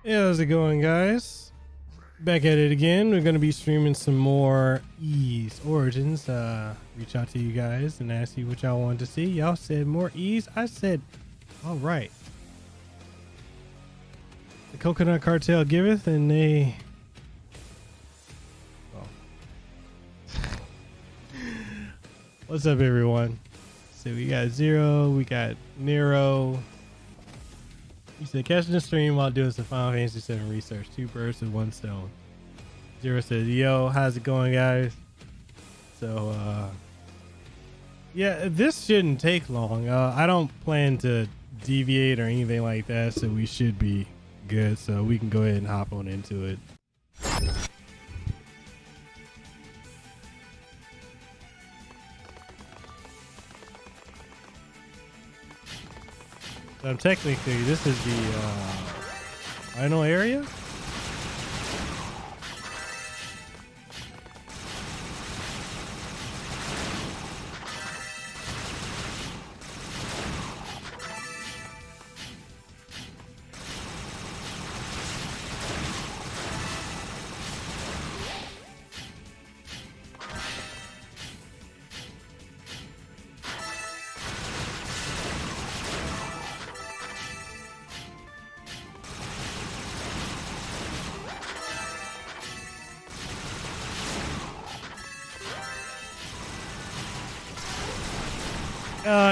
Hey, how's it going, guys? Back at it again. We're gonna be streaming some more Ease Origins. Reach out to you guys and ask you what y'all wanted to see. Y'all said more Ease. I said, all right. The Coconut Cartel giveth, and they. Oh. What's up, everyone? So we got Zero, we got Nero. He said, catching the stream while doing some Final Fantasy VII research. 2 birds with 1 stone. Zero says, yo, how's it going, guys? So, yeah, this shouldn't take long. I don't plan to deviate or anything like that, so we should be good. So we can go ahead and hop on into it. Technically, this is the final area.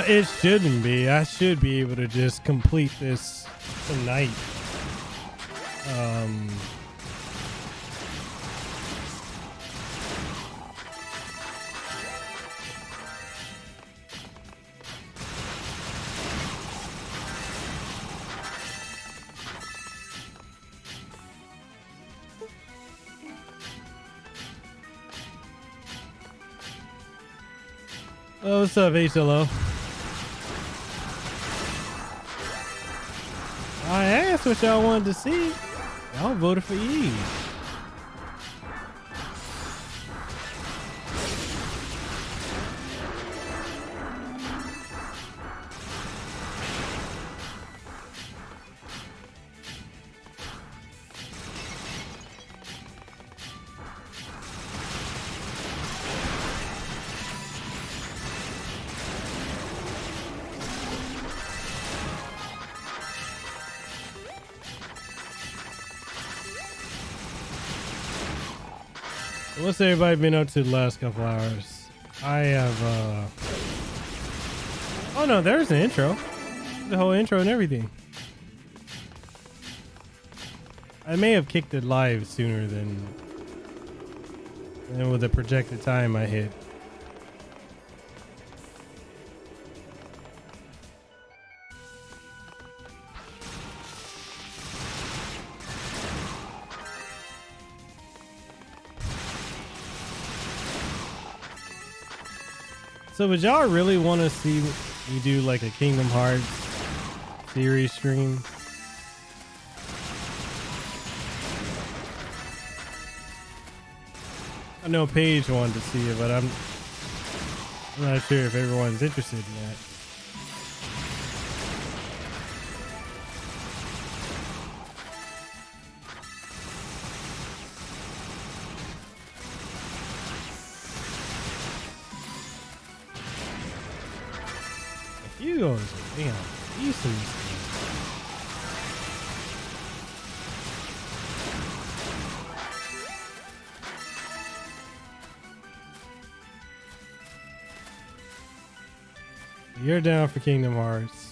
It shouldn't be. I should be able to just complete this tonight. Oh, what's up, HLO? I asked what y'all wanted to see. Y'all voted for Eve. What's everybody been up to the last couple hours? I have, oh no, there's the intro. The whole intro and everything. I may have kicked it live sooner than with the projected time I hit. So would y'all really want to see me do like a Kingdom Hearts series stream? I know Paige wanted to see it, but I'm not sure if everyone's interested in that. Hugo's a damn decent. You're down for Kingdom Hearts.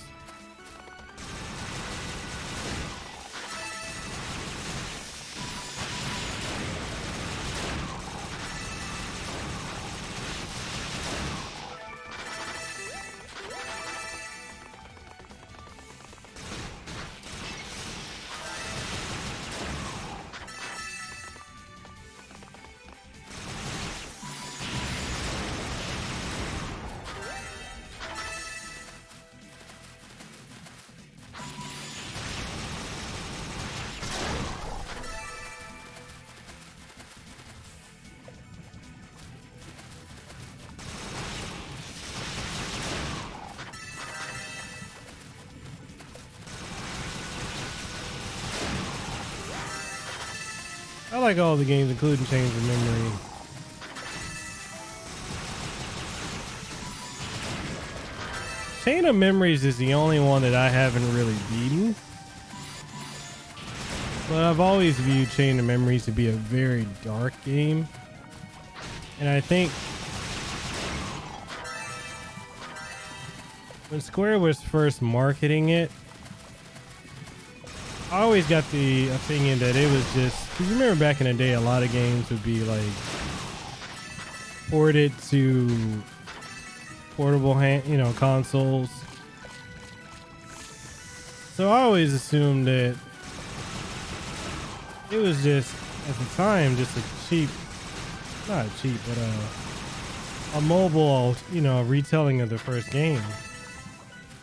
like all the games, including Chains of Memory. Chain of Memories is the only one that I haven't really beaten. But I've always viewed Chain of Memories to be a very dark game. And I think when Square was first marketing it, I always got the opinion that it was just, because you remember back in the day, a lot of games would be like ported to portable consoles. So I always assumed that it was just, at the time, just a cheap, not cheap, but a mobile, retelling of the first game.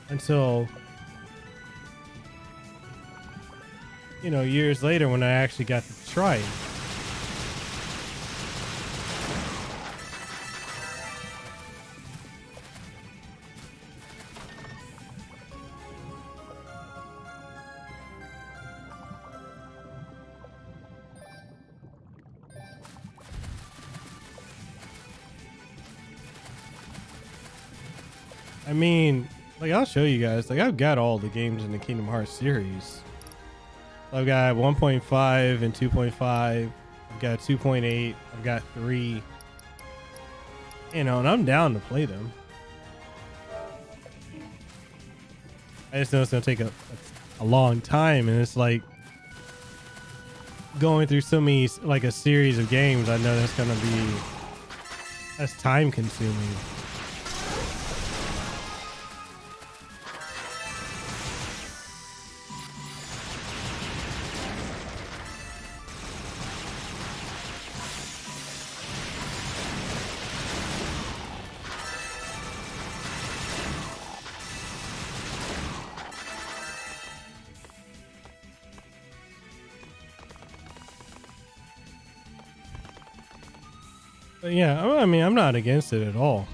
Until, years later when I actually got to try it. I mean, like, I'll show you guys. Like, I've got all the games in the Kingdom Hearts series. I've got 1.5 and 2.5. I've got 2.8. I've got 3. And I'm down to play them. I just know it's going to take a long time. And it's like going through so many, like a series of games. I know that's time consuming. But yeah, I mean, I'm not against it at all.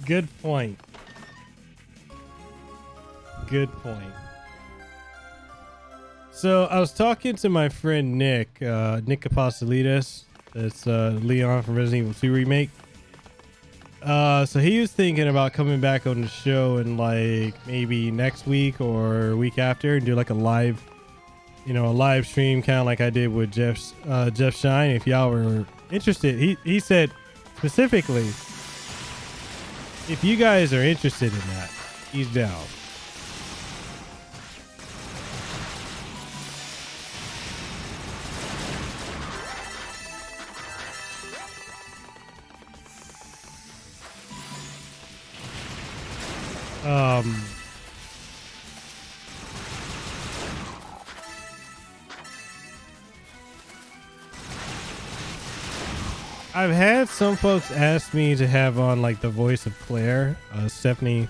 Good point. Good point. So I was talking to my friend Nick Apostolides. That's Leon from Resident Evil 2 remake. So he was thinking about coming back on the show in like maybe next week or week after and do like a live, a live stream, kind of like I did with Jeff Shine. If y'all were interested, he said specifically, if you guys are interested in that, he's down. I've had some folks ask me to have on like the voice of Claire, Stephanie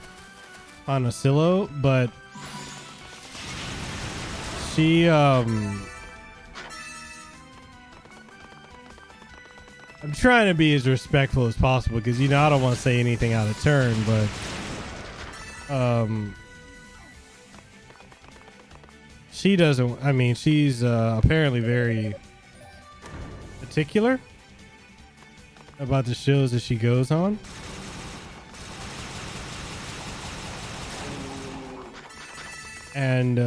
Panasillo, but she, I'm trying to be as respectful as possible because, I don't want to say anything out of turn, but, she doesn't, I mean, she's, apparently very particular about the shows that she goes on. And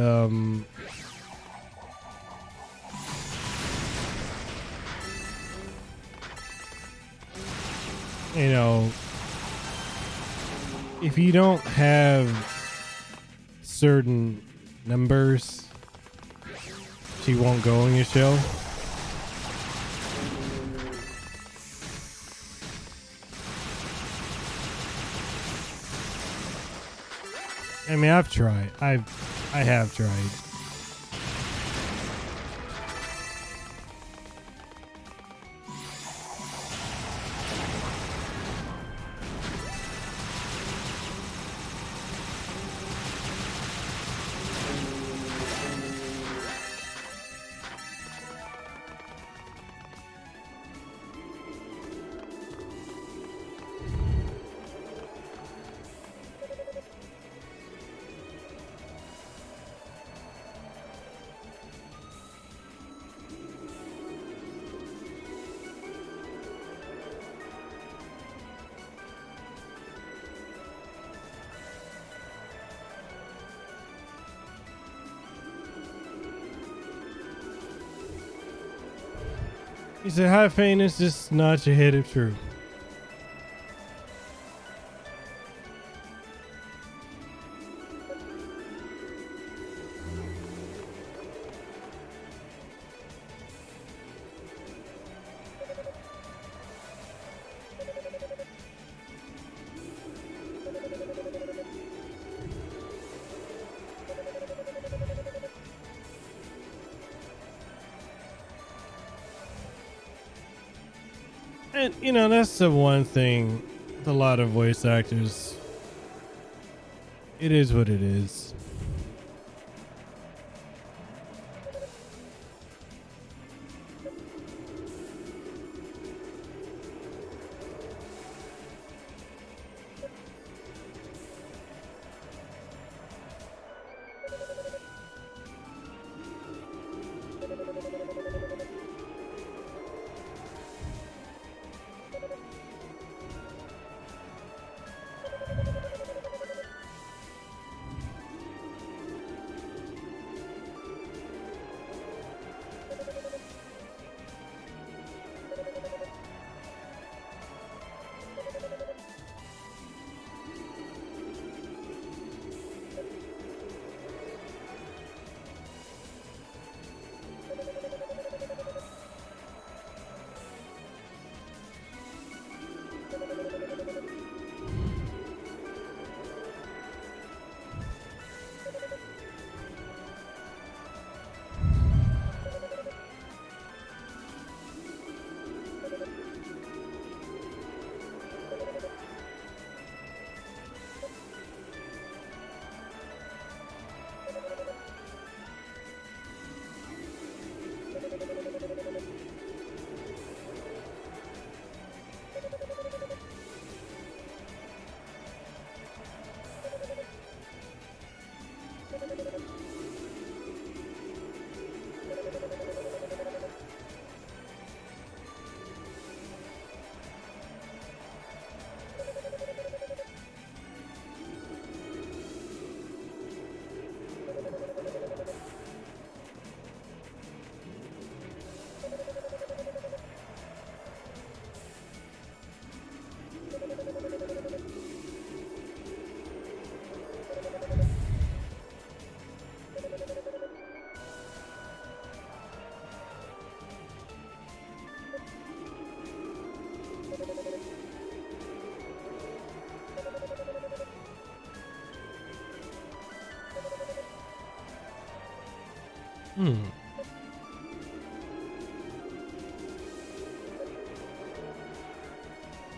if you don't have certain numbers, she won't go on your show. I mean, I've tried. I have tried. He said, "High Fane is just notch ahead of True." And, you know, that's the one thing with a lot of voice actors. It is what it is.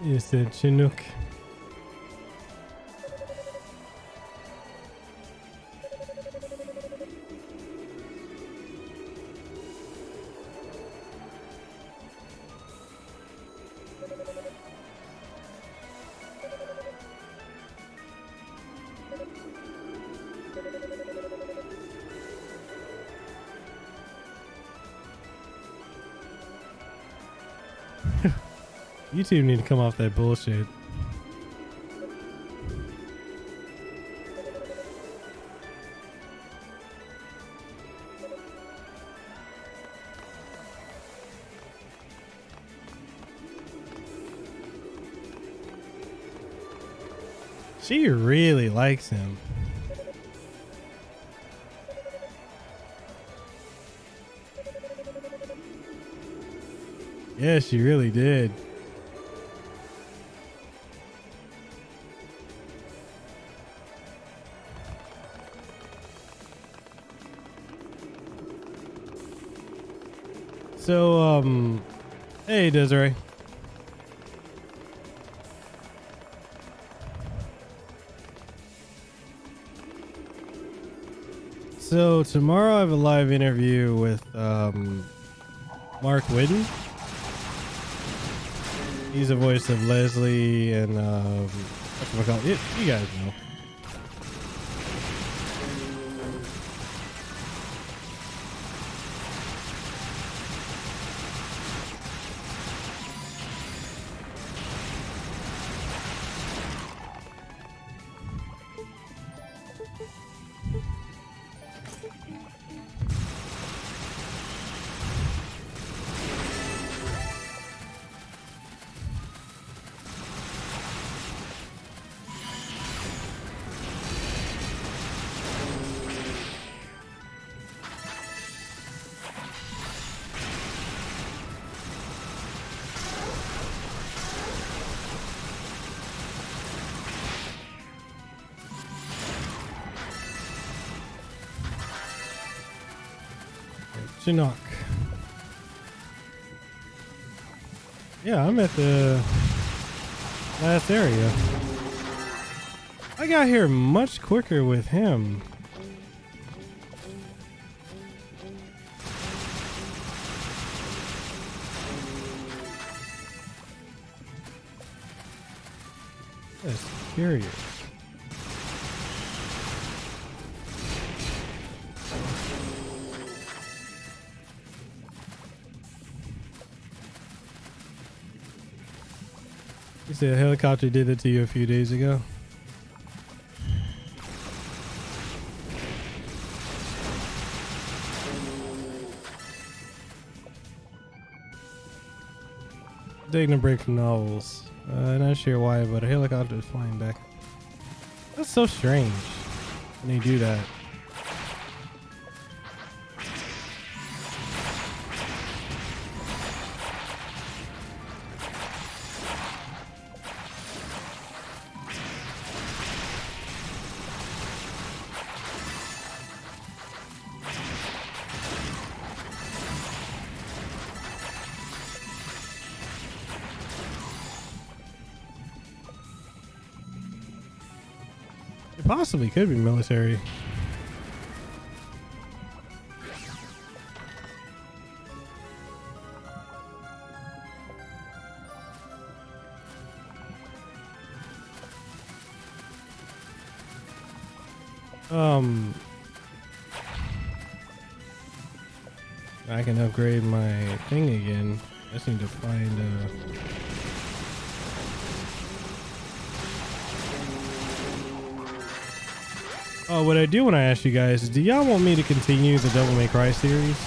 You said Chinook. YouTube need to come off that bullshit. She really likes him. Yeah, she really did. So, hey, Desiree. So tomorrow I have a live interview with Mark Whidden. He's the voice of Leslie and whatchamacallit, you guys know. Chinook. Yeah, I'm at the last area. I got here much quicker with him. That's curious. You said a helicopter did it to you a few days ago. Taking a break from novels. Not sure why, but a helicopter is flying back. That's so strange when they do that. Possibly could be military. I can upgrade my thing again. I just need to find Oh, what I do want to ask you guys is, do y'all want me to continue the Devil May Cry series?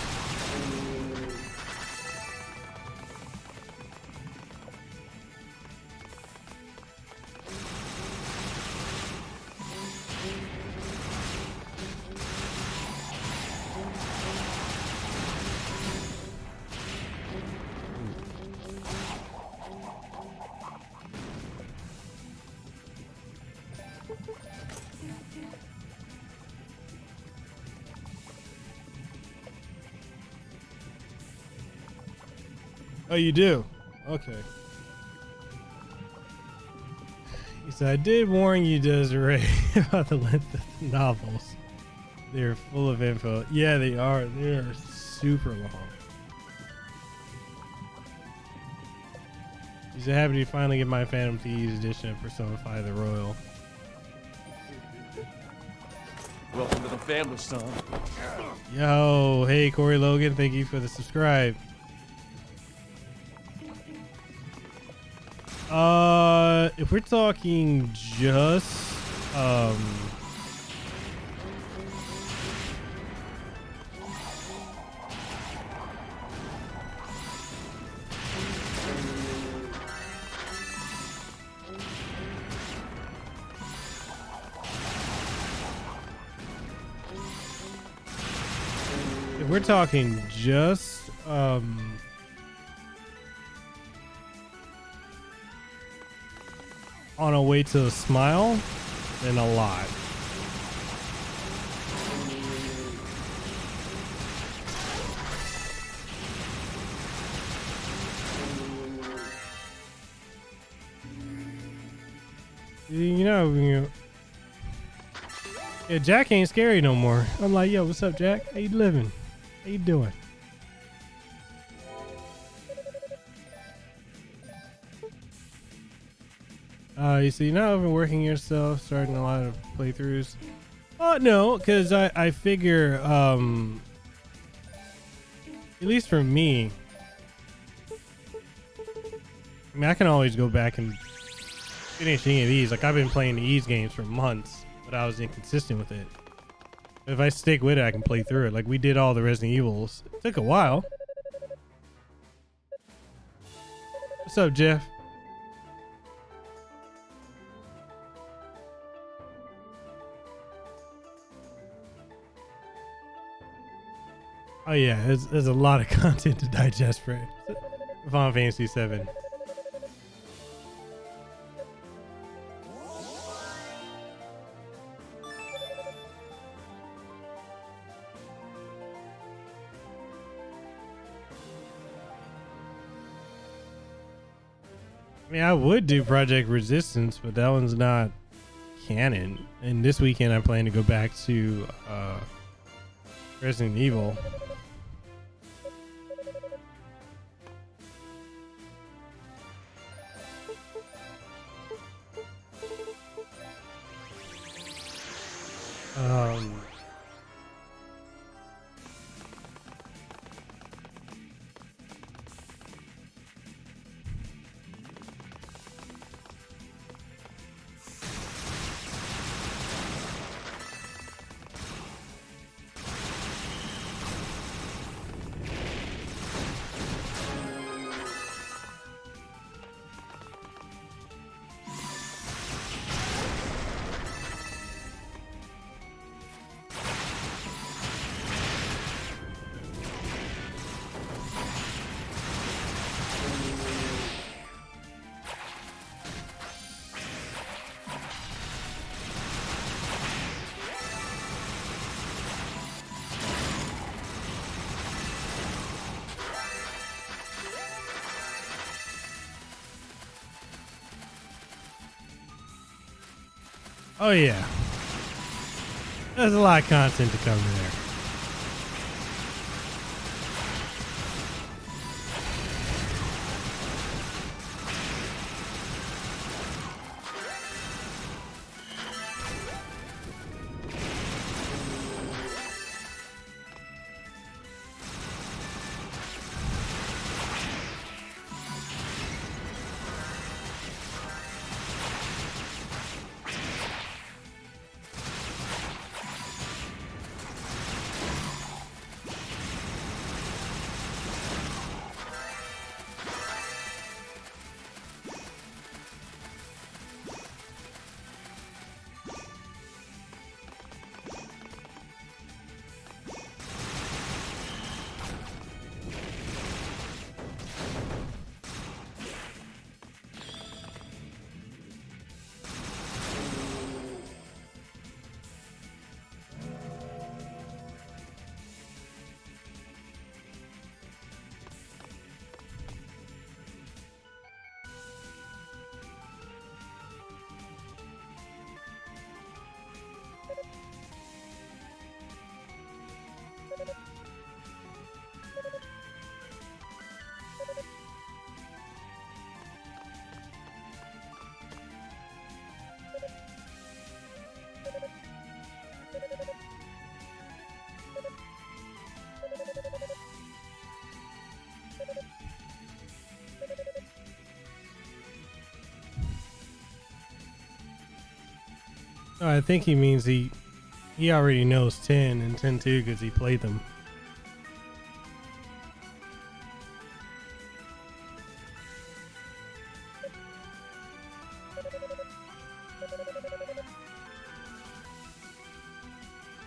Oh, you do? Okay. He said, I did warn you, Desiree, about the length of the novels. They're full of info. Yeah, they are. They are super long. He said, happy to finally get my Phantom Thieves edition of Persona 5 the Royal. Welcome to the family, son. Yo, hey, Corey Logan. Thank you for the subscribe. If we're talking just We're talking just on a way to a smile and a lot. You know, yeah, Jack ain't scary no more. I'm like, yo, what's up, Jack? How you living? How you doing? You see, now I've been working yourself, starting a lot of playthroughs. Oh no, because I figure, at least for me, I mean, I can always go back and finish any of these. Like, I've been playing these games for months, but I was inconsistent with it. If I stick with it, I can play through it. Like, we did all the Resident Evils. It took a while. What's up, Jeff? Oh yeah, there's a lot of content to digest for Final Fantasy 7. I mean, I would do Project Resistance, but that one's not canon. And this weekend I plan to go back to Resident Evil. Oh yeah, there's a lot of content to cover there. Oh, I think he means he already knows 10 and 10-2 because he played them.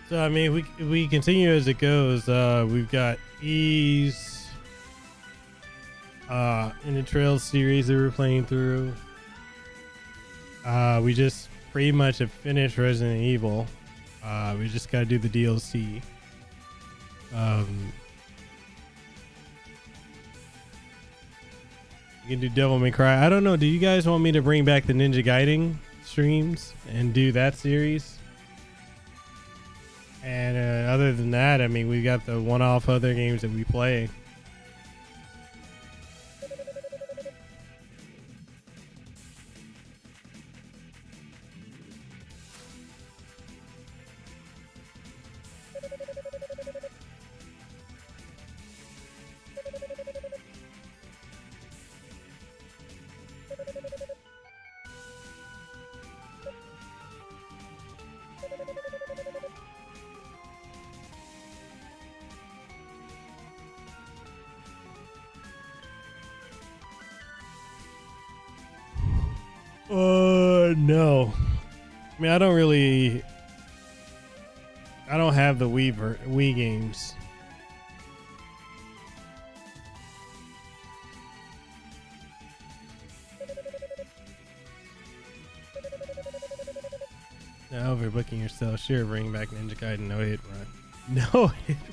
So I mean, we continue as it goes. We've got Ease in the Trails series that we're playing through. We just pretty much have finished Resident Evil. We just gotta do the DLC. We can do Devil May Cry. I don't know. Do you guys want me to bring back the Ninja Gaiden streams and do that series? And other than that, I mean, we got the one-off other games that we play. No. I mean, I don't have the Wii games. Now overbooking yourself. Sure, bring back Ninja Gaiden. No hit run. No hit run.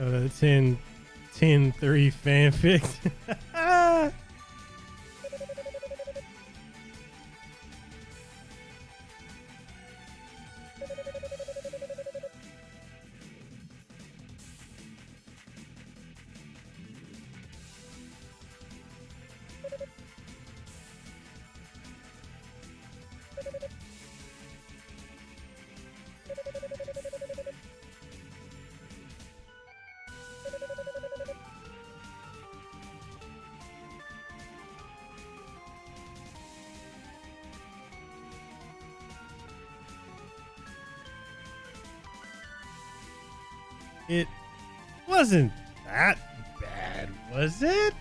Oh, the 10-3 fanfic. It wasn't that bad, was it?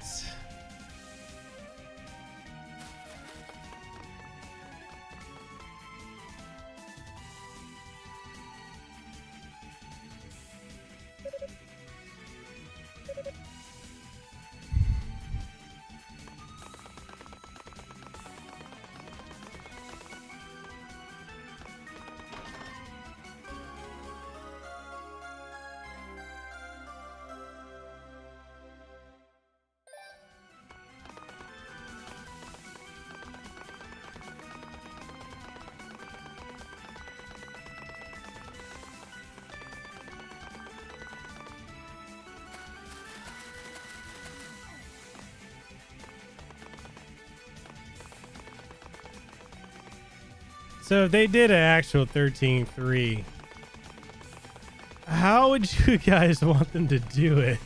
So if they did an actual 13-3, how would you guys want them to do it?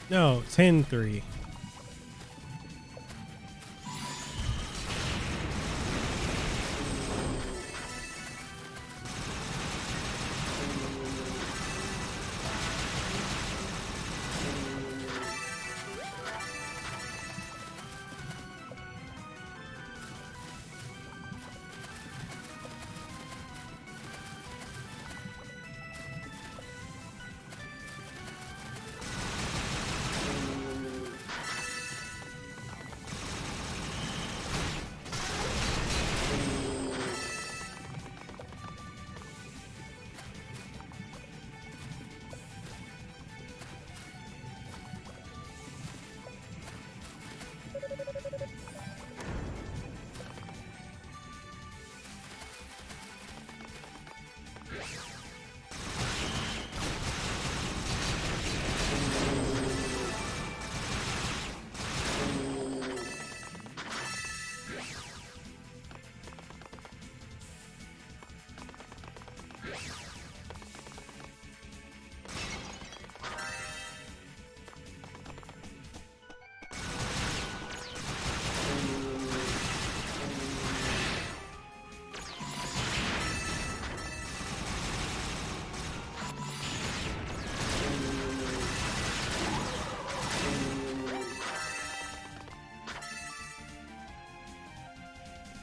No, 10-3.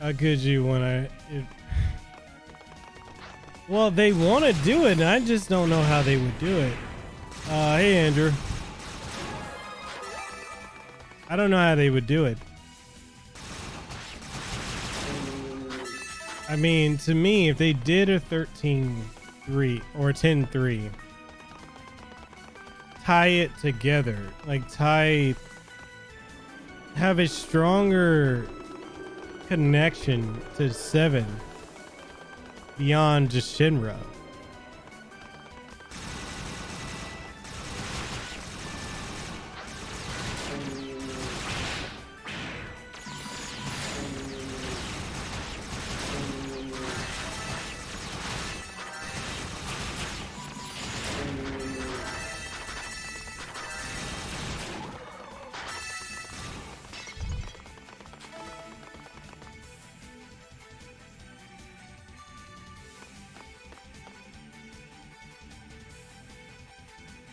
How could you when well, they want to do it, and I just don't know how they would do it. Hey, Andrew. I don't know how they would do it. I mean, to me, if they did a 13-3 or 10-3, tie it together, like have a stronger connection to 7 beyond just Shinra.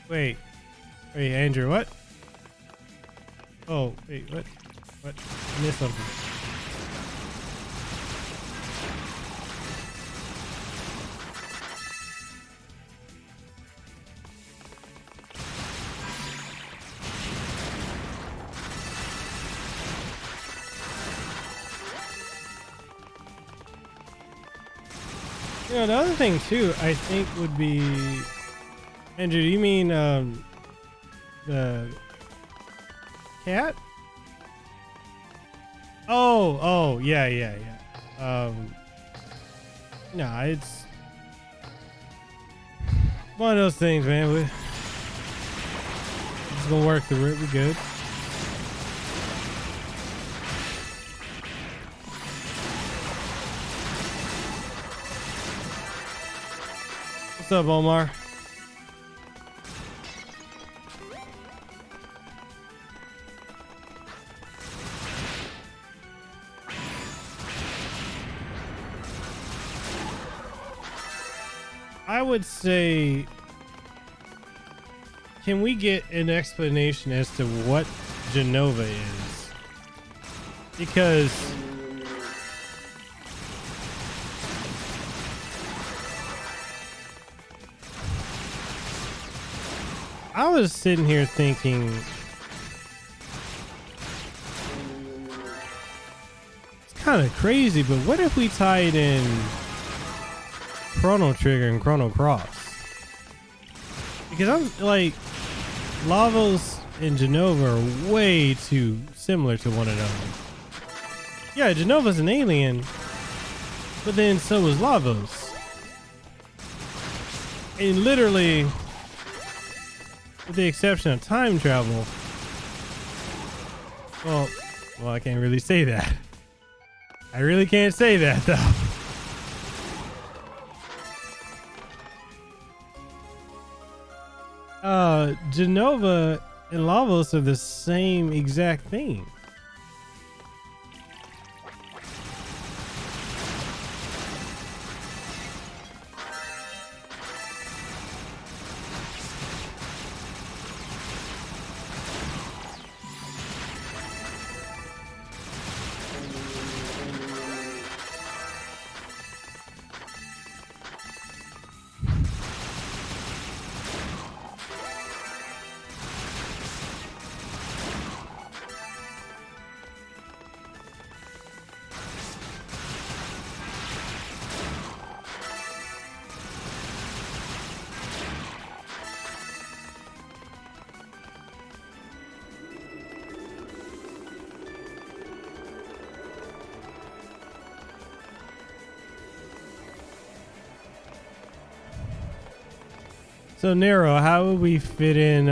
Wait, Andrew, what? Oh, wait, what? What? I missed something. You know, the other thing too, I think would be, Andrew, do you mean the cat? Oh, yeah. No, it's one of those things, man. We're just gonna work through it. We're good. What's up, Omar? I would say, can we get an explanation as to what Genova is? Because I was sitting here thinking, it's kind of crazy, but what if we tied in Chrono Trigger and Chrono Cross? Because I'm like, Lavos and Genova are way too similar to one another. Yeah, Genova's an alien, but then so is Lavos. And literally, with the exception of time travel, well, I can't really say that. I really can't say that though. Genova and Lavos are the same exact thing. So Nero, how would we fit in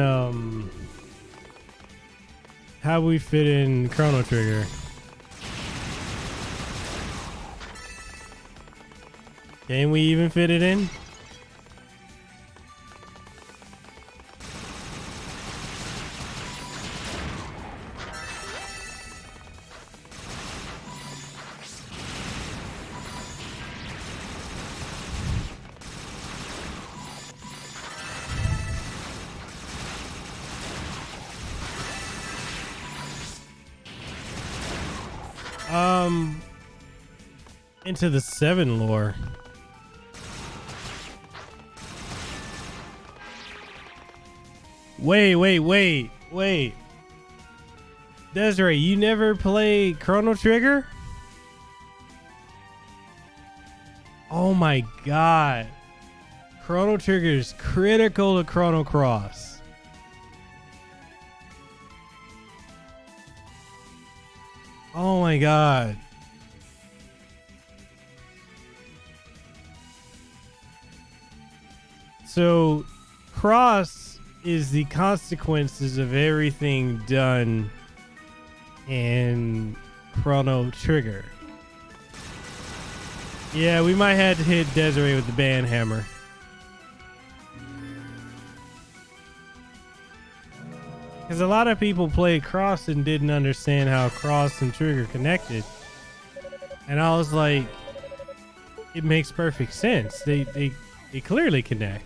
Chrono Trigger? Can we even fit it in? into the 7 lore. Wait. Desiree, you never play Chrono Trigger? Oh my god. Chrono Trigger is critical to Chrono Cross. Oh my god. So, Cross is the consequences of everything done in Chrono Trigger. Yeah, we might have to hit Desiree with the band hammer. Because a lot of people played Cross and didn't understand how Cross and Trigger connected. And I was like, it makes perfect sense. They clearly connect.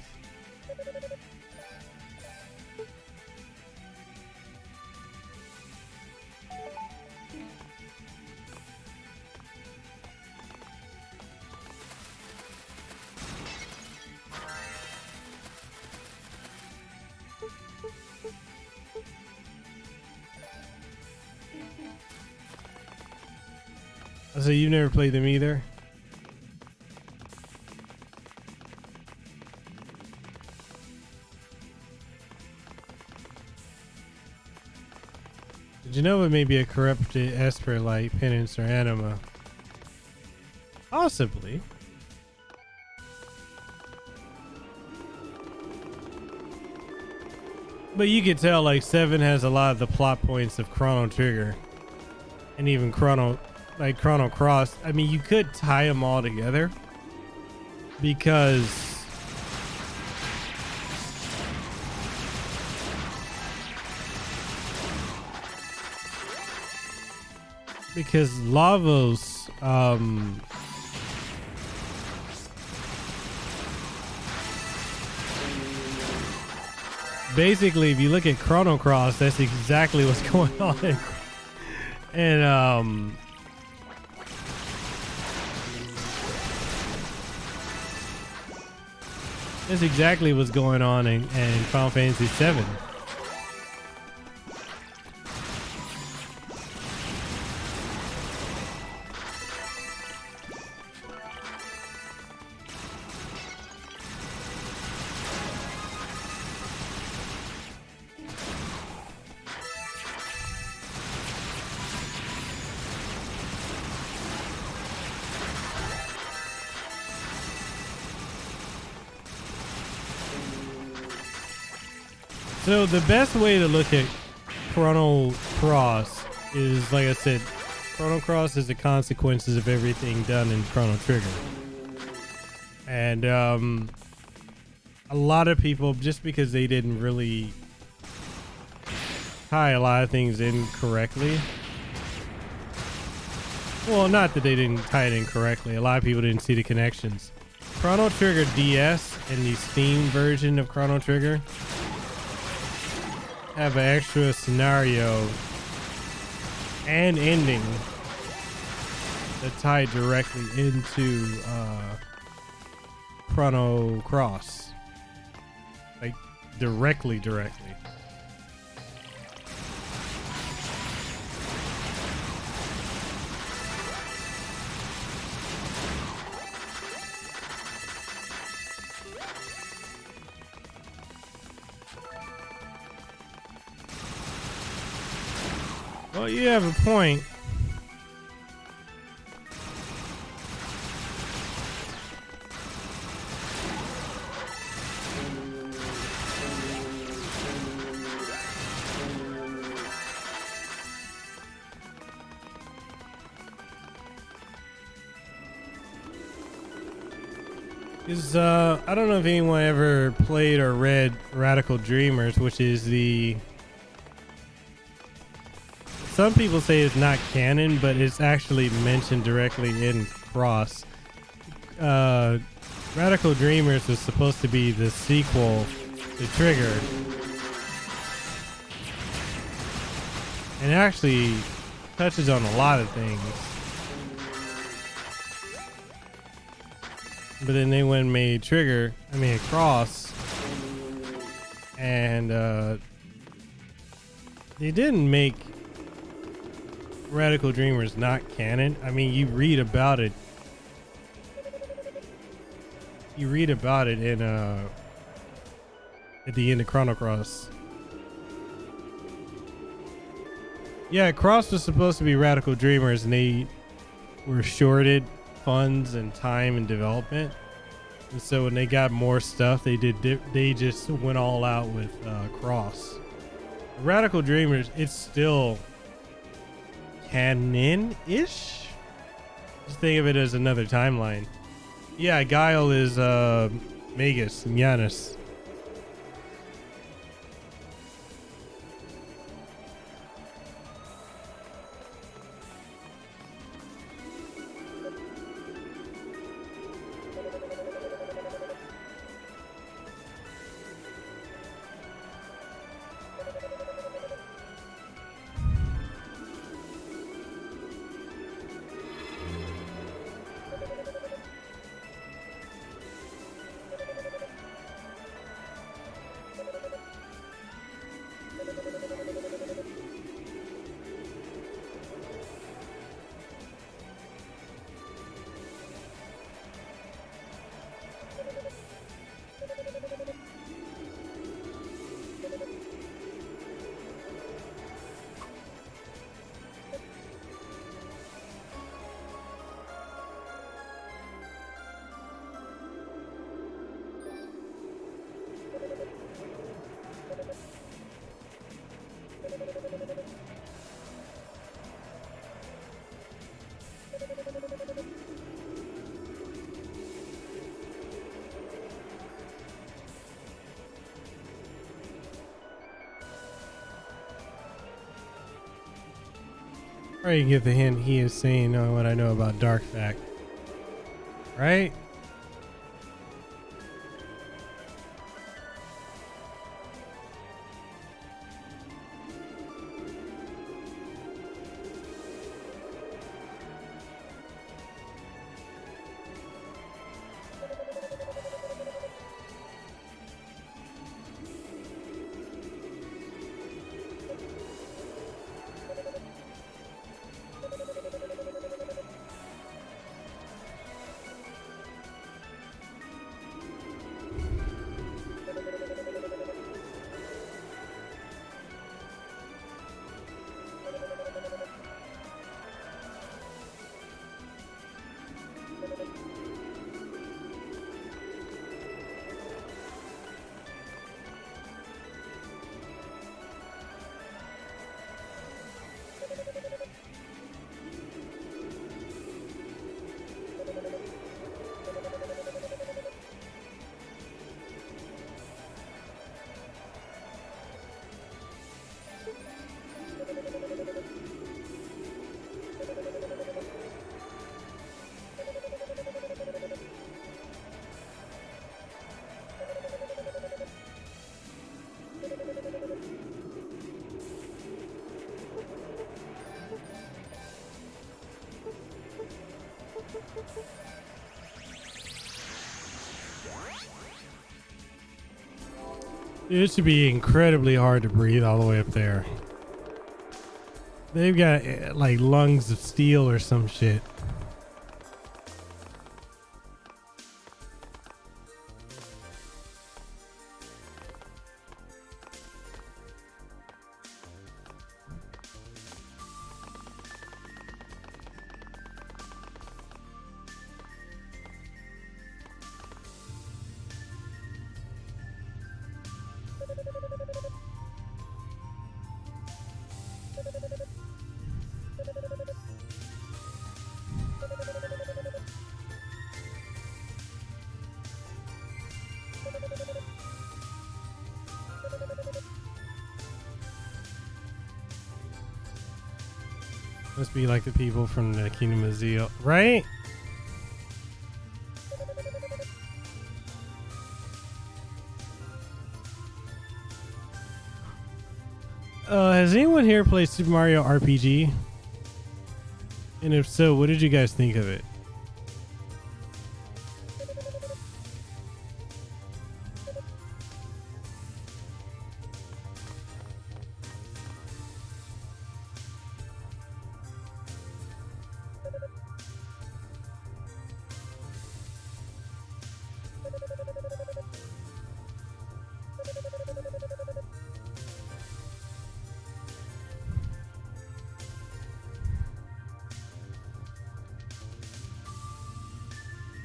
So you've never played them either? Did you know it may be a corrupted Esper like Penance or Anima? Possibly. But you could tell like 7 has a lot of the plot points of Chrono Trigger. And even Chrono Cross. I mean, you could tie them all together because Lavos basically if you look at Chrono Cross, that's exactly what's going on and that's exactly what's going on in Final Fantasy VII. So the best way to look at Chrono Cross is, like I said, Chrono Cross is the consequences of everything done in Chrono Trigger. And a lot of people, just because they didn't really tie a lot of things in correctly. Well, not that they didn't tie it in correctly. A lot of people didn't see the connections. Chrono Trigger DS and the Steam version of Chrono Trigger have an extra scenario and ending that tie directly into Chrono Cross, like directly. Well, you have a point. I don't know if anyone ever played or read Radical Dreamers, which is some people say it's not canon, but it's actually mentioned directly in Cross. Radical Dreamers was supposed to be the sequel to Trigger. And it actually touches on a lot of things. but then they went and made Cross, and they didn't make Radical Dreamers not canon. I mean, you read about it. You read about it in at the end of Chrono Cross. Yeah, Cross was supposed to be Radical Dreamers, and they were shorted funds and time and development. And so when they got more stuff, they just went all out with Cross. Radical Dreamers, it's still canon-ish. Just think of it as another timeline. Yeah, Guile is Magus and Giannis. Or you get the hint he is saying what I know about Dark Fact. Right? It should be incredibly hard to breathe all the way up there. They've got like lungs of steel or some shit. Must be like the people from the Kingdom of Zeal, right? Has anyone here played Super Mario RPG? And if so, what did you guys think of it?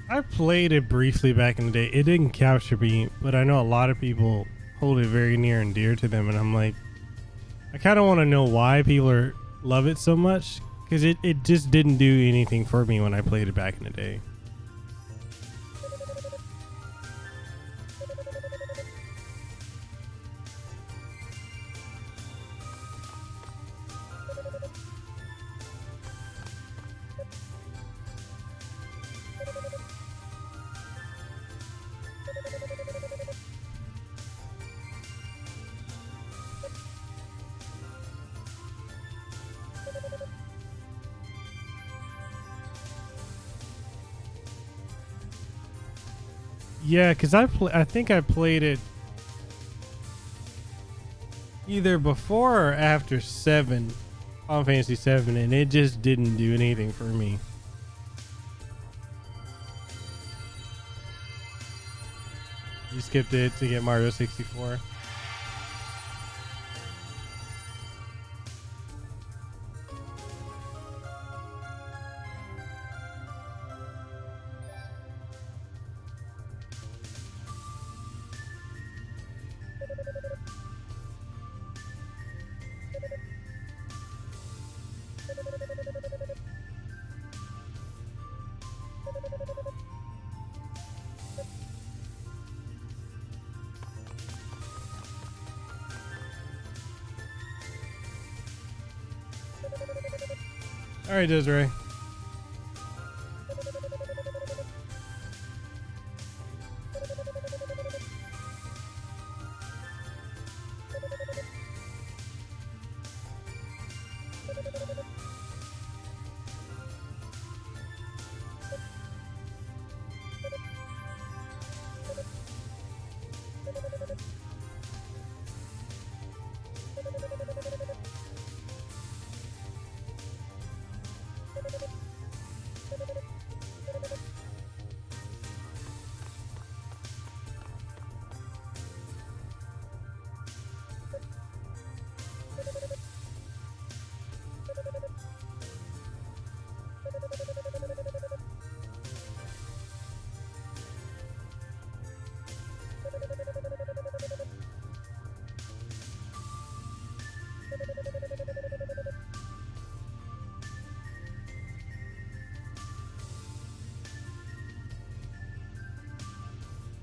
I played it briefly back in the day. It didn't capture me, but I know a lot of people hold it very near and dear to them, and I'm like, I kind of want to know why people love it so much, because it just didn't do anything for me when I played it back in the day. Yeah, because I think I played it either before or after 7, Final Fantasy 7, and it just didn't do anything for me. You skipped it to get Mario 64. All right, Desiree.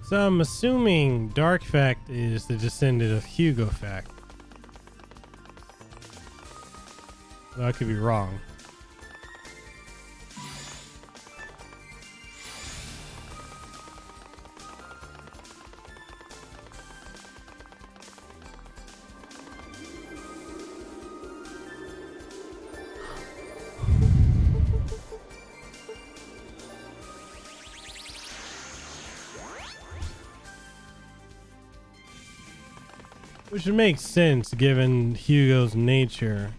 So I'm assuming Dark Fact is the descendant of Hugo Fact. Well, I could be wrong. Which would make sense given Hugo's nature.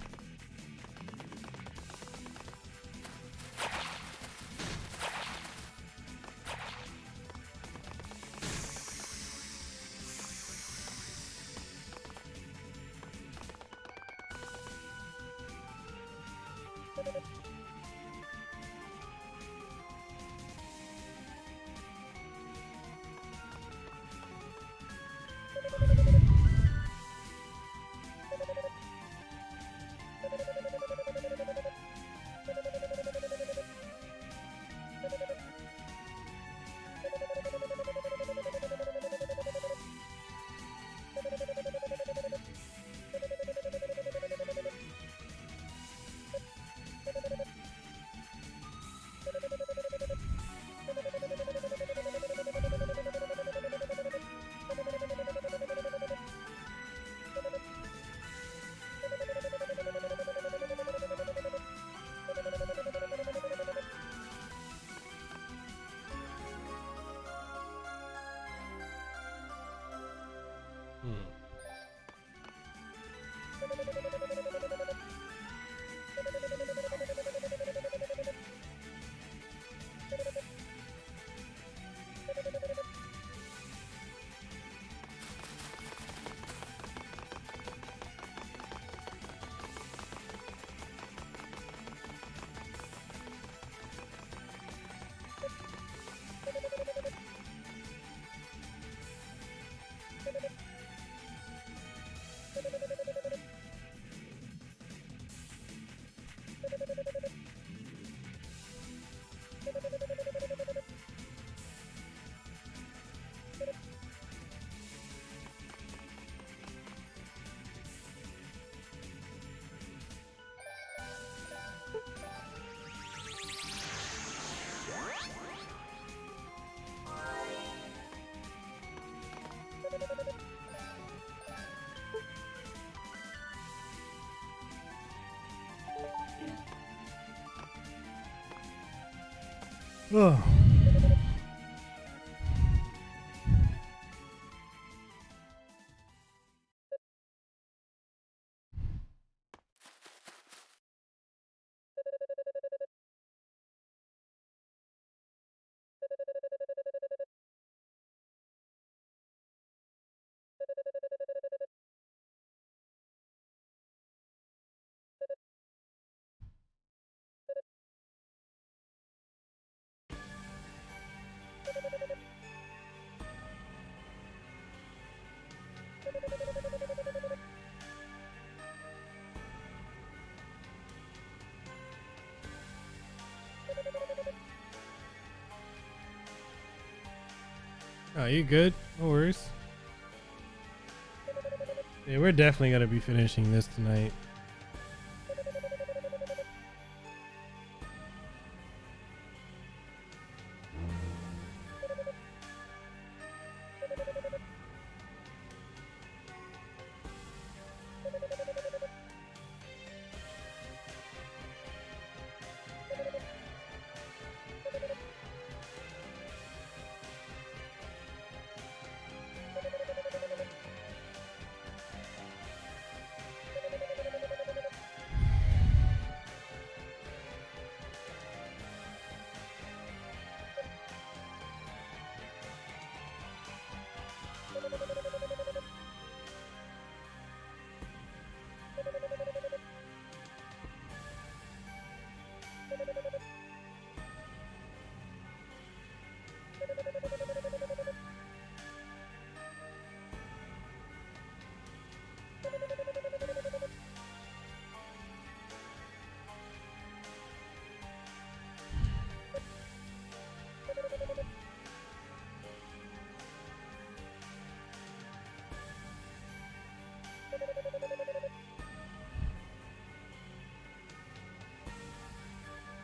Oh. Oh, you good? No worries. Yeah, we're definitely gonna be finishing this tonight.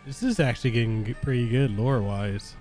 This is actually getting pretty good lore-wise.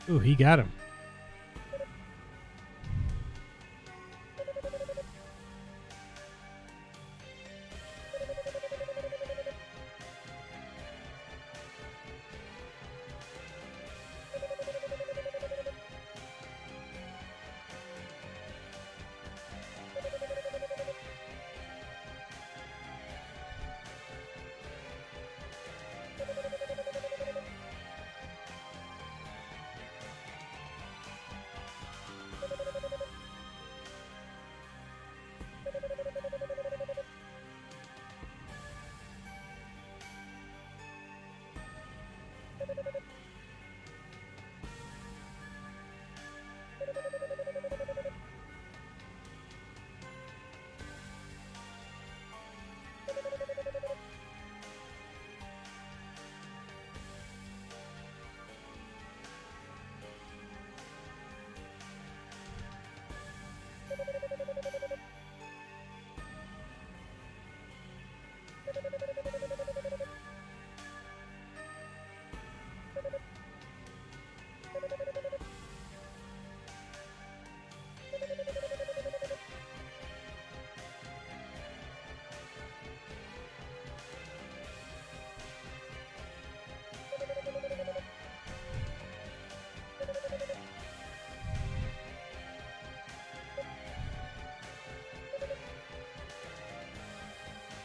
Ooh, he got him.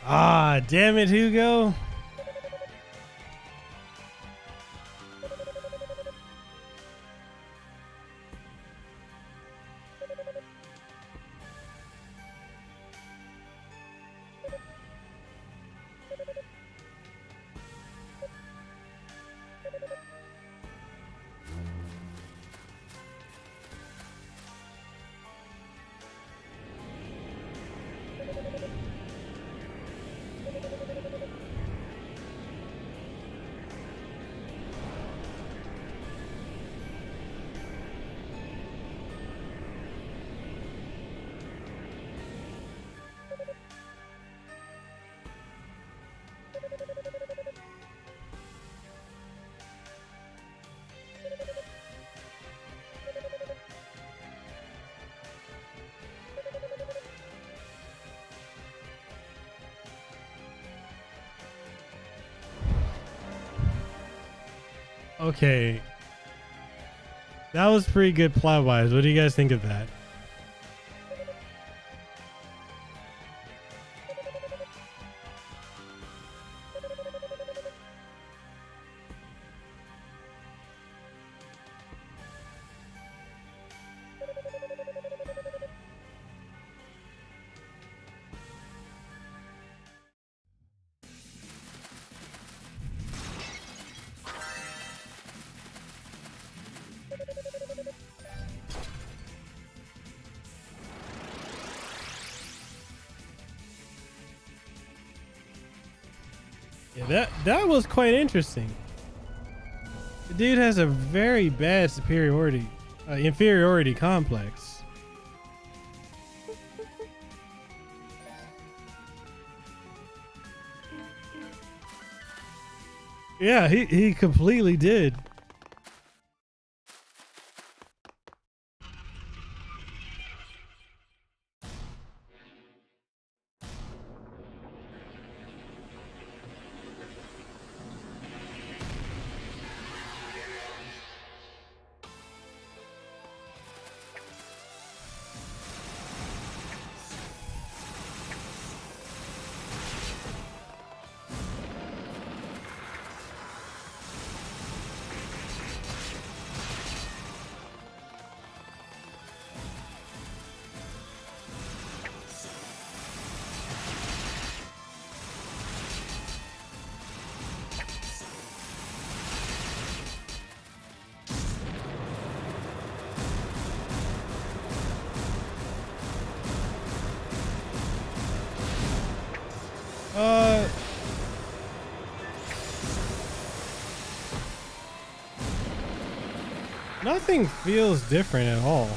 Ah, damn it, Hugo. Okay. That was pretty good plot wise. What do you guys think of that? Yeah, that was quite interesting. The dude has a very bad inferiority complex. Yeah, he completely did. Nothing feels different at all.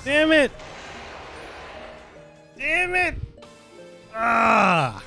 Damn it! Damn it! Ah!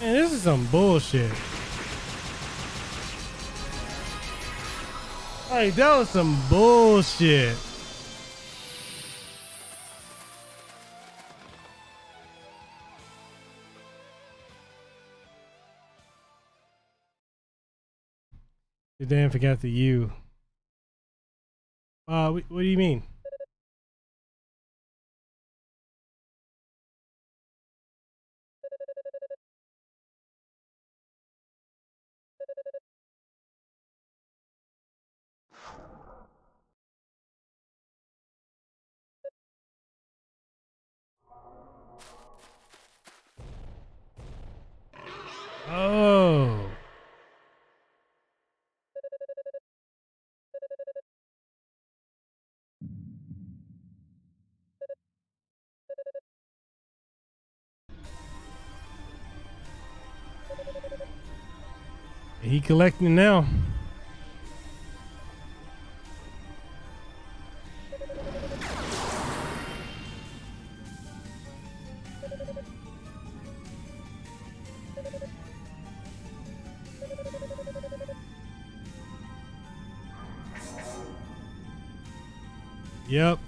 Man, this is some bullshit. Like, that was some bullshit. You damn forgot the U. What do you mean? Oh. He collecting now. Yep.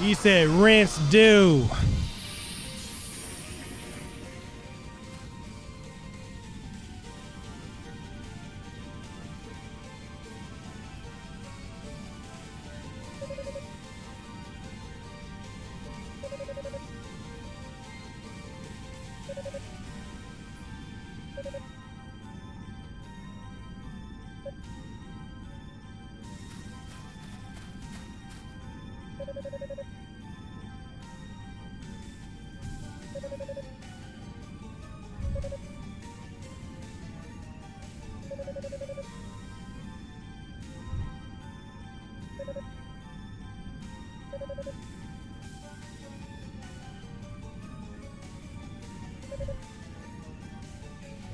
He said rinse do.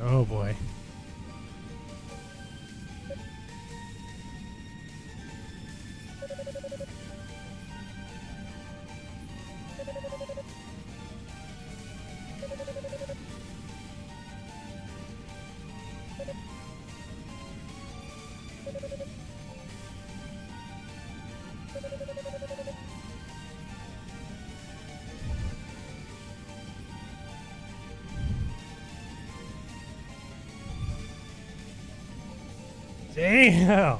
Oh boy. Damn.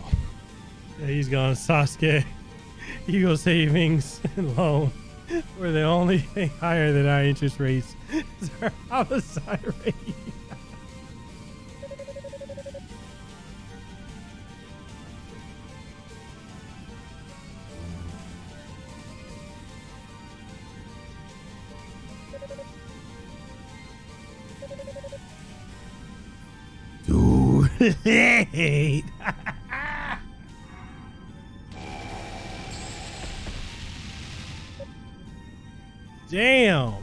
Yeah, he's gone. Sasuke. Hugo savings and loan were the only thing higher than our interest rates. Is our homicide rate. Dude. Damn.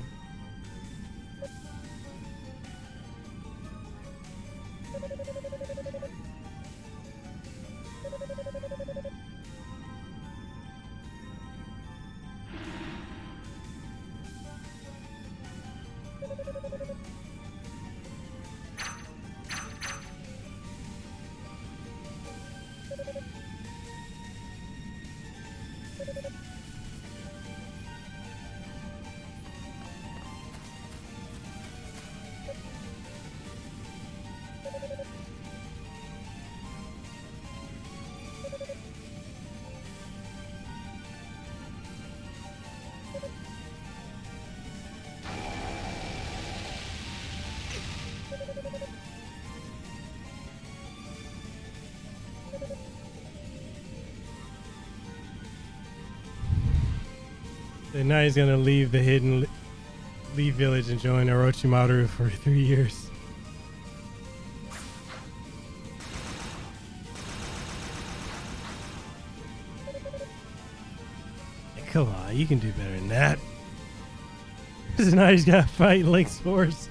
And now he's gonna leave the hidden Leaf Village and join Orochimaru for 3 years. Come on, you can do better than that. So now he's got to fight Link's force.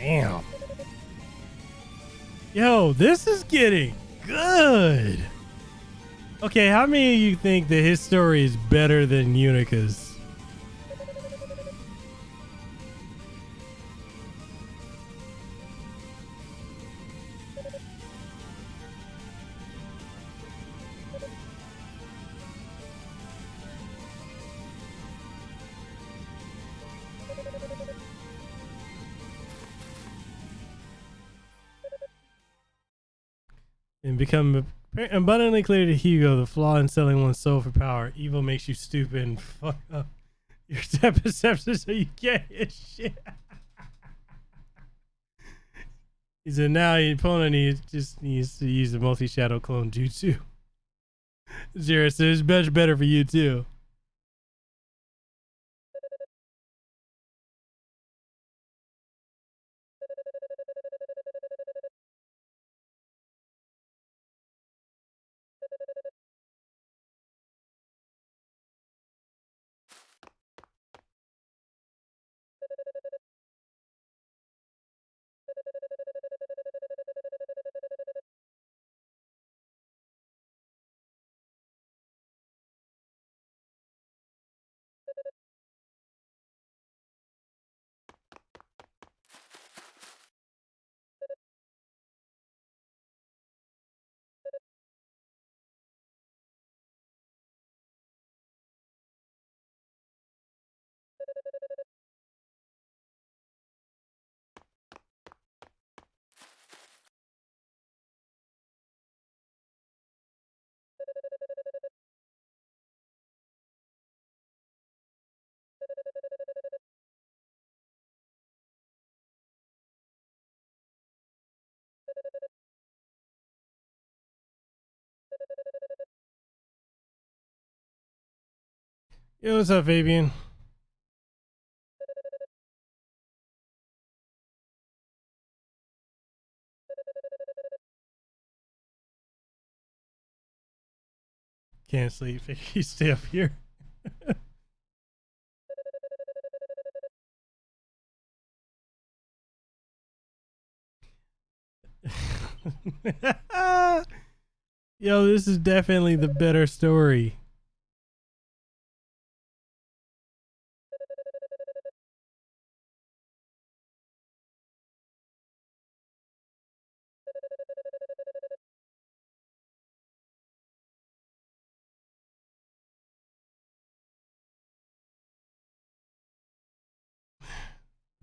Damn. Yo, this is getting good. Okay, how many of you think that his story is better than Unica's? And become abundantly clear to Hugo the flaw in selling one's soul for power. Evil makes you stupid and fuck up your perception so you can't hit shit. He said now your opponent just needs to use the multi-shadow clone jutsu. Zero says it's much better for you too. Yo, what's up, Fabian? Can't sleep. You stay up here. Yo, this is definitely the better story.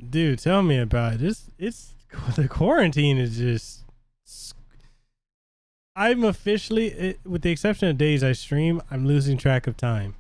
Dude, tell me about it. It's the quarantine is just. I'm officially, with the exception of days I stream, I'm losing track of time.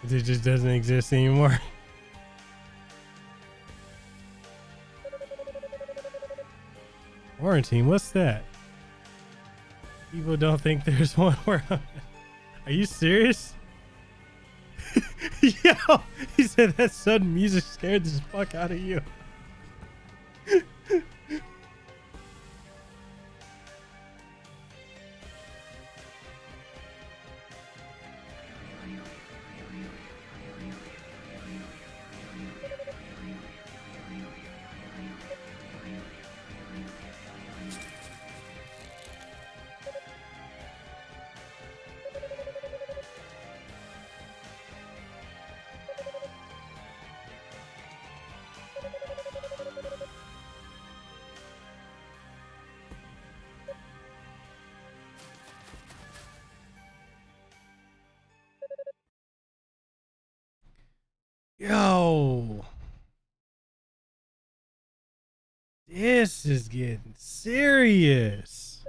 It just doesn't exist anymore. Quarantine, what's that? People don't think there's one where Are you serious? Yo, he said that sudden music scared the fuck out of you. Yo, this is getting serious.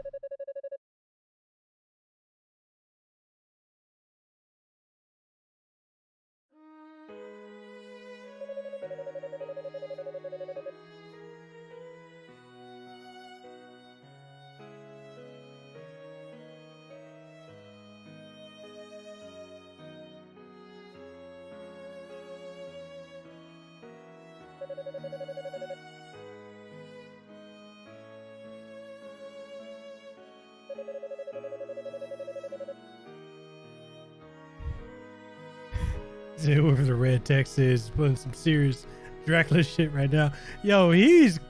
See whoever the red text is putting some serious Dracula shit right now. Yo, he's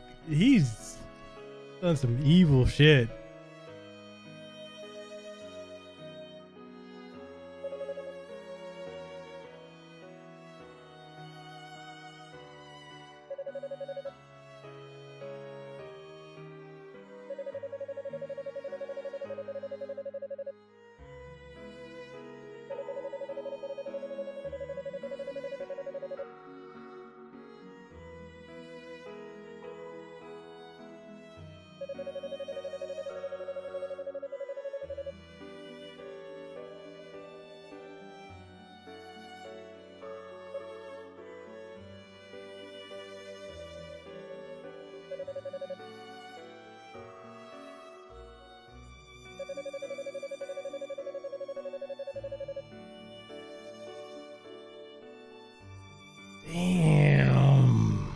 done some evil shit. Damn.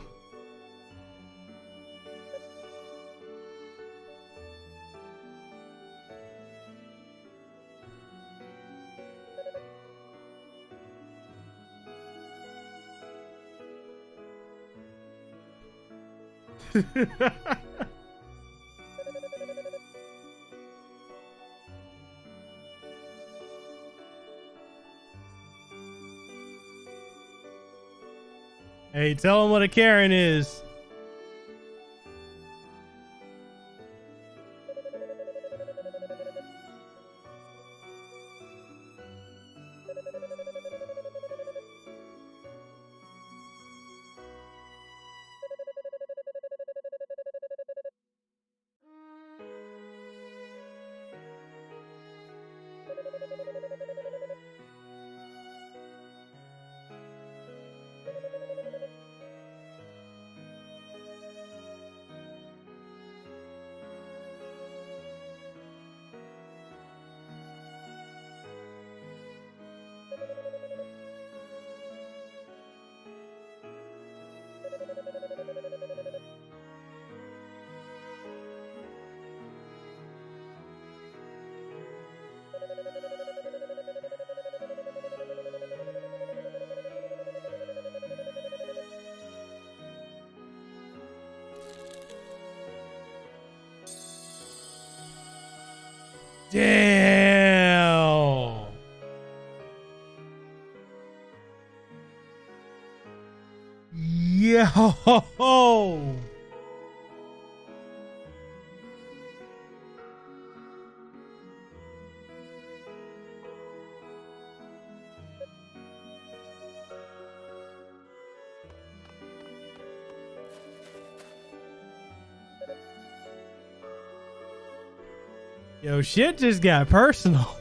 Hey, tell him what a Karen is. Damn. Yo. Yo, shit just got personal.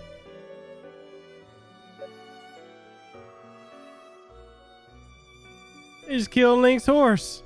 They just killed Link's horse.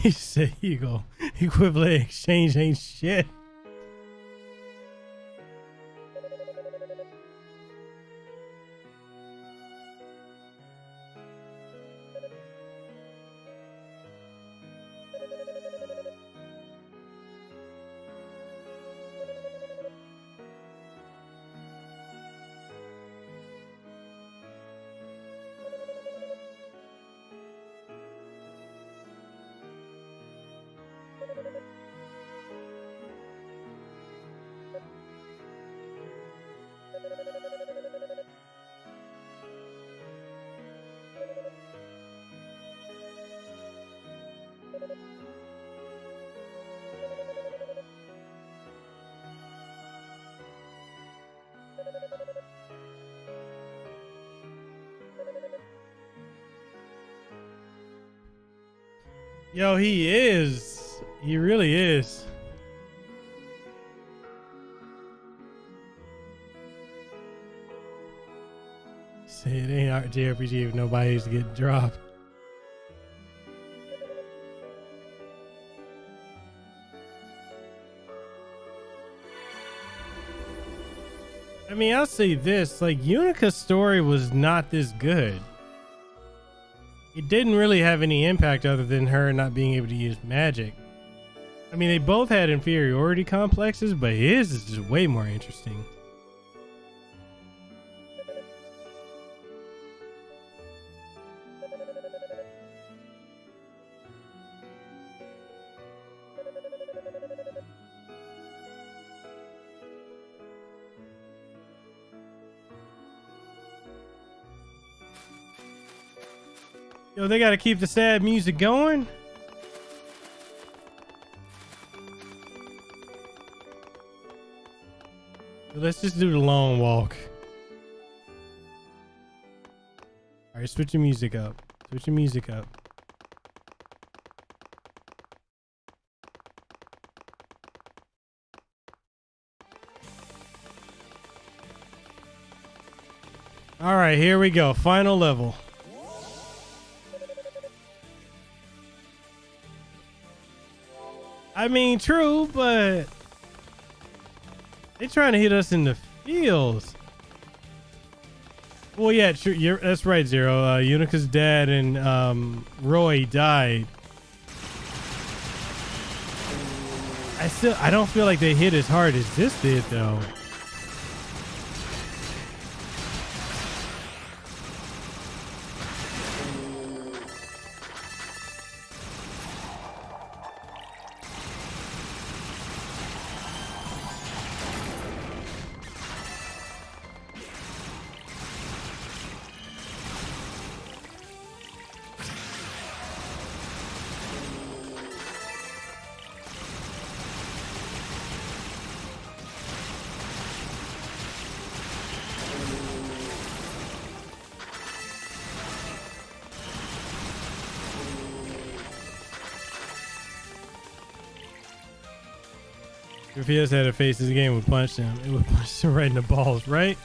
He said, Hugo, equivalent exchange ain't shit. Yo, he is. He really is. Say it ain't art JRPG if nobody's getting dropped. I mean, I'll say this, like, Unica's story was not this good. It didn't really have any impact other than her not being able to use magic. I mean, they both had inferiority complexes, but his is just way more interesting. Yo, they gotta keep the sad music going. Let's just do the long walk. All right, switch your music up. Switch your music up. All right, here we go. Final level. I mean, true, but they trying to hit us in the feels. Well, yeah, true. That's right, Zero. Unica's dad and Roy died. I don't feel like they hit as hard as this did, though. If he just had a face, this game would punch him. It would punch him right in the balls, right?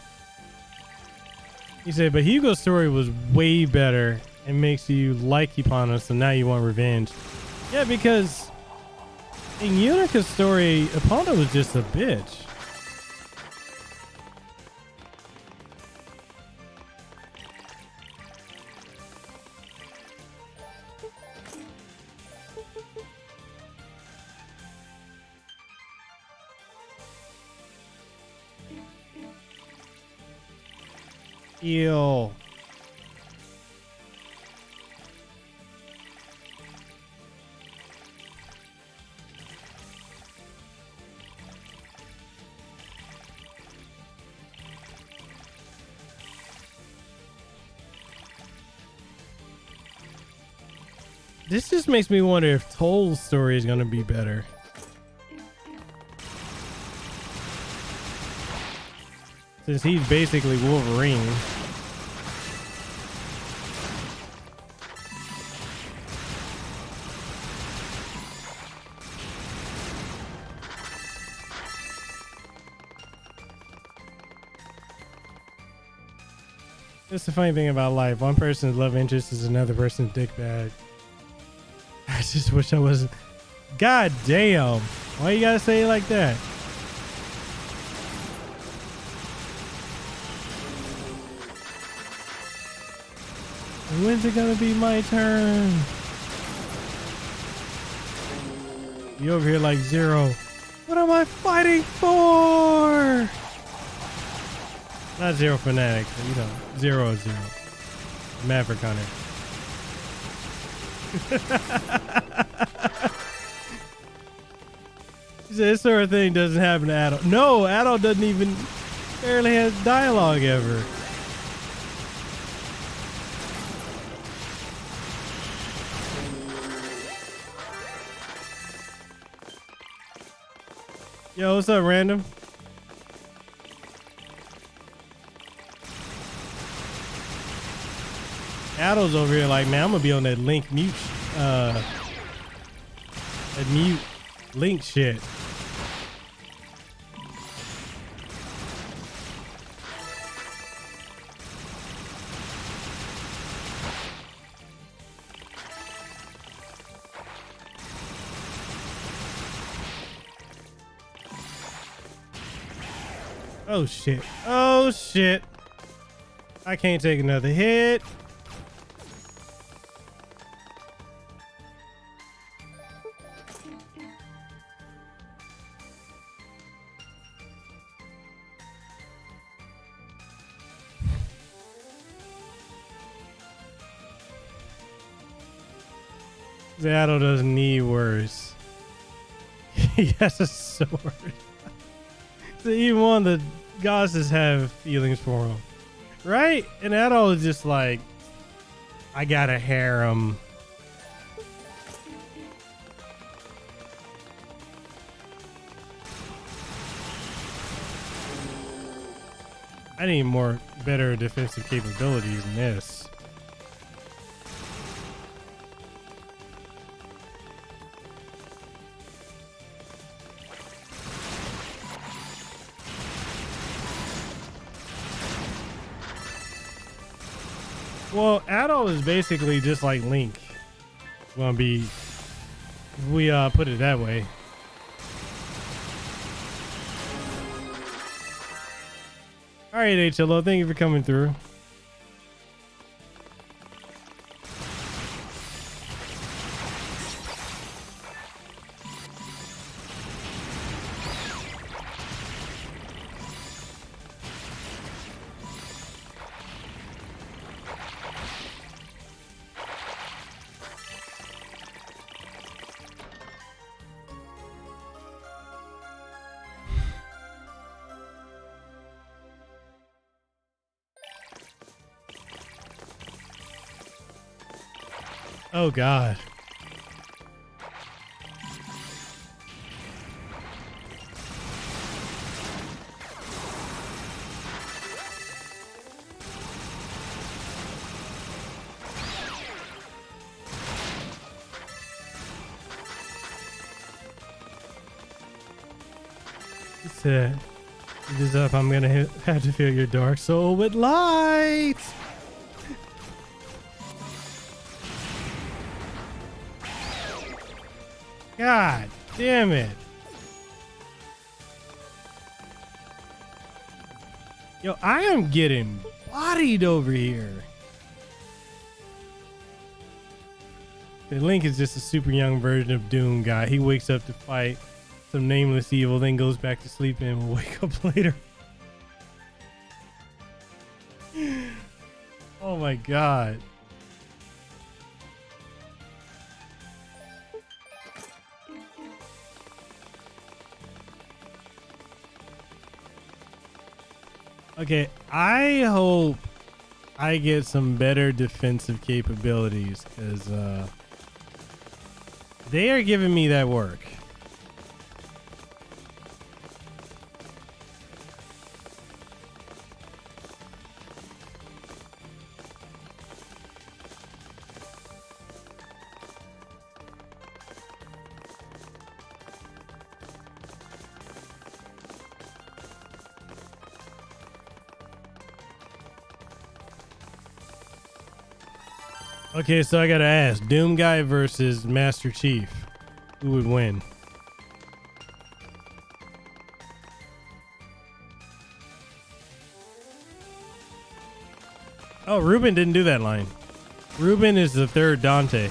He said, but Hugo's story was way better and makes you like Epona, so now you want revenge. Yeah, because in Unica's story, Epona was just a bitch. Ew. This just makes me wonder if Toll's story is going to be better. Since he's basically Wolverine. That's the funny thing about life. One person's love interest is another person's dick bag. I just wish I wasn't. God damn. Why you gotta say it like that? When's it gonna be my turn? You over here like Zero. What am I fighting for? Not Zero Fanatic, but you know, Zero. Maverick Hunter. He said this sort of thing doesn't happen to Adult. No, Adult doesn't even barely has dialogue ever. Yo, what's up, Random? Adult's over here like, man, I'm gonna be on that Link Mute That mute link shit. Oh shit. Oh shit. I can't take another hit. Zatto doesn't need words. He has a sword. So even one of the goddesses have feelings for him. Right? And Zatto is just like, I got a harem. I need more better defensive capabilities than this. Well, Zatto is basically just like Link. Gonna be, if we put it that way. All right, HLO, thank you for coming through. Oh God. He said, "It is up. I'm gonna have to fill your dark soul with light." God damn it. Yo, I am getting bodied over here. The Link is just a super young version of Doom guy. He wakes up to fight some nameless evil, then goes back to sleep and will wake up later. Oh my God. Okay, I hope I get some better defensive capabilities because they are giving me that work. Okay, so I gotta ask, Doom Guy versus Master Chief, who would win? Oh, Ruben didn't do that line. Ruben is the third Dante.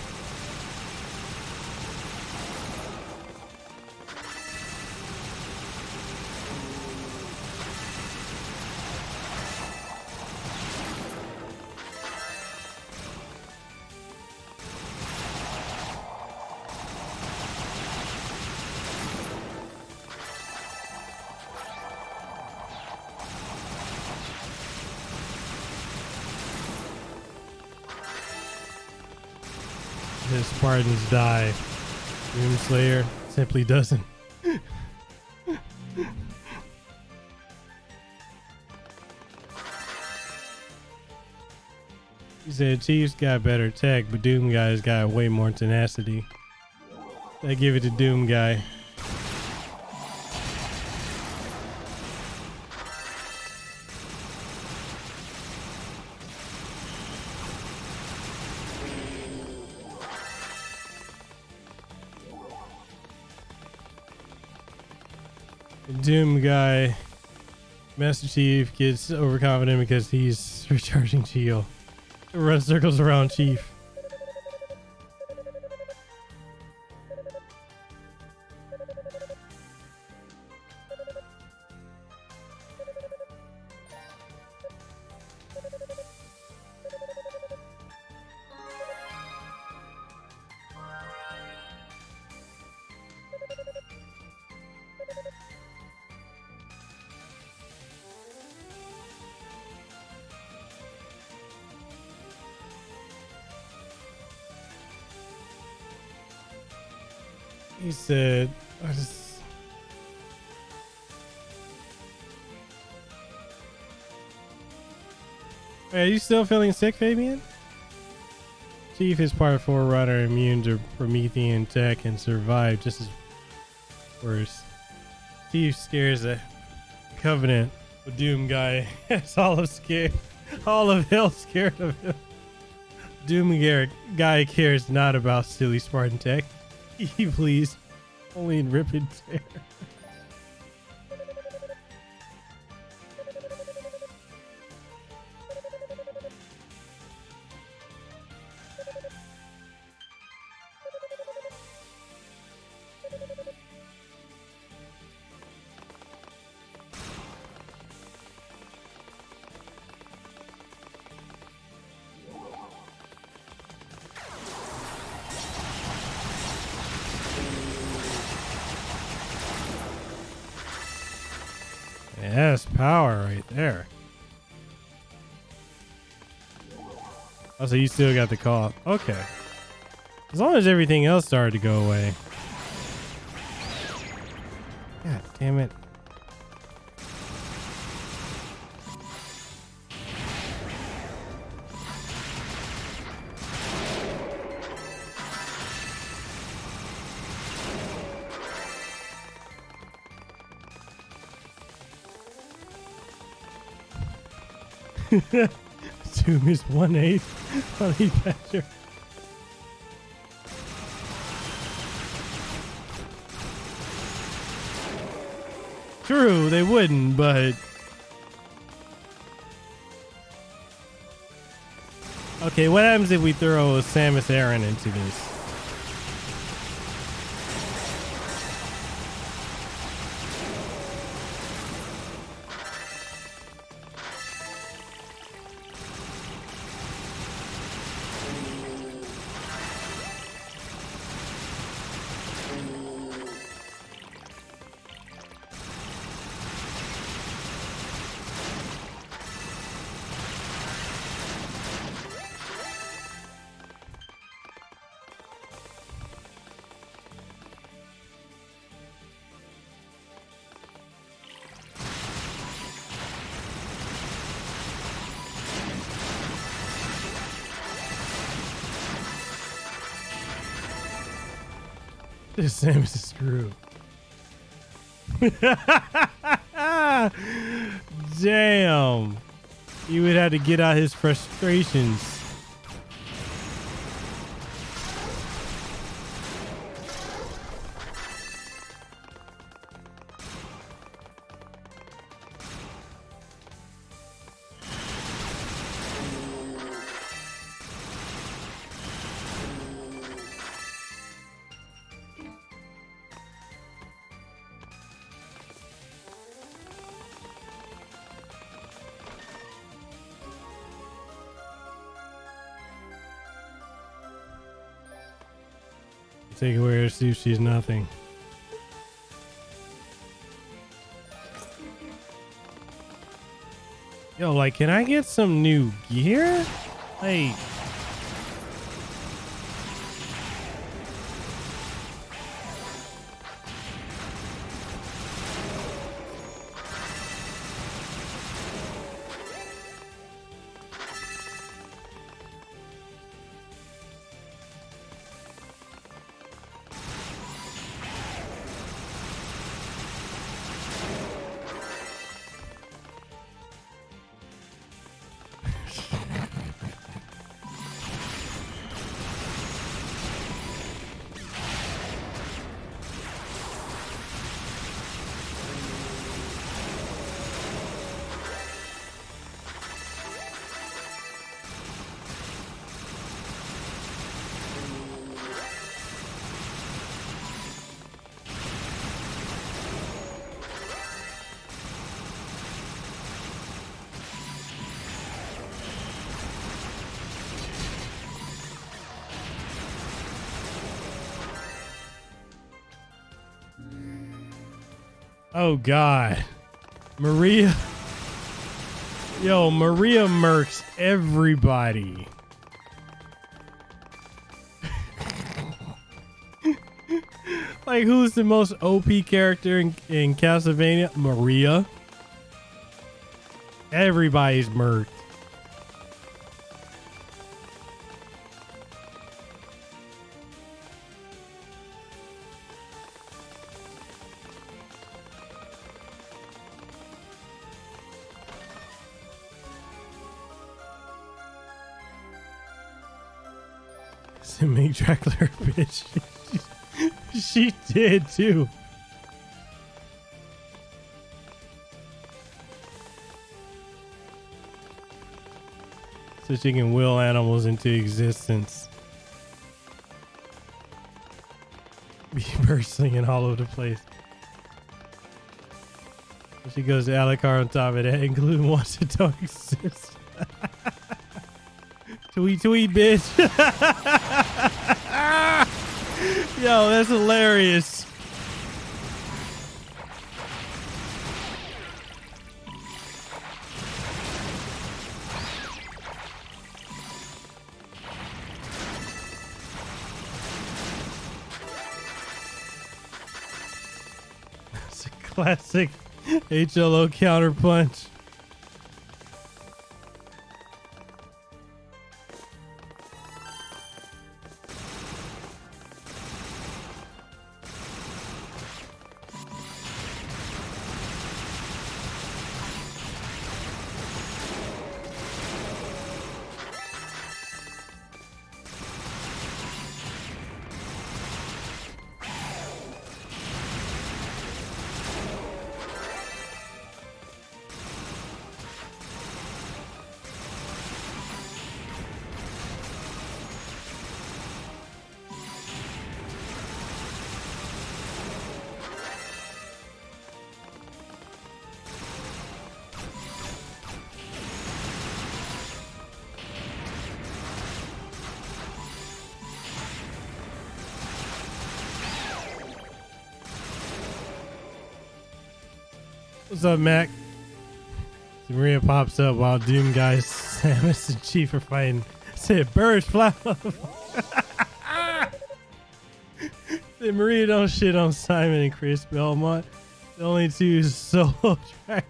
His Spartans die. Doom Slayer simply doesn't. He said Chief's got better tech, but Doom Guy's got way more tenacity. I give it to Doom guy. The Doom guy, Master Chief, gets overconfident because he's recharging Geo. Run circles around Chief. He said, Hey, are you still feeling sick, Fabian? Chief is part Forerunner, immune to Promethean tech, and survived just as worse. Chief scares a Covenant. The Doom guy is all of hell scared of him. Doom guy cares not about silly Spartan tech. He please, only in rip and tear. Yes, power right there. Oh, so you still got the call. Okay. As long as everything else started to go away. God damn it. Doom is 1/8 Honey Badger. True, they wouldn't, but okay, what happens if we throw Samus Aran into this? This Samus is screwed. Damn. He would have to get out his frustrations. Take away her sushi is nothing. Yo, like, can I get some new gear? Like, Oh God, Maria. Yo, Maria murks everybody. Like, who's the most OP character in Castlevania? Maria. Everybody's murked. Make Dracula bitch. She did too. So she can will animals into existence. Be bird slinging all over the place. She goes to Alucard on top of that, including ones that don't exist. Tweet, tweet, bitch. Yo, that's hilarious. It's a classic HLO counterpunch. What's up, Mac? So Maria pops up while Doom guys Samus and Chief are fighting. Said birds fly off. Said Maria don't shit on Simon and Chris Belmont. The only two solo track.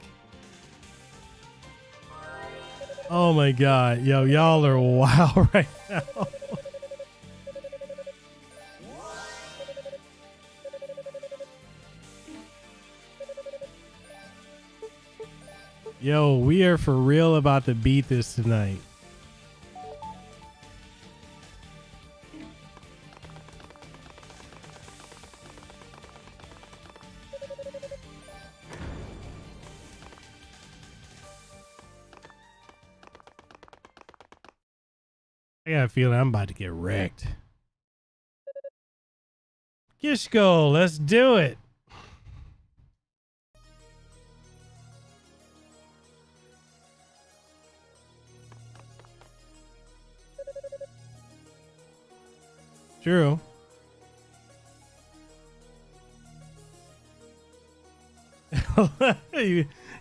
Oh my God, yo, y'all are wild right now. Yo, we are for real about to beat this tonight. I got a feeling I'm about to get wrecked. Gishko, let's do it. True.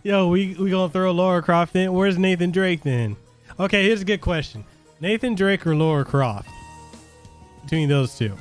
Yo, we gonna throw Laura Croft in. Where's Nathan Drake then? Okay, here's a good question. Nathan Drake or Laura Croft? Between those two.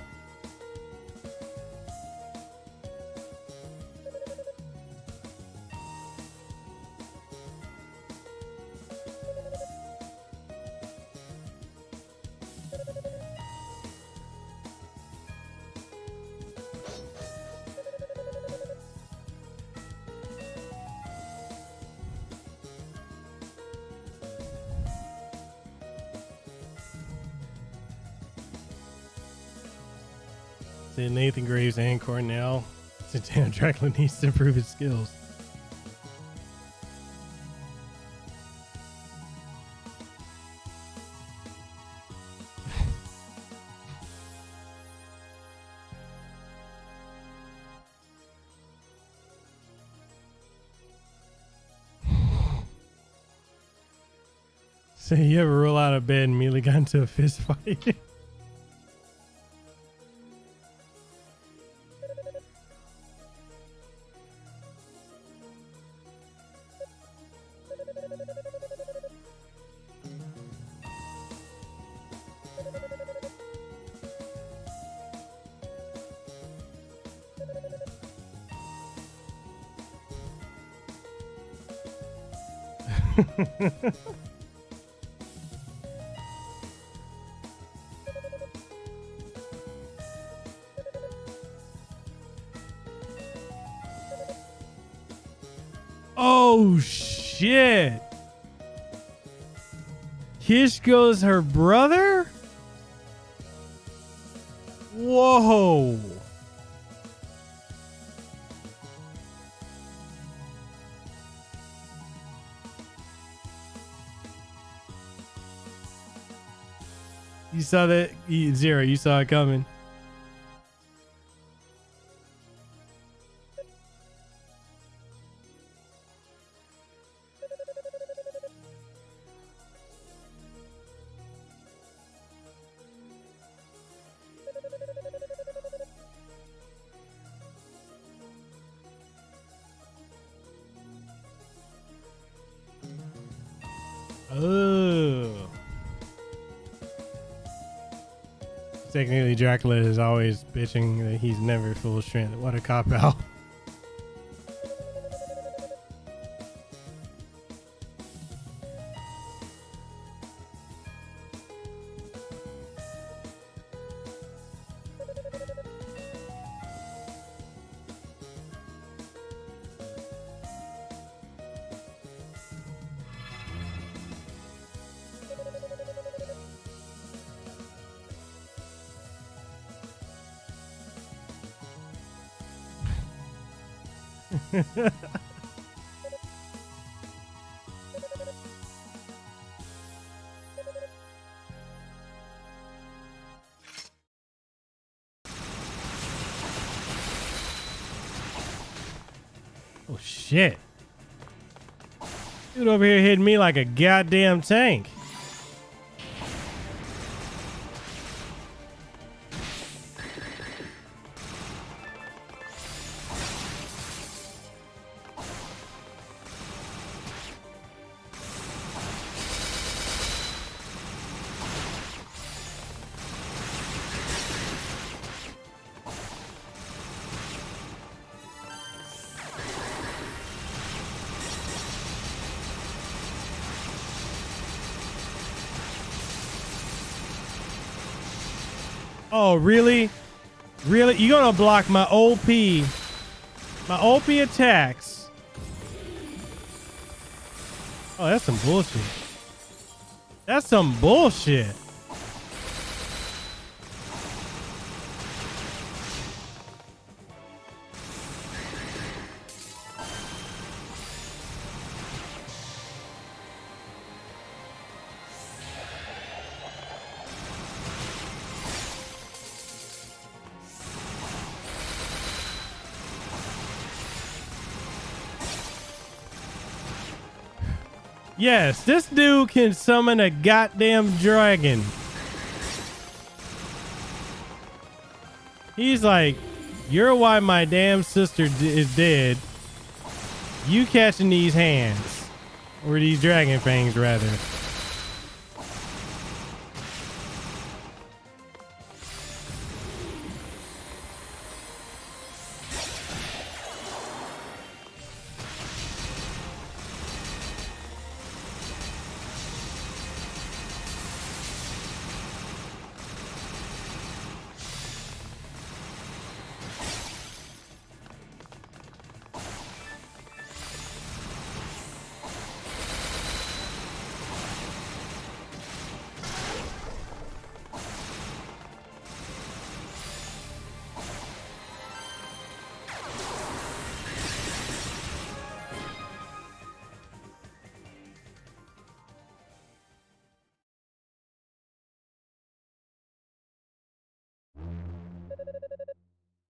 Nathan Graves and Cornell. Damn, Dracula needs to improve his skills. So you ever roll out of bed and immediately got into a fist fight? Oh shit. Kishko's her brother? Whoa. You saw that? Zero, you saw it coming. Oh. Technically, Dracula is always bitching that he's never full strength. What a cop out. Oh shit. Dude over here hitting me like a goddamn tank. Oh, really? Really? You gonna block my OP attacks? Oh, that's some bullshit. That's some bullshit. Yes, this dude can summon a goddamn dragon. He's like, you're why my damn sister is dead. You catching these hands. Or these dragon fangs, rather.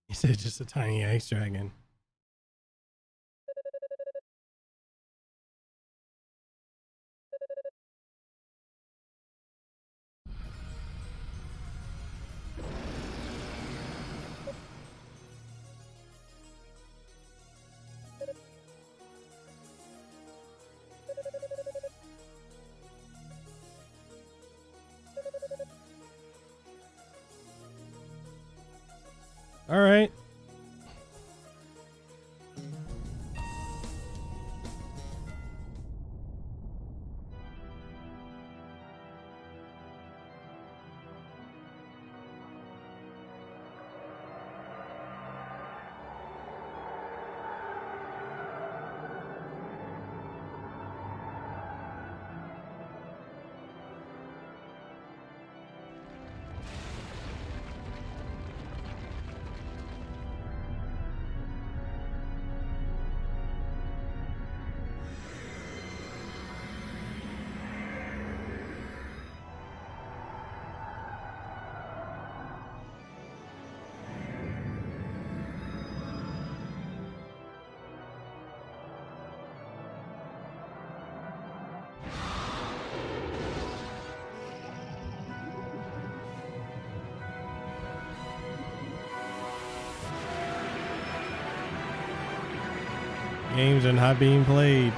He said just a tiny ice dragon. All right. Games are not being played.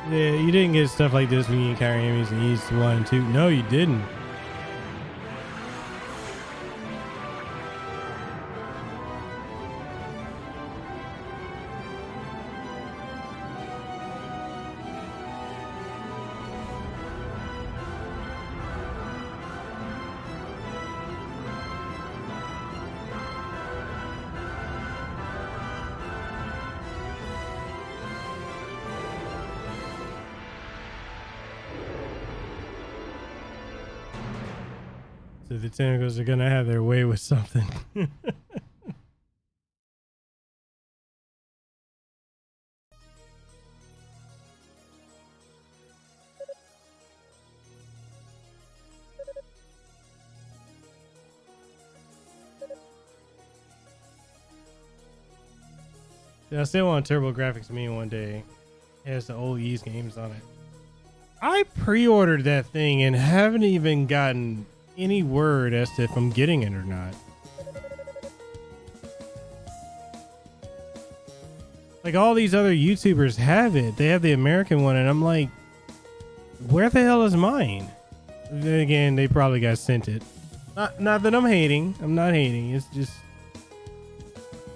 Yeah, you didn't get stuff like this when you encounter enemies in East 1 and 2. No, you didn't. So the tentacles are gonna have their way with something. Yeah, I still want TurboGrafx Me one day. It has the old East games on it. I pre-ordered that thing and haven't even gotten any word as to if I'm getting it or not. Like all these other YouTubers have it. They have the American one and I'm like, where the hell is mine? Then again, they probably got sent it. Not that I'm hating. I'm not hating. It's just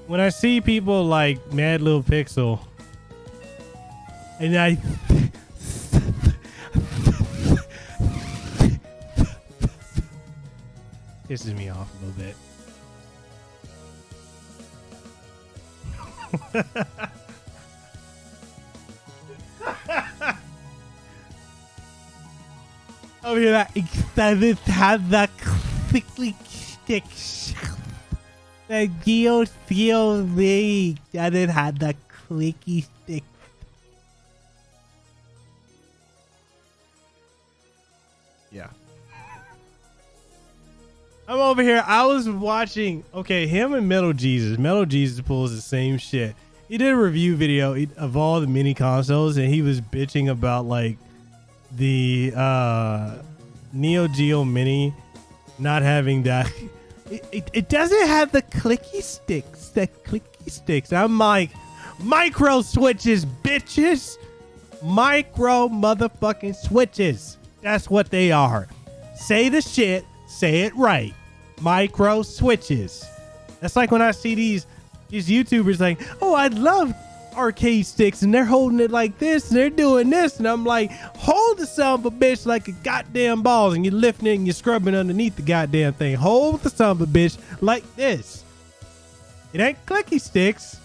when I see people like Mad Little Pixel and I pisses me off a little bit. Oh yeah, excited to have the clicky sticks. The GOCOV doesn't have the clicky sticks. Yeah. I'm over here. I was watching. Okay, him and Metal Jesus. Metal Jesus pulls the same shit. He did a review video of all the mini consoles, and he was bitching about like the Neo Geo Mini not having that. It doesn't have the clicky sticks. The clicky sticks. I'm like, micro switches, bitches. Micro motherfucking switches. That's what they are. Say the shit. Say it right. Micro switches. That's like when I see these YouTubers like, oh, I love arcade sticks and they're holding it like this and they're doing this. And I'm like, hold the son of a bitch like a goddamn ball and you're lifting it and you're scrubbing underneath the goddamn thing. Hold the son of a bitch like this. It ain't clicky sticks.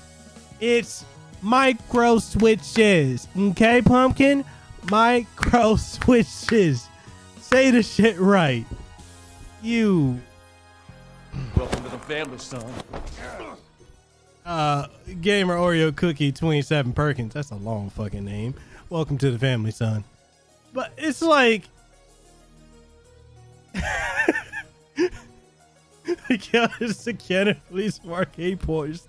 It's micro switches. Okay, pumpkin? Micro switches. Say the shit right. You. Welcome to the family, son. Gamer Oreo Cookie 27 Perkins. That's a long fucking name. Welcome to the family, son. But it's like it's the Cannon Police Arcade Boys.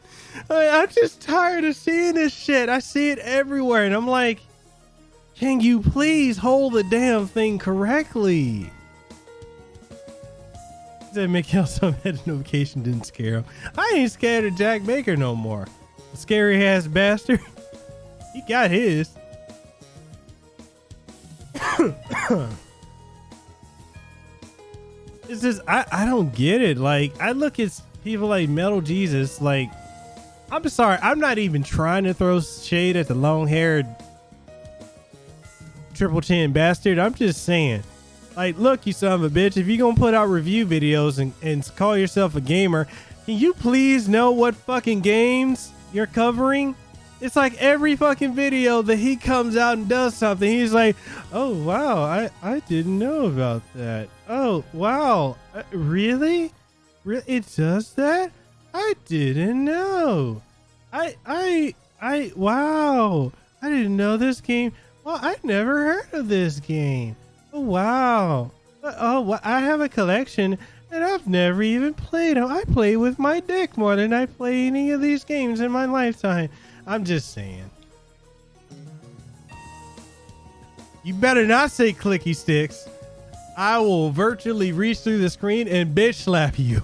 I'm just tired of seeing this shit. I see it everywhere and I'm like, can you please hold the damn thing correctly? That Mikhail's head notification didn't scare him. I ain't scared of Jack Baker no more. Scary ass bastard. He got his. It's just I don't get it. Like I look at people like Metal Jesus. Like I'm sorry, I'm not even trying to throw shade at the long-haired triple chin bastard. I'm just saying. Like, look, you son of a bitch, if you're going to put out review videos and call yourself a gamer, can you please know what fucking games you're covering? It's like every fucking video that he comes out and does something, he's like, oh, wow, I didn't know about that. Oh, wow, really? It does that? I didn't know. Wow, I didn't know this game. Well, I never heard of this game. Oh, wow. Oh, well, I have a collection and I've never even played them. I play with my dick more than I play any of these games in my lifetime. I'm just saying. You better not say clicky sticks. I will virtually reach through the screen and bitch slap you.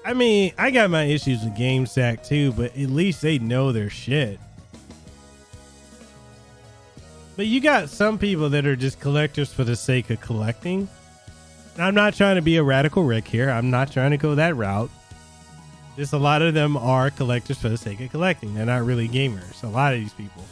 I mean, I got my issues with GameSack too, but at least they know their shit. But you got some people that are just collectors for the sake of collecting. And I'm not trying to be a radical Rick here. I'm not trying to go that route. Just a lot of them are collectors for the sake of collecting. They're not really gamers. A lot of these people.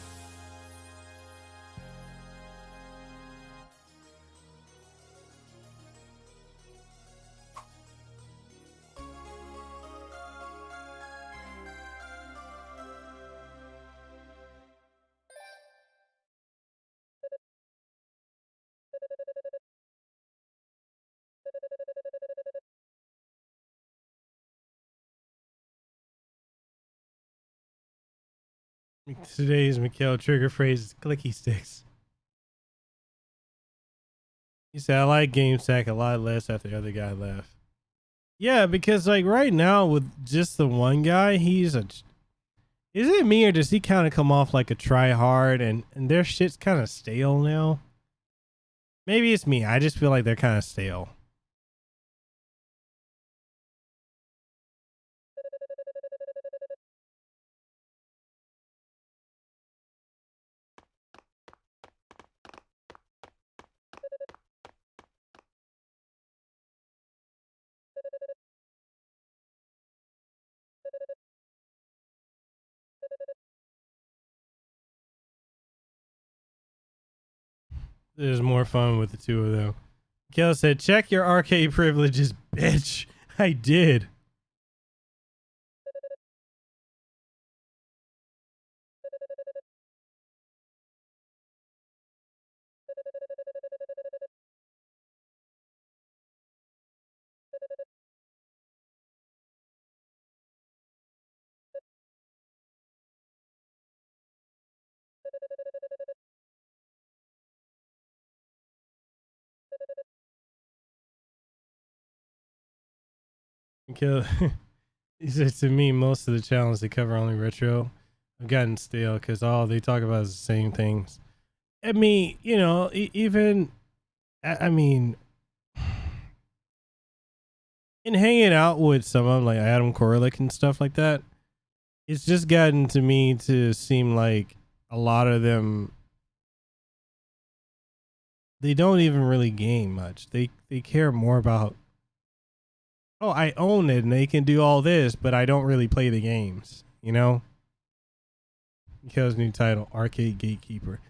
Today's Miguela trigger phrase is clicky sticks. He said, I like GameSack a lot less after the other guy left. Yeah, because like right now with just the one guy, he's a... Is it me or does he kind of come off like a try hard and their shit's kind of stale now? Maybe it's me. I just feel like they're kind of stale. There's more fun with the two of them. Kel said, check your arcade privileges, bitch. I did. Kel, he said to me, most of the channels that cover only retro have gotten stale because all they talk about is the same things. I mean, you know, even, I mean, in hanging out with some of them, like Adam Koralik and stuff like that, it's just gotten to me to seem like a lot of them, they don't even really game much. They care more about, oh, I own it and they can do all this, but I don't really play the games, you know? Because new title, Arcade Gatekeeper.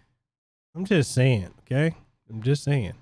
I'm just saying, okay? I'm just saying.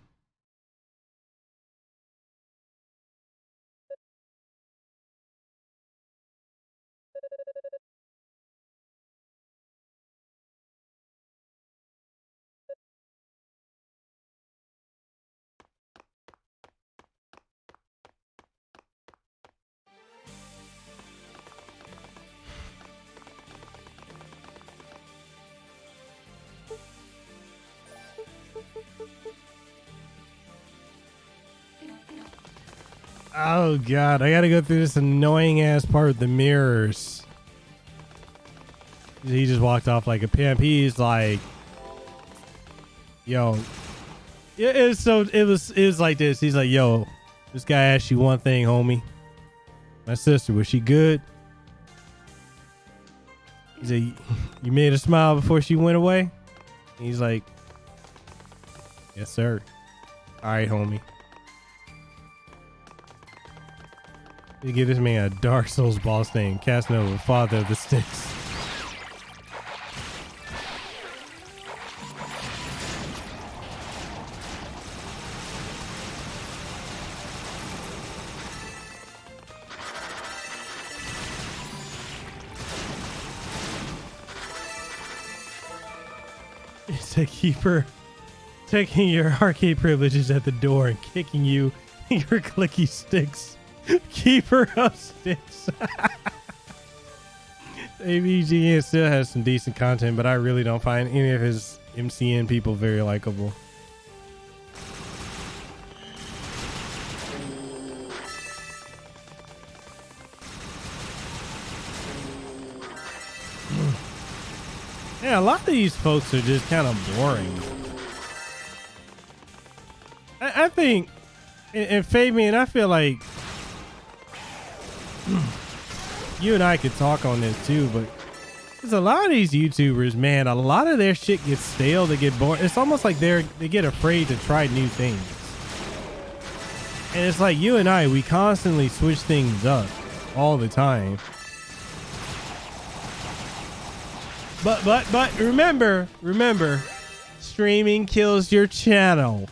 Oh god, I gotta go through this annoying ass part with the mirrors. He just walked off like a pimp. He's like, yo, it was like this. He's like, yo, this guy asked you one thing, homie. My sister, was she good? He's like, you made her smile before she went away? He's like, yes sir. All right, homie. You give this man a Dark Souls boss name, Casanova, father of the sticks. It's a keeper taking your arcade privileges at the door and kicking you your clicky sticks. Keeper of sticks. AVGN still has some decent content, but I really don't find any of his MCN people very likable. Yeah, a lot of these folks are just kind of boring. I think, and Fabian, I feel like you and I could talk on this too, but there's a lot of these YouTubers, man, a lot of their shit gets stale, they get bored. It's almost like they get afraid to try new things. And it's like you and I, we constantly switch things up all the time. But remember, streaming kills your channel.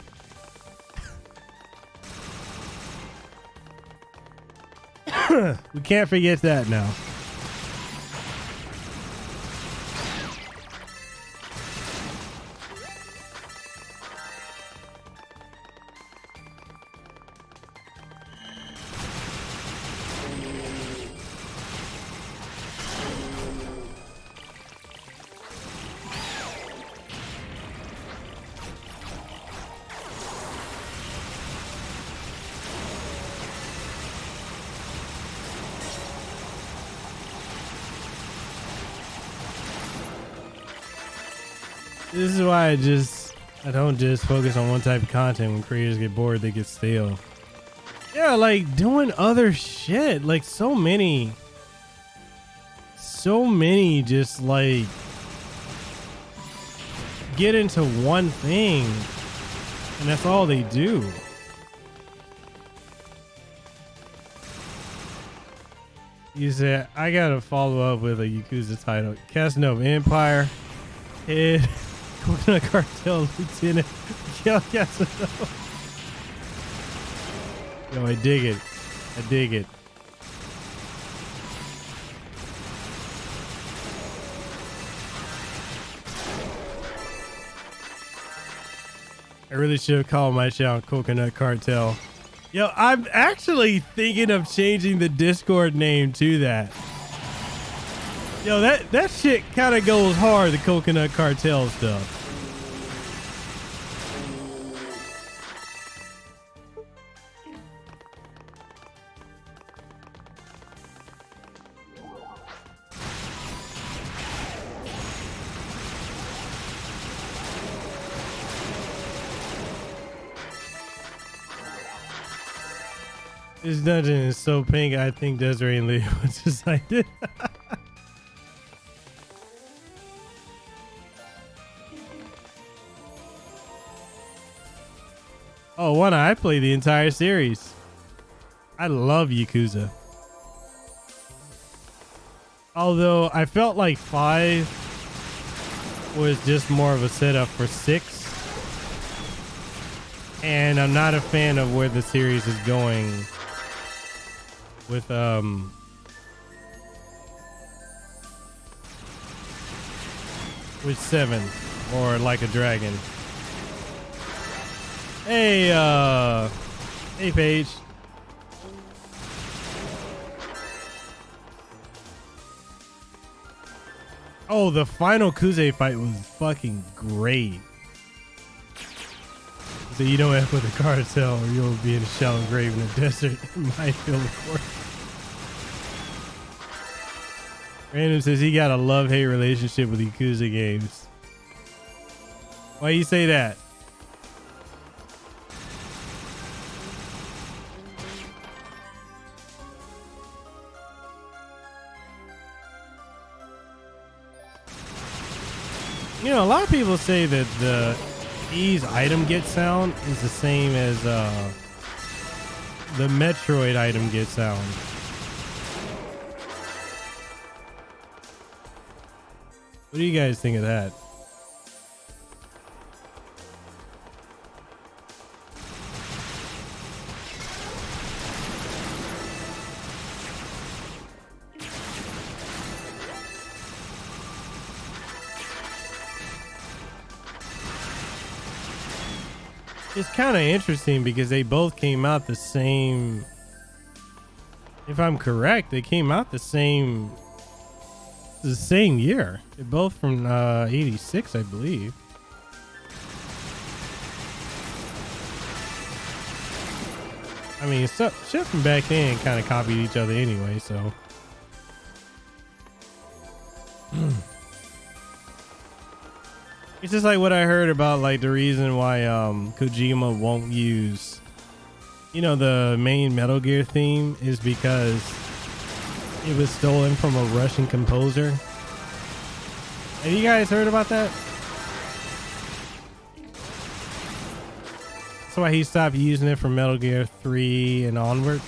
We can't forget that now. This is why I don't just focus on one type of content. When creators get bored, they get stale. Yeah, like doing other shit. Like so many just like get into one thing and that's all they do. You said, I gotta follow up with a Yakuza title. Casanova Empire, Head, Coconut Cartel, Lieutenant, Miguel Casanova. Yo, I dig it. I dig it. I really should have called my channel Coconut Cartel. Yo, I'm actually thinking of changing the Discord name to that. Yo, that shit kind of goes hard, the Coconut Cartel stuff. This dungeon is so pink, I think Desiree and Lee was decided. Oh, I played the entire series. I love Yakuza. Although I felt like 5 was just more of a setup for 6. And I'm not a fan of where the series is going with with 7 or Like a Dragon. Hey Paige. Oh, the final Kuze fight was fucking great. So you don't have with the cartel or you'll be in a shallow grave in the desert. Minefield report. Random says he got a love-hate relationship with Yakuza games. Why you say that? You know, a lot of people say that the E's item get sound is the same as the Metroid item get sound. What do you guys think of that? It's kind of interesting because they both came out the same. If I'm correct, they came out the same year. They're both from 86, I believe. I mean, shit from back then kind of copied each other anyway, so. It's just like what I heard about like the reason why Kojima won't use, you know, the main Metal Gear theme is because it was stolen from a Russian composer. Have you guys heard about that? That's why he stopped using it from Metal Gear 3 and onward.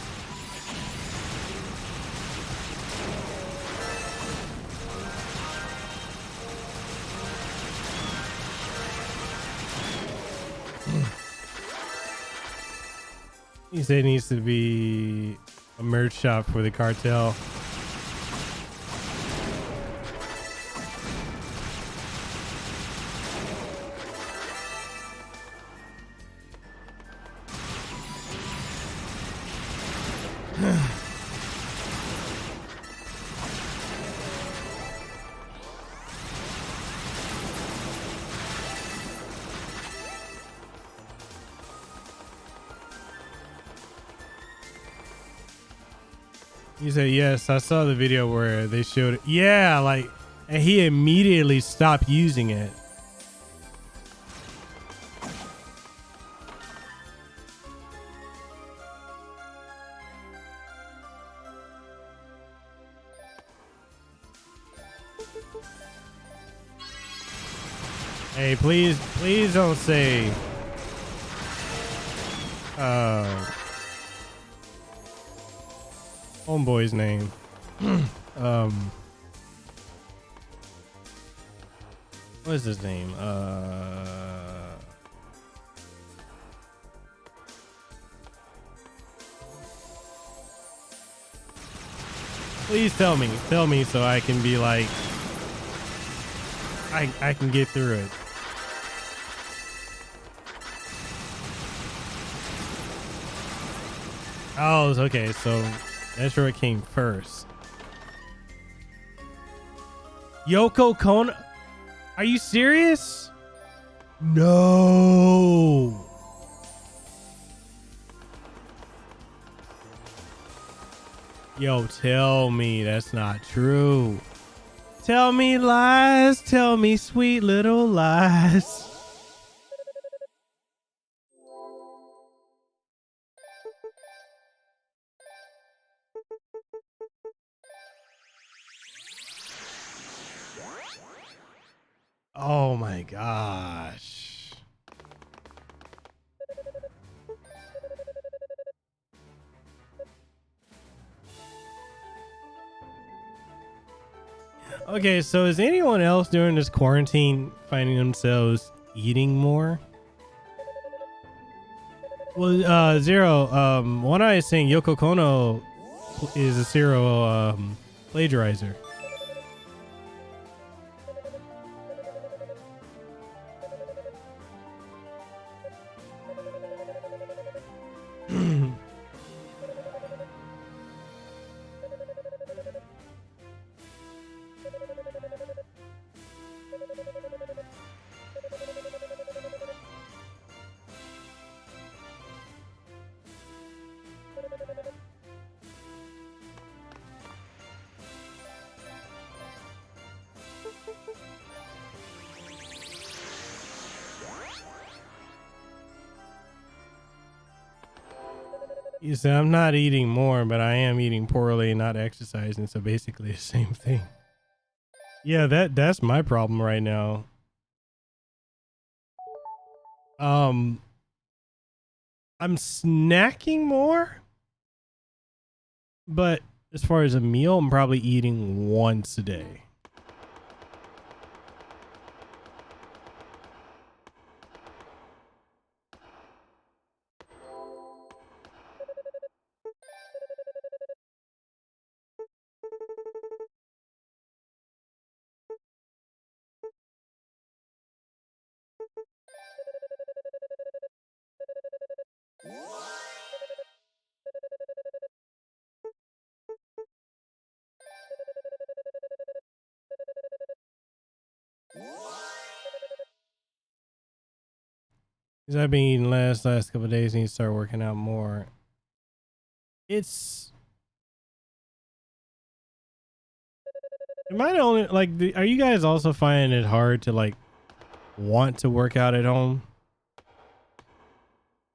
He said it needs to be a merch shop for the cartel. You said, yes, I saw the video where they showed it. Yeah, like, and he immediately stopped using it. Hey, please don't say, homeboy's name. What is his name? Please tell me so I can be like, I can get through it. Oh, okay, so that's where it came first. Yoko Kono? Are you serious? No. Yo, tell me that's not true. Tell me lies. Tell me sweet little lies. Oh my gosh. Okay, so is anyone else during this quarantine finding themselves eating more? Well, Zero, One Eye is saying Yoko Kono is a Zero plagiarizer. You said I'm not eating more, but I am eating poorly and not exercising. So basically the same thing. Yeah, that's my problem right now. I'm snacking more, but as far as a meal, I'm probably eating once a day. Because I've been eating last couple of days and you start working out more. Am I the only, like, are you guys also finding it hard to like want to work out at home.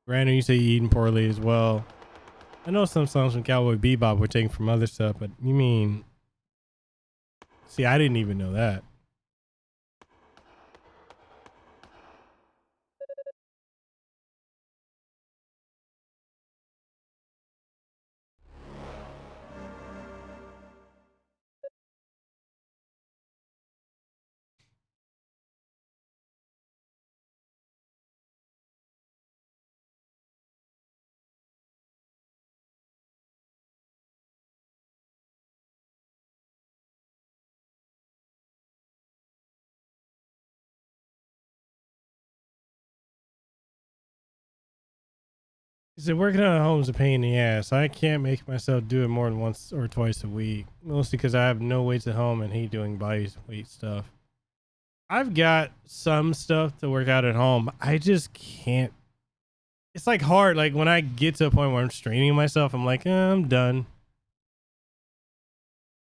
Brandon, you say you eating poorly as well. I know some songs from Cowboy Bebop were taken from other stuff, but you mean... See, I didn't even know that. He said, working at home is a pain in the ass. I can't make myself do it more than once or twice a week. Mostly because I have no weights at home and hate doing body weight stuff. I've got some stuff to work out at home. I just can't. It's like hard. Like when I get to a point where I'm straining myself, I'm like, I'm done.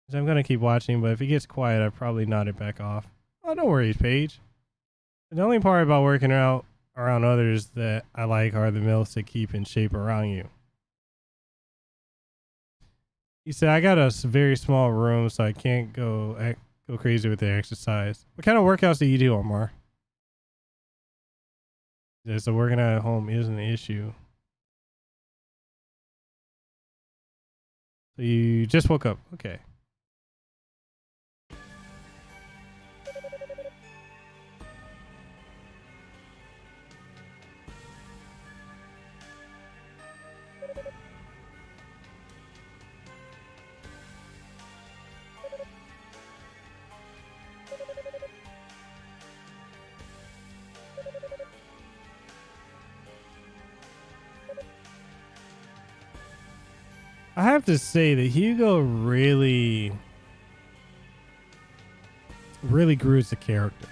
So I'm going to keep watching, but if it gets quiet, I probably nod it back off. Oh, no worries, Paige. The only part about working out around others that I like are the meals to keep in shape around you. He said, I got a very small room, so I can't go crazy with the exercise. What kind of workouts do you do, Omar? Yeah, so working at home isn't an issue. So you just woke up. Okay. I have to say that Hugo really grew as a character.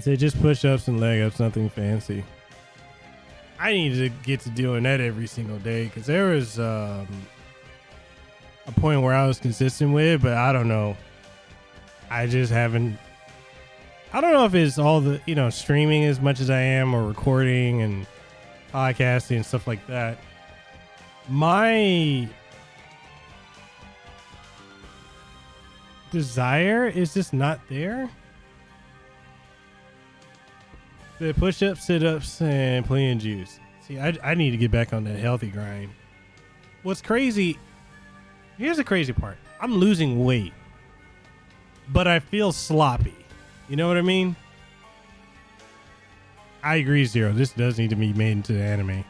Say just push-ups and leg ups, nothing fancy. I need to get to doing that every single day because there was a point where I was consistent with it, but I don't know. I just haven't. I don't know if it's all the, streaming as much as I am or recording and podcasting and stuff like that. My desire is just not there. The push-ups, sit-ups, and playing juice. See, I need to get back on that healthy grind. What's crazy, here's the crazy part. I'm losing weight, but I feel sloppy. You know what I mean? I agree, Zero. This does need to be made into the anime.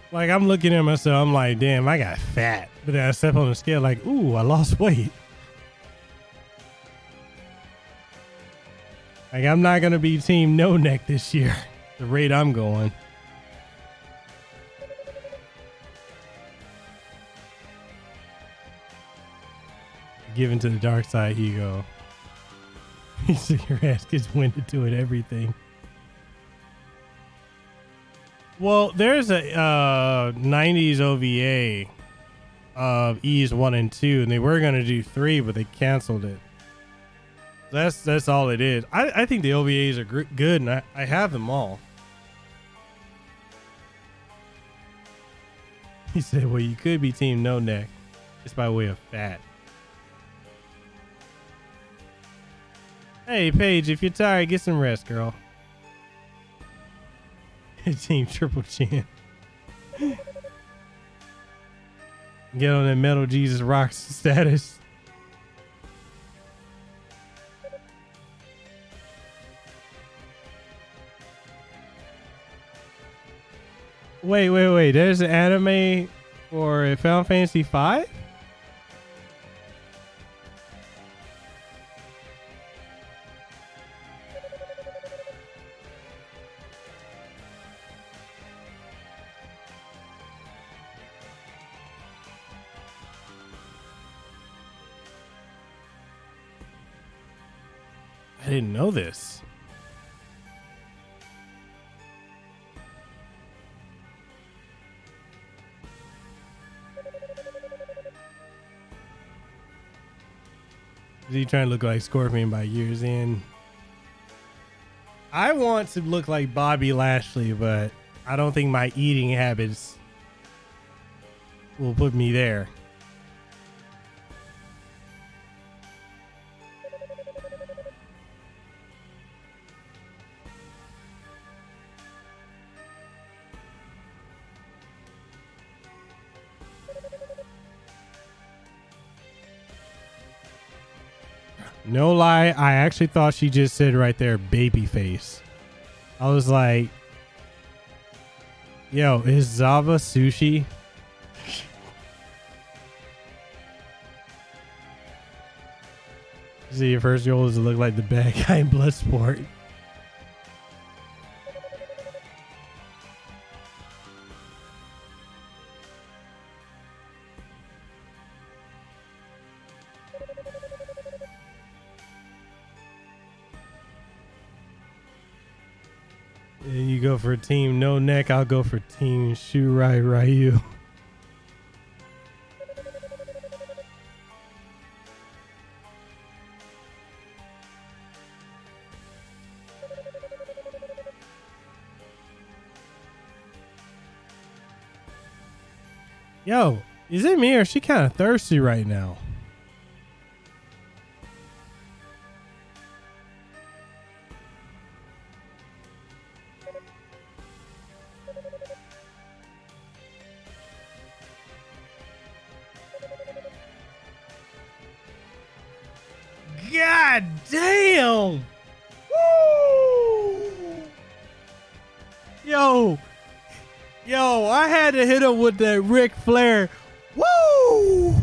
Like, I'm looking at myself, I'm like, damn, I got fat. But then I step on the scale like, ooh, I lost weight. Like, I'm not going to be team no neck this year. The rate I'm going. Given to the dark side, Hugo. You see your ass gets winded doing everything. Well, there's a 90s OVA of E's 1 and 2, and they were going to do 3, but they canceled it. That's all it is. I think the OVAs are good, and I have them all. He said, well, you could be team no neck, just by way of fat. Hey, Paige, if you're tired, get some rest, girl. Team Triple Chin. Get on that Metal Jesus Rocks status. Wait. There's an anime for Final Fantasy V? I didn't know this. Is he trying to look like Scorpion by years in? I want to look like Bobby Lashley, but I don't think my eating habits will put me there. No lie, I actually thought she just said right there, baby face. I was like, yo, is Zava sushi? See, your first goal is to look like the bad guy in Bloodsport. You go for team no neck, I'll go for team Shurai Ryu. Yo, is it me or is she kind of thirsty right now? God damn! Woo! Yo, I had to hit him with that Ric Flair. Woo!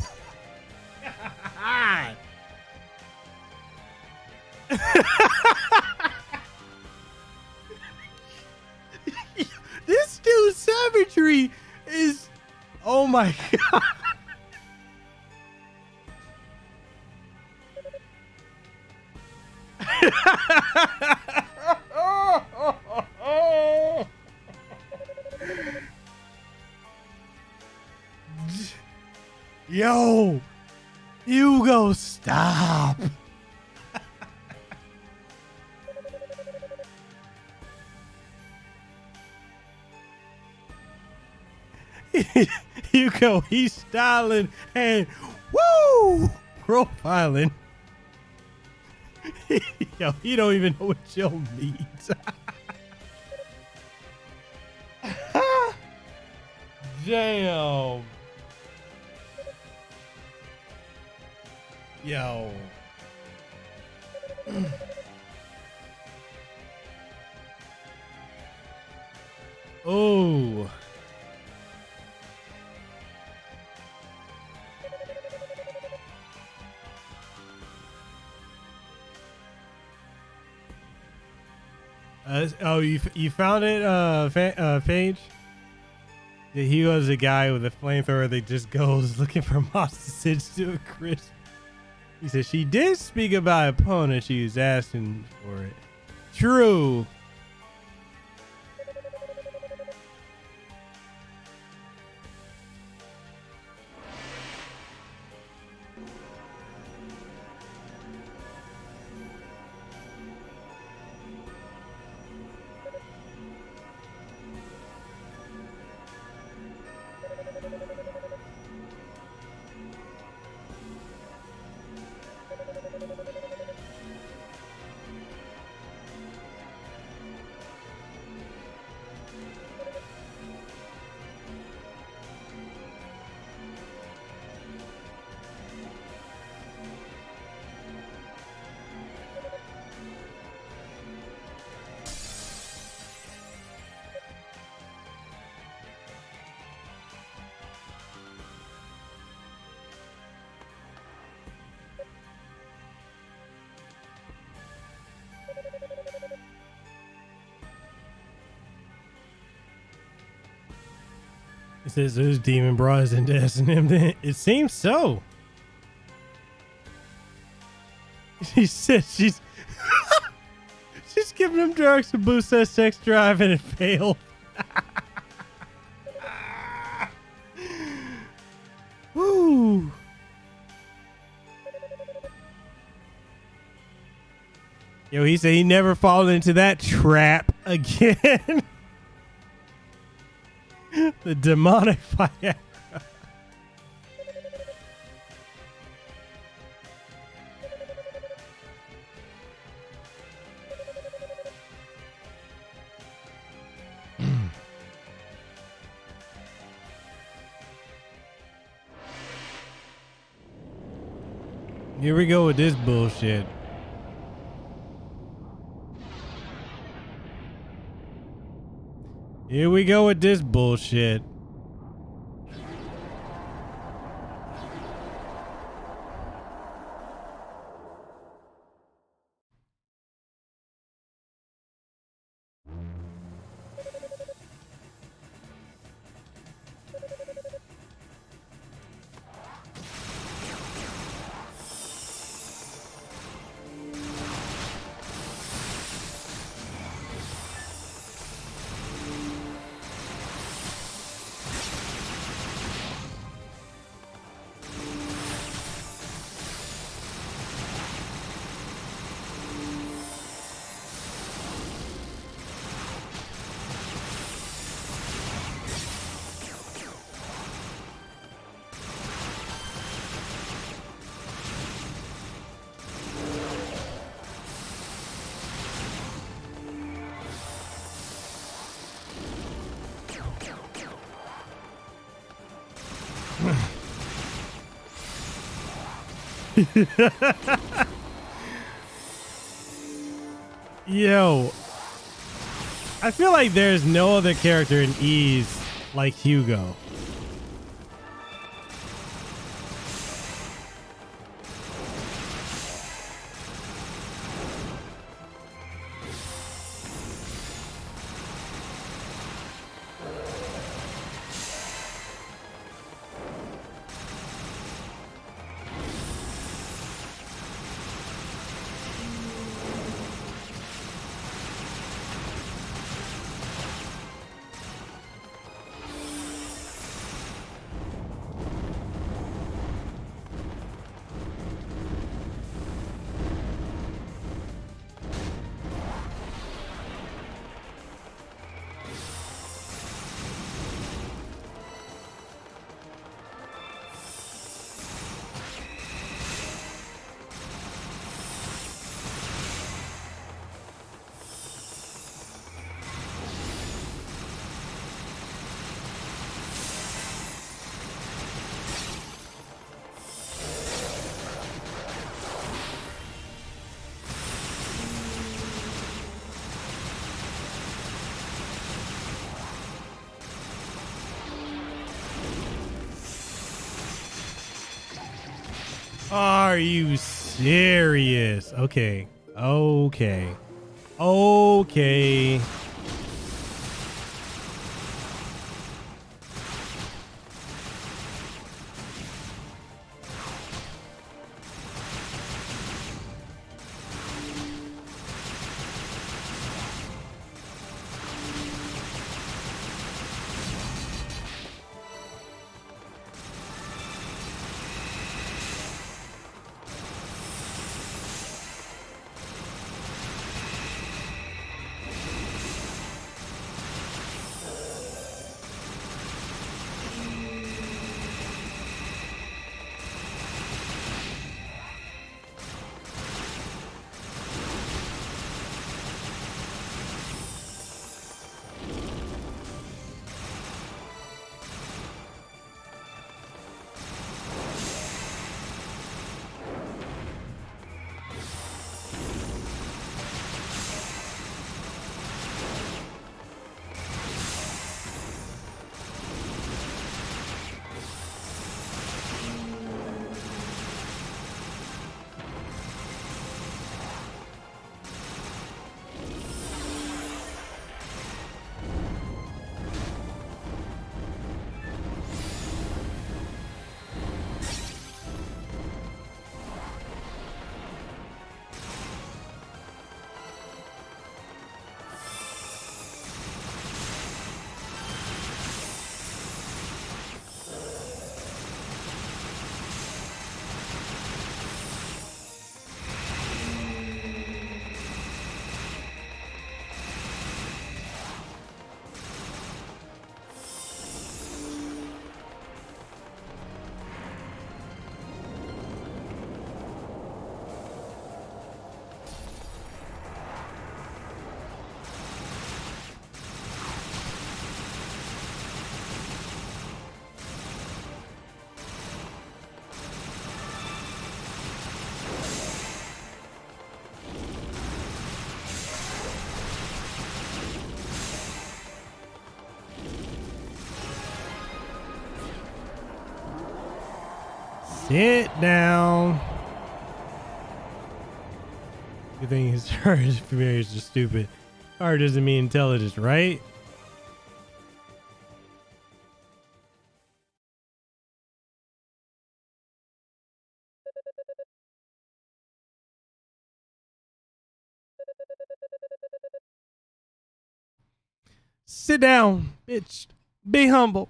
This dude's savagery is, oh my God. Yo, Hugo, stop. Hugo, he's styling and woo, profiling. Yo, he don't even know what Joe means. Damn. Yo. Oh. Oh, you found it, Paige? Yeah, he was a guy with a flamethrower that just goes looking for mostages to a crisp. He said she did speak about opponent. She was asking for it. True. It says those demon bras and S&M. It seems so. She said she's giving him drugs to boost that sex drive and it failed. Woo. Yo, he said he never fallen into that trap again. The demonic fire. Here we go with this bullshit. Here we go with this bullshit. Yo, I feel like there's no other character in Ease like Hugo. Are you serious? Okay. Okay. Okay. Sit down. Good thing his charge familiar is just stupid. Hard doesn't mean intelligence, right? Sit down, bitch. Be humble.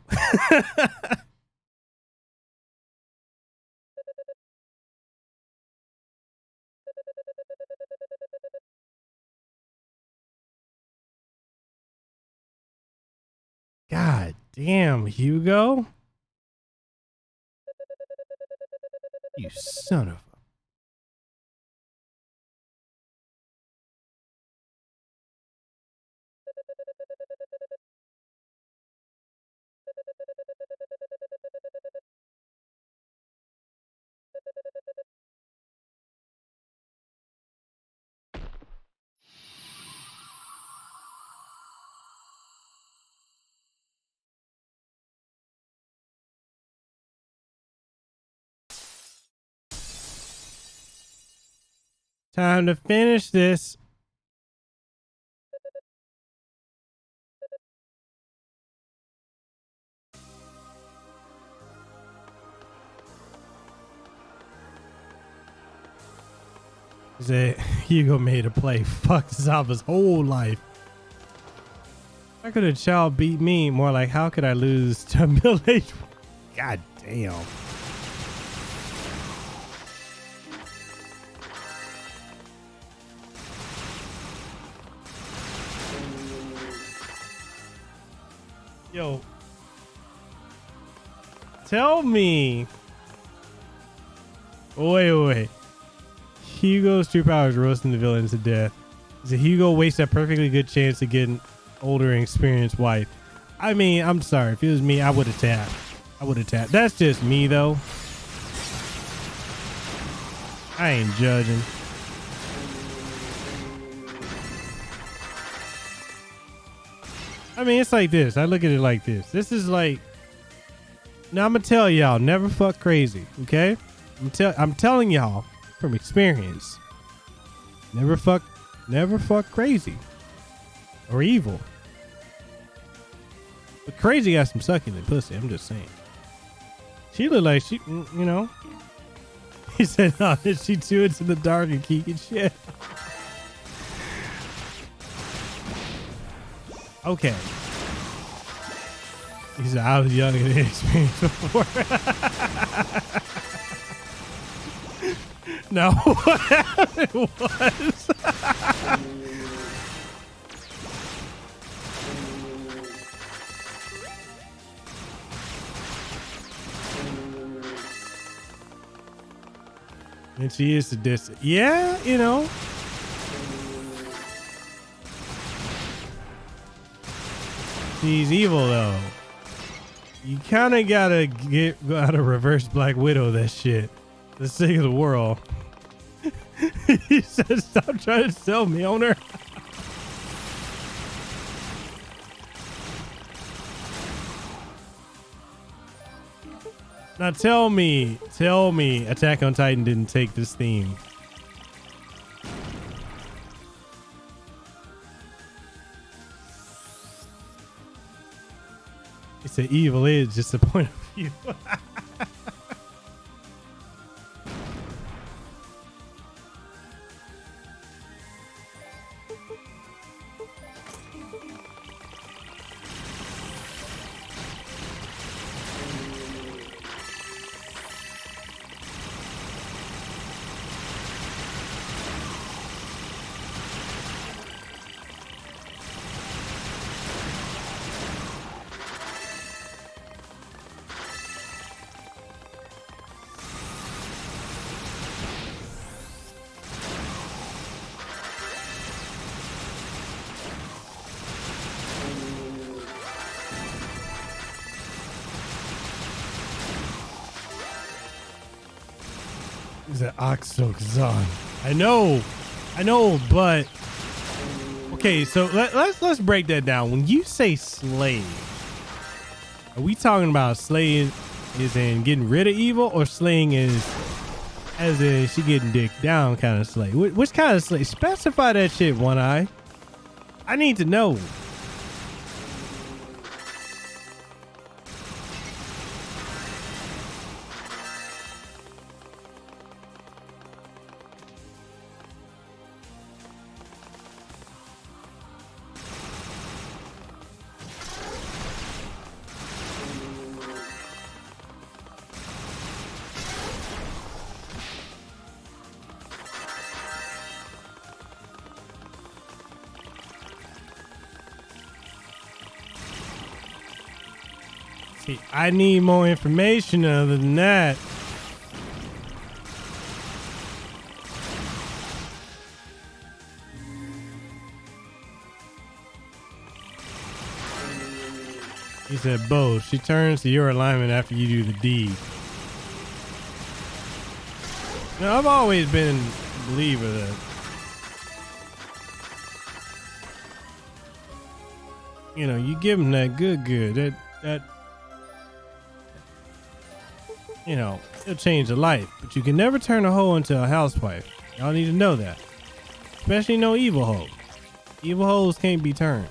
God damn, Hugo. You son of a... Time to finish this. He said, Hugo made a play. Fuck Zava's whole life. How could a child beat me? More like, how could I lose to a middle-aged? God damn. Yo. Tell me. Wait. Hugo's true power is roasting the villains to death. So Hugo wastes a perfectly good chance to get an older and experienced wife. I mean, I'm sorry. If it was me, I would have tapped. That's just me, though. I ain't judging. I mean, it's like this. I look at it like this. This is like... Now, I'm going to tell y'all, never fuck crazy, okay? I'm telling y'all from experience. Never fuck crazy. Or evil. But crazy got some succulent pussy, I'm just saying. She look like she, you know. He said, no, she too into the dark and kicking shit. Okay. He said, I was young and inexperienced before. No, it was. And she is sadistic. Yeah, you know. She's evil though. You kind of gotta go out of reverse Black Widow that shit. The sake of the world. He said, stop trying to sell me on her. Now tell me Attack on Titan didn't take this theme. It's an evil is just a point of view. Is it Oxoxon? I know, but okay. So let's break that down. When you say slave, are we talking about slave is in getting rid of evil, or slaying is as in she getting dick down kind of slay? Which kind of slay? Specify that shit, One Eye. I need to know. See, I need more information other than that. He said both. She turns to your alignment after you do the deed. Now, I've always been a believer that, you know, you give them that good, that you know, it'll change a life, but you can never turn a hoe into a housewife. Y'all need to know that. Especially no evil hoe. Evil hoes can't be turned.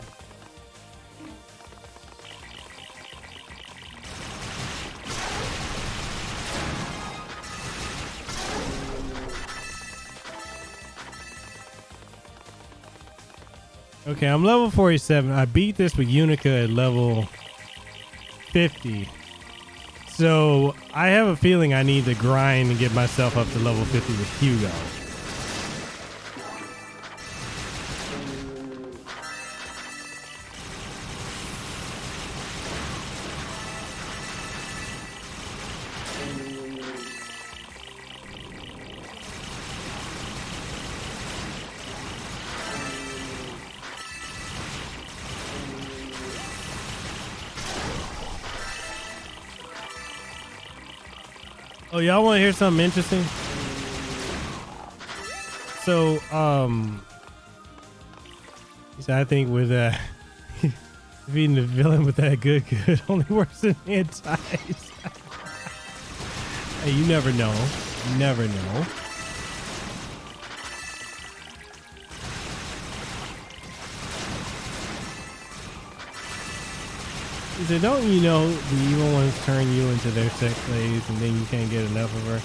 Okay, I'm level 47. I beat this with Unica at level 50. So I have a feeling I need to grind and get myself up to level 50 with Hugo. Oh, y'all want to hear something interesting? So, I think with defeating the villain with that good only works in antis. Hey, you never know. You never know. He said, don't you know the evil ones turn you into their sex slaves and then you can't get enough of her?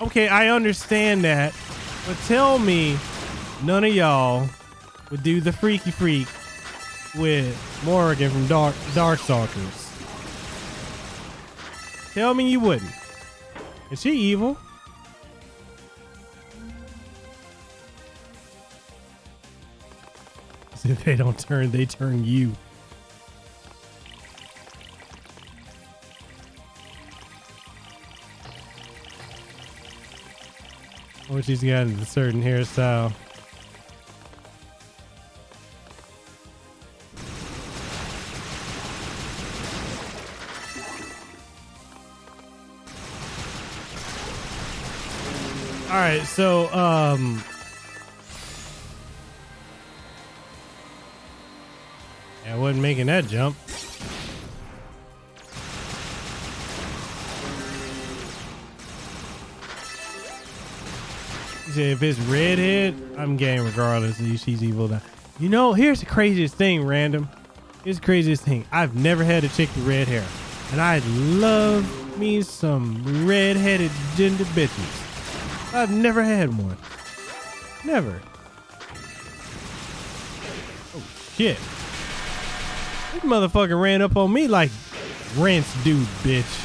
Okay, I understand that, but tell me none of y'all would do the freaky freak with Morrigan from Darkstalkers. Tell me you wouldn't. Is she evil? If they don't turn, they turn you. Oh, she's got a certain hairstyle. All right, so I wasn't making that jump. If it's redhead, I'm game regardless if she's evil. You know, here's the craziest thing, random. Here's the craziest thing. I've never had a chick with red hair, and I love me some red-headed ginger bitches. I've never had one. Never. Oh shit! This motherfucker ran up on me like Rance dude, bitch.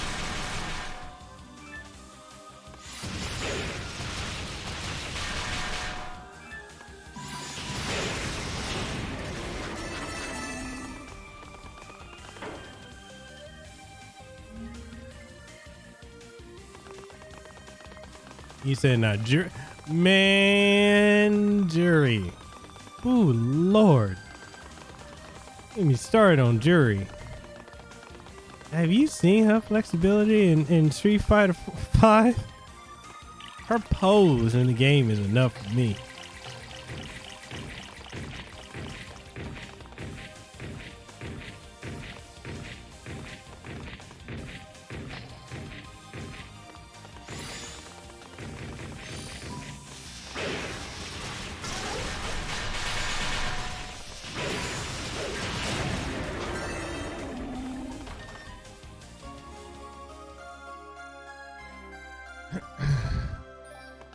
He said, "Now, jury, man, jury. Ooh, Lord. Get me started on jury. Have you seen her flexibility in Street Fighter 5? Her pose in the game is enough for me."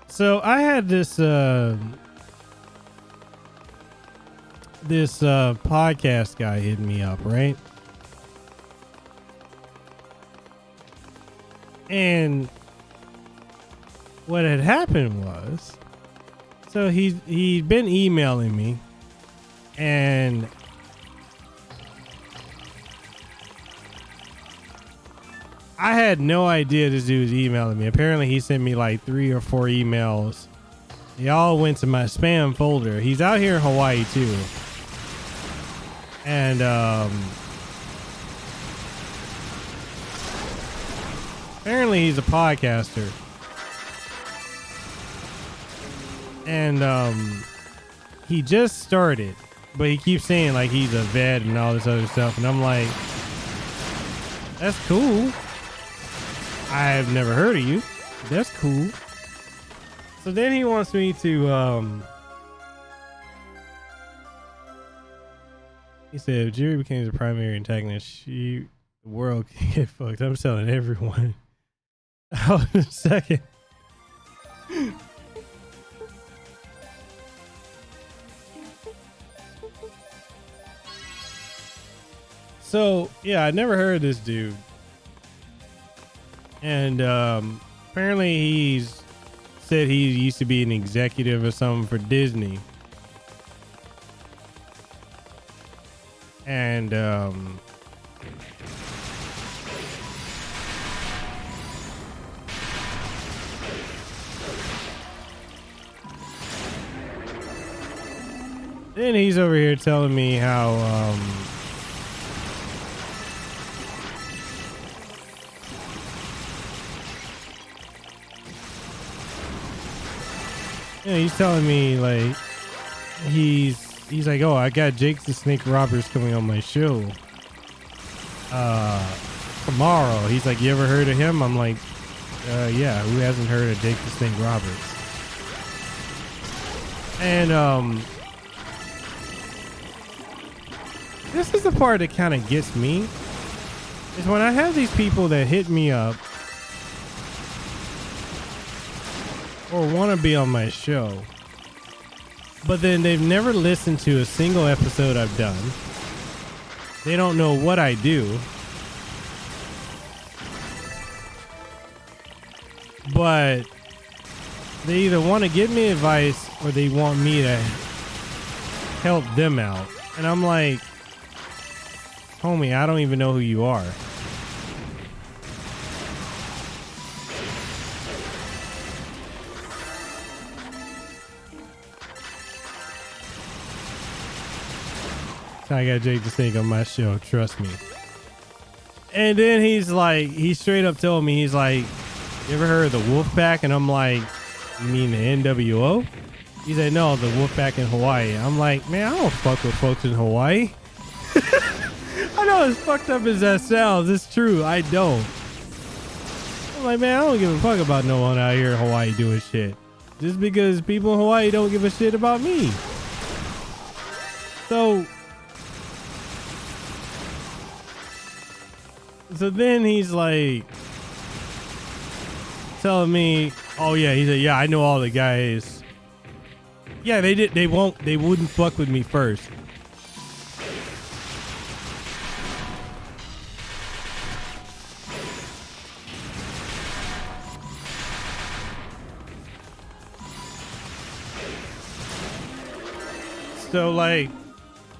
So I had this podcast guy hit me up, right? And what had happened was, so he'd been emailing me, and I had no idea this dude was emailing me. Apparently he sent me like 3 or 4 emails. They all went to my spam folder. He's out here in Hawaii too. And apparently he's a podcaster. And he just started, but he keeps saying like he's a vet and all this other stuff. And I'm like, that's cool. I've never heard of you. That's cool. So then he wants me to, he said, if Jerry became the primary antagonist, the world can get fucked. I'm telling everyone. Hold on a second. So, yeah, I never heard of this dude. And apparently he's said he used to be an executive or something for Disney. And then he's over here telling me how he's telling me like he's like, oh, I got Jake the Snake Roberts coming on my show tomorrow. He's like, you ever heard of him? I'm like, yeah, who hasn't heard of Jake the Snake Roberts? And this is the part that kind of gets me, is when I have these people that hit me up or want to be on my show, but then they've never listened to a single episode I've done. They don't know what I do, but they either want to give me advice or they want me to help them out. And I'm like, homie, I don't even know who you are. I got Jake the Snake on my show, trust me. And then he's like, he straight up told me, he's like, you ever heard of the Wolfpack? And I'm like, you mean the NWO? He said, no, the Wolfpack in Hawaii. I'm like, man, I don't fuck with folks in Hawaii. I know as fucked up as that sounds, it's true, I don't. I'm like, man, I don't give a fuck about no one out here in Hawaii doing shit. Just because people in Hawaii don't give a shit about me. So then he's like telling me, oh yeah, he said, yeah, I know all the guys. Yeah, they wouldn't fuck with me first. So like,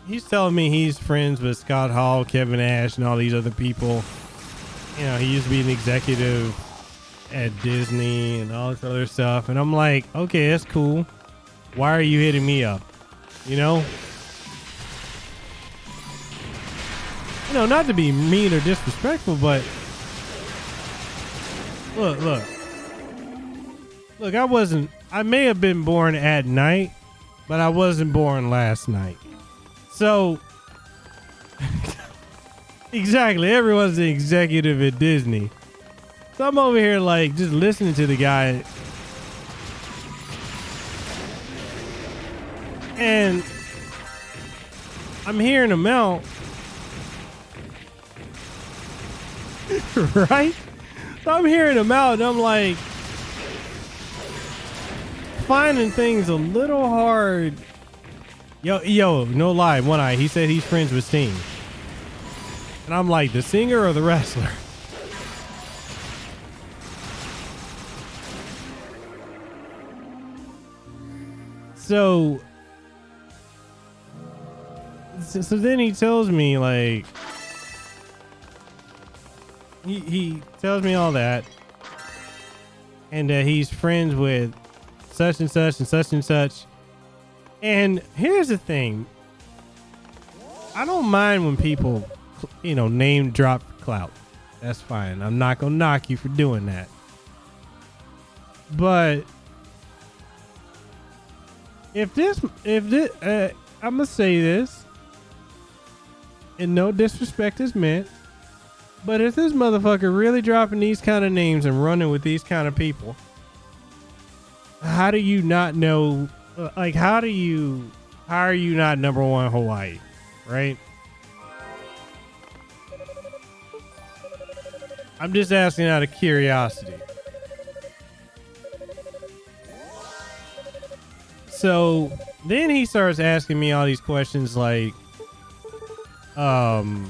he's telling me he's friends with Scott Hall, Kevin Ash, and all these other people. You know, he used to be an executive at Disney and all this other stuff. And I'm like, okay, that's cool. Why are you hitting me up? You know? You know, not to be mean or disrespectful, but look, I may have been born at night, but I wasn't born last night. So exactly, everyone's the executive at Disney. So I'm over here like just listening to the guy, and I'm hearing him out. Right? So I'm hearing him out and I'm like, finding things a little hard. Yo, no lie, one eye. He said he's friends with Sting. And I'm like, the singer or the wrestler? So then he tells me, like, he tells me all that, and that he's friends with such and such and such and such. And here's the thing. I don't mind when people, you know, name drop clout. That's fine. I'm not gonna knock you for doing that. But if this, I'm gonna say this, and no disrespect is meant, but if this motherfucker really dropping these kind of names and running with these kind of people, how do you not know? Like, how are you not number one Hawaii, right? I'm just asking out of curiosity. So then he starts asking me all these questions like, no,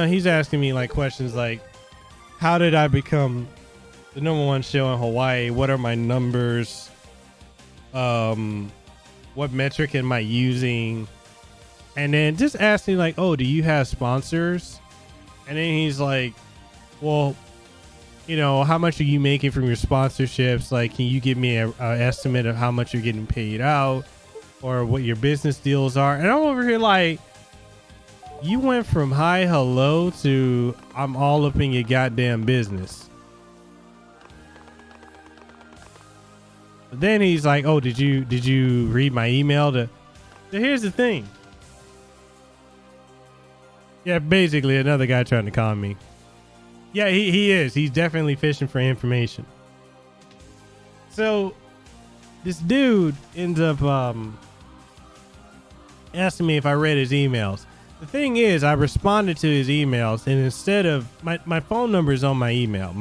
he's asking me like questions like, how did I become the #1 show in Hawaii? What are my numbers? What metric am I using? And then just asking like, oh, do you have sponsors? And then he's like, well, you know, how much are you making from your sponsorships? Like, can you give me a estimate of how much you're getting paid out or what your business deals are? And I'm over here like, you went from hi, hello to I'm all up in your goddamn business. But then he's like, oh, did you read my email? So here's the thing. Yeah, basically another guy trying to con me. Yeah, he is. He's definitely fishing for information. So this dude ends up asking me if I read his emails. The thing is, I responded to his emails, and instead of my phone number is on my email.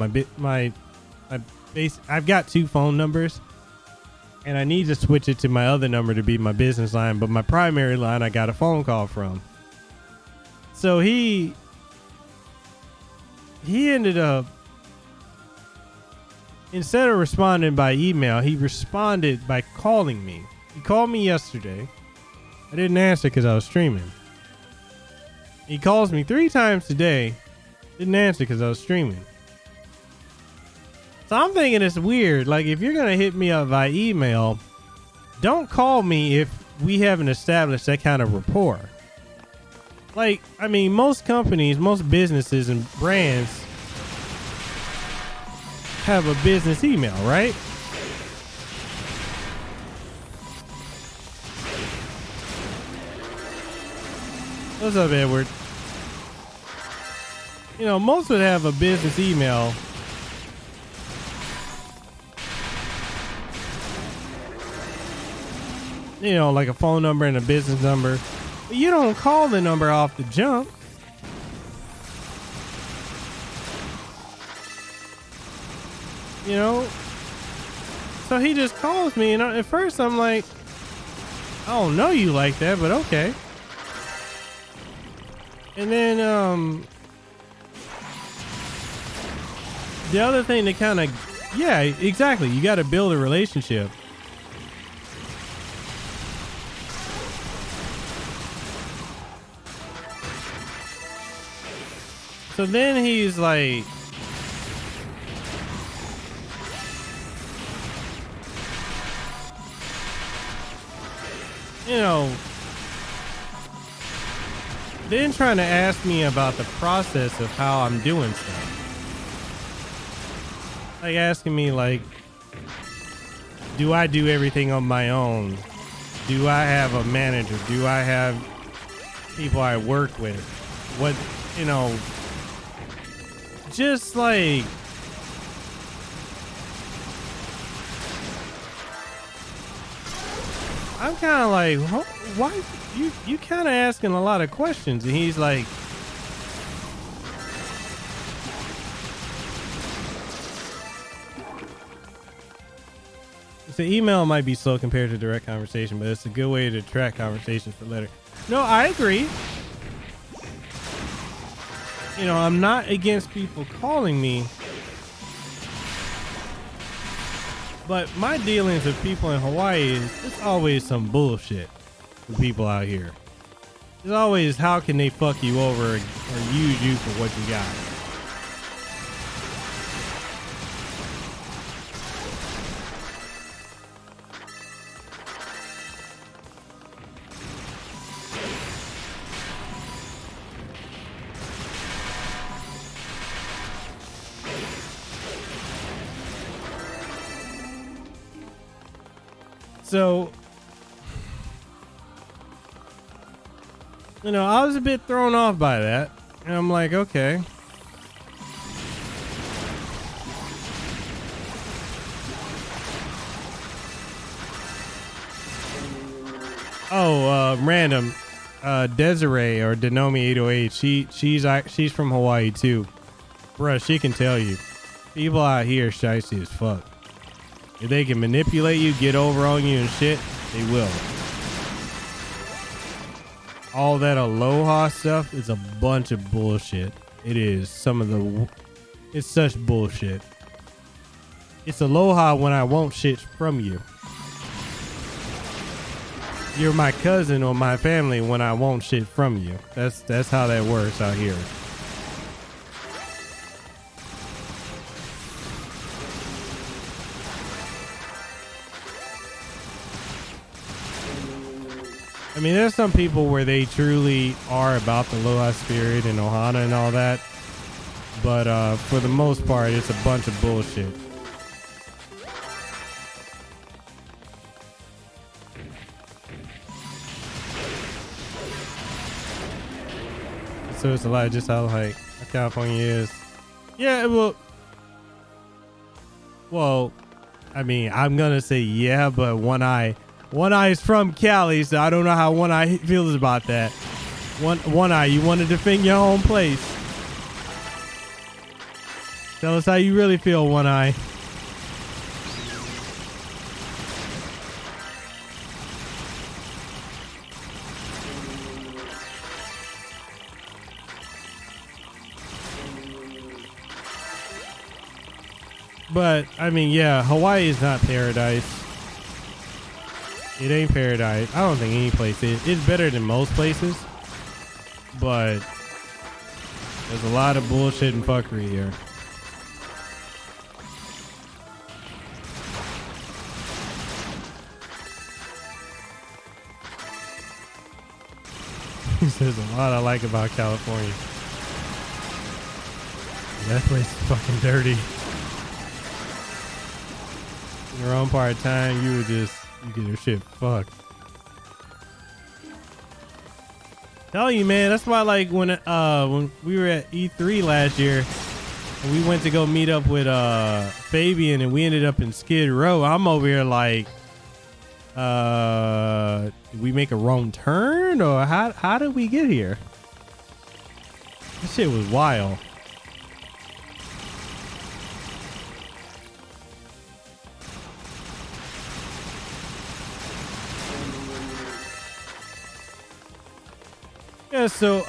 I've got 2 phone numbers, and I need to switch it to my other number to be my business line. But my primary line, I got a phone call from. So he ended up, instead of responding by email, he responded by calling me. He called me yesterday. I didn't answer because I was streaming. He calls me 3 times today. Didn't answer because I was streaming. So I'm thinking it's weird. Like, if you're going to hit me up by email, don't call me if we haven't established that kind of rapport. Like, I mean, most companies, most businesses and brands have a business email, right? What's up, Edward? You know, most would have a business email. You know, like a phone number and a business number. But you don't call the number off the jump. You know? So he just calls me, and at first I'm like, I don't know you like that, but okay. And then the other thing to kind of, yeah, exactly. You got to build a relationship. So then he's like, you know, then trying to ask me about the process of how I'm doing stuff. Like asking me like, do I do everything on my own? Do I have a manager? Do I have people I work with? What, you know, just like, I'm kind of like, why you kind of asking a lot of questions? And he's like, So email might be slow compared to direct conversation, but it's a good way to track conversations for letter. No, I agree. You know, I'm not against people calling me, but my dealings with people in Hawaii is it's always some bullshit with people out here. It's always how can they fuck you over or use you for what you got. So, you know, I was a bit thrown off by that. And I'm like, okay. Oh, random. Desiree or Denomi 808. She's from Hawaii too. Bruh, she can tell you. People out here shicey as fuck. If they can manipulate you, get over on you and shit, they will. All that aloha stuff is a bunch of bullshit. It is it's such bullshit. It's aloha when I want shit from you. You're my cousin or my family when I want shit from you. That's how that works out here. I mean, there's some people where they truly are about the aloha spirit and ohana and all that. But for the most part, it's a bunch of bullshit. So it's a lot of just how like California is. Yeah, well, I mean, I'm gonna say yeah, but One Eye is from Cali, so I don't know how One Eye feels about that. One Eye, you want to defend your own place. Tell us how you really feel, One Eye. But, I mean, yeah, Hawaii is not paradise. It ain't paradise. I don't think any place is. It's better than most places. But there's a lot of bullshit and fuckery here. There's a lot I like about California. That place is fucking dirty. In your own part of time, you get your shit fucked. Tell you, man, that's why like when we were at E3 last year and we went to go meet up with Fabian and we ended up in Skid Row, I'm over here like did we make a wrong turn or how did we get here? This shit was wild. Yeah, so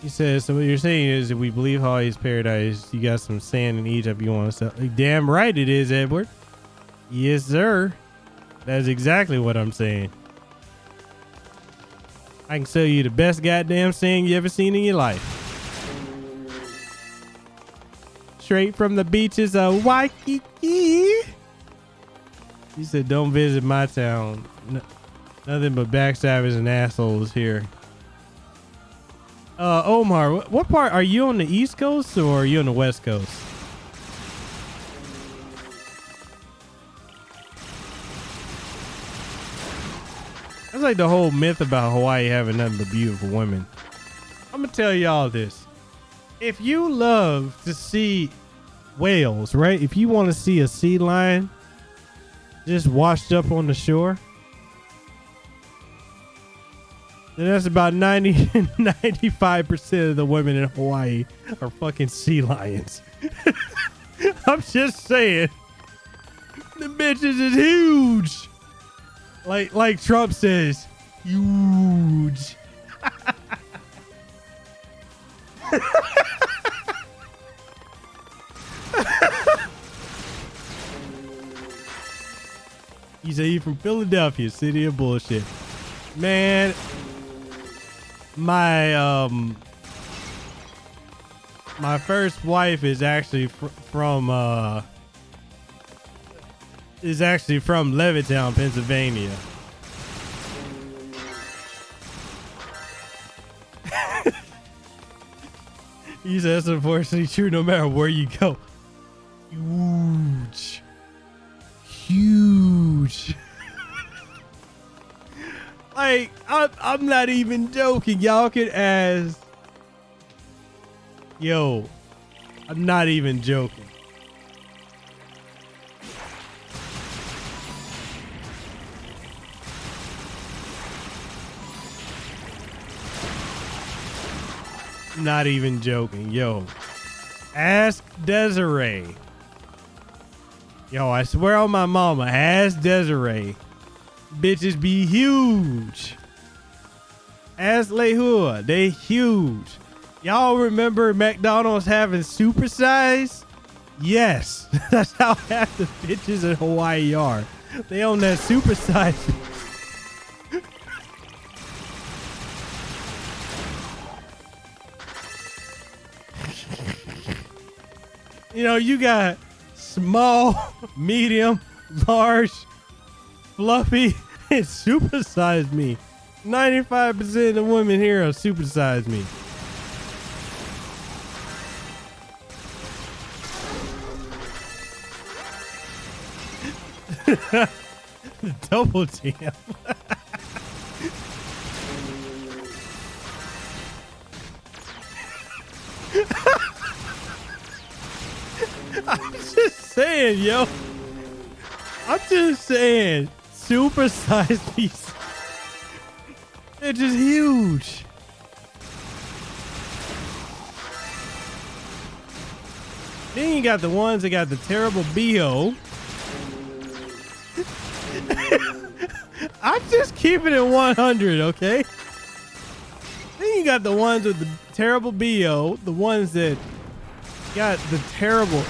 he says, so what you're saying is if we believe Hawaii's paradise, you got some sand in Egypt you want to sell. Damn right it is, Edward. Yes, sir. That's exactly what I'm saying. I can sell you the best goddamn sand you ever seen in your life. Straight from the beaches of Waikiki. He said, don't visit my town. Nothing but backstabbers and assholes here. Omar, what part? Are you on the East Coast or are you on the West Coast? That's like the whole myth about Hawaii having nothing but beautiful women. I'm gonna tell y'all this. If you love to see whales, right? If you want to see a sea lion just washed up on the shore, then that's about 95% of the women in Hawaii are fucking sea lions. I'm just saying. Them bitches is huge. Like Trump says, huge. He said he from Philadelphia, city of bullshit. Man, my first wife is actually from Levittown, Pennsylvania. He said that's unfortunately true no matter where you go. Huge. Huge. Like, I'm not even joking. Y'all could ask. Yo, I'm not even joking. Not even joking. Yo, ask Desiree. Yo, I swear on my mama, ask Desiree. Bitches be huge. Ask Lehua, they huge. Y'all remember McDonald's having supersize? Yes, that's how half the bitches in Hawaii are. They own that supersize. You know, you got small, medium, large, fluffy, and supersized me. 95% of the women here are supersized me. Double jam. I'm just saying, yo. I'm just saying, supersized piece. They're just huge. Then you got the ones that got the terrible BO. I'm just keeping it 100, okay? Then you got the ones with the terrible BO, the ones that got the terrible.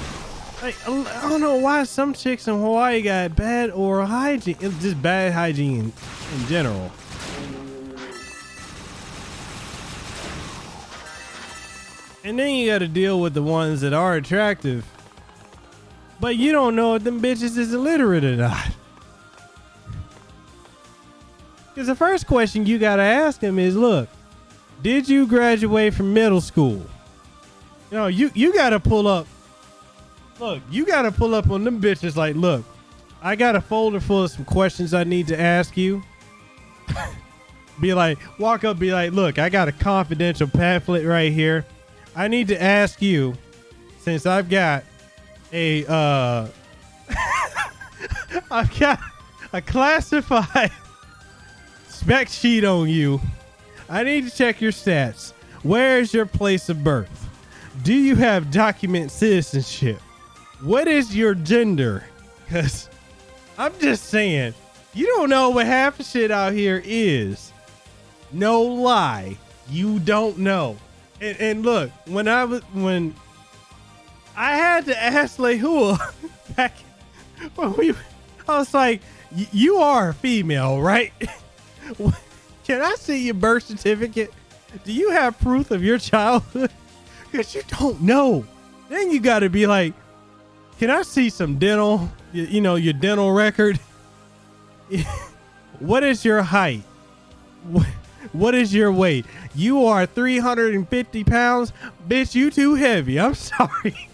Like, I don't know why some chicks in Hawaii got bad oral hygiene. It's just bad hygiene in general. And then you got to deal with the ones that are attractive, but you don't know if them bitches is illiterate or not. Because the first question you got to ask them is, look, did you graduate from middle school? You know, you got to pull up. Look, you got to pull up on them bitches like, look, I got a folder full of some questions I need to ask you. Be like, walk up, be like, look, I got a confidential pamphlet right here. I need to ask you, since I've got a, I've got a classified spec sheet on you. I need to check your stats. Where's your place of birth? Do you have document citizenship? What is your gender? Because I'm just saying, you don't know what half the shit out here is. No lie. You don't know. And look, when I had to ask Lehua back when I was like, you are a female, right? Can I see your birth certificate? Do you have proof of your childhood? Because you don't know. Then you got to be like, can I see some dental, you know, your dental record? What is your height? What is your weight? You are 350 pounds. Bitch, you too heavy. I'm sorry.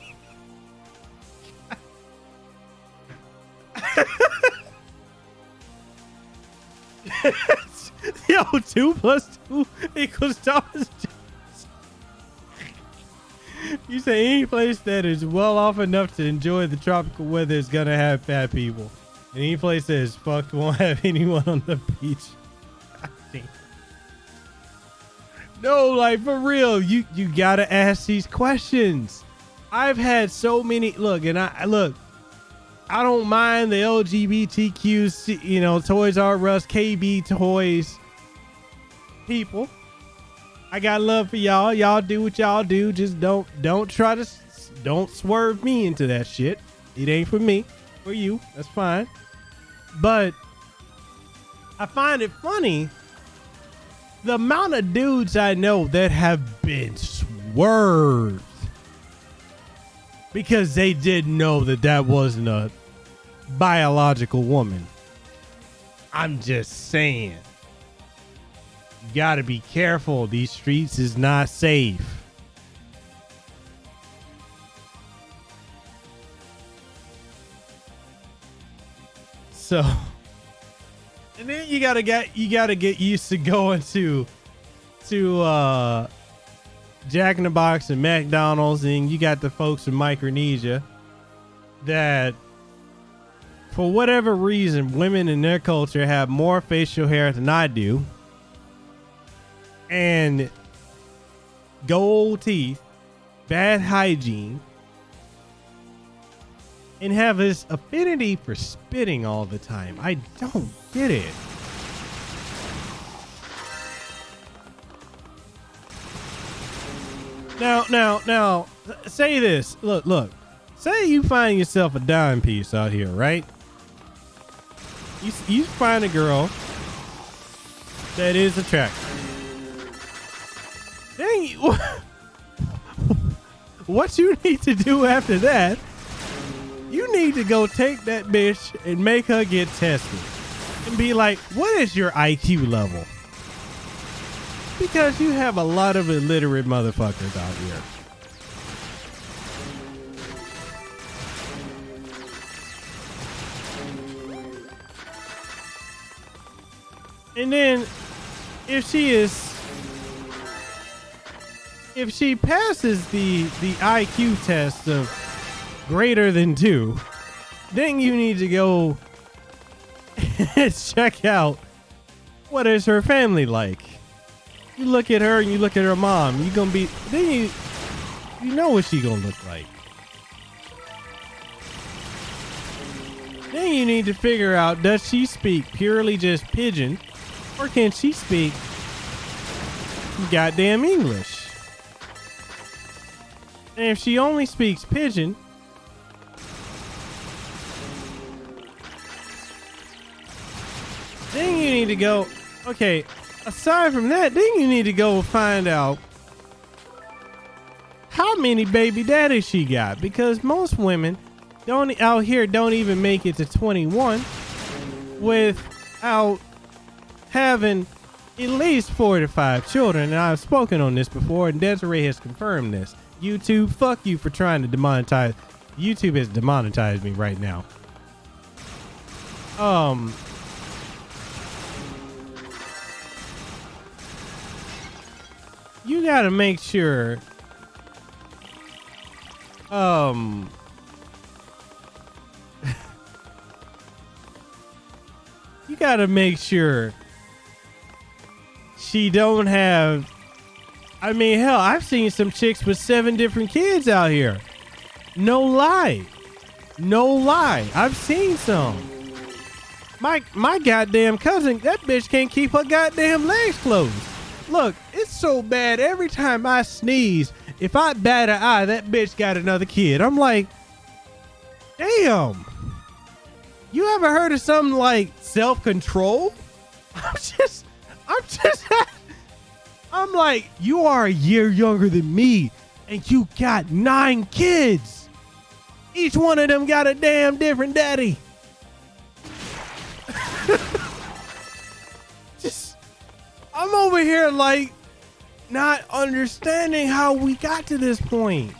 Yo, 2 + 2 = Thomas Jones. You say any place that is well off enough to enjoy the tropical weather is gonna have fat people. And any place that is fucked won't have anyone on the beach. No, like for real, you gotta ask these questions. I've had so many. Look, and I don't mind the LGBTQ, you know, Toys R Us, KB Toys people. I got love for y'all. Y'all do what y'all do. Just don't swerve me into that shit. It ain't for me. For you. That's fine. But I find it funny the amount of dudes I know that have been swerved because they didn't know that that wasn't a biological woman. I'm just saying. You gotta be careful. These streets is not safe. So, and then you gotta get used to going to Jack in the Box and McDonald's, and you got the folks in Micronesia that, for whatever reason, women in their culture have more facial hair than I do, and gold teeth, bad hygiene, and have this affinity for spitting all the time. I don't get it. Now, say this. Look. Say you find yourself a dime piece out here, right? You find a girl that is attractive. Then what you need to do after that, you need to go take that bitch and make her get tested and be like, what is your IQ level? Because you have a lot of illiterate motherfuckers out here. And then if she passes the IQ test of greater than 2, then you need to go and check out what is her family like. You look at her and you look at her mom, you gonna be, then you know what she gonna look like. Then you need to figure out, does she speak purely just pidgin, or can she speak goddamn English? And if she only speaks pidgin, then you need to go, okay, aside from that, then you need to go find out how many baby daddies she got, because most women don't even make it to 21 without having at least 4 to 5 children. And I've spoken on this before, and Desiree has confirmed this. YouTube, fuck you for trying to demonetize. YouTube has demonetized me right now. You gotta make sure you gotta make sure she don't have, I mean, hell, I've seen some chicks with 7 different kids out here. No lie. I've seen some. My goddamn cousin, that bitch can't keep her goddamn legs closed. Look, it's so bad every time I sneeze, if I bat an eye, that bitch got another kid. I'm like, damn. You ever heard of something like self-control? I'm like, you are a year younger than me, and you got 9 kids. Each one of them got a damn different daddy. I'm over here like not understanding how we got to this point.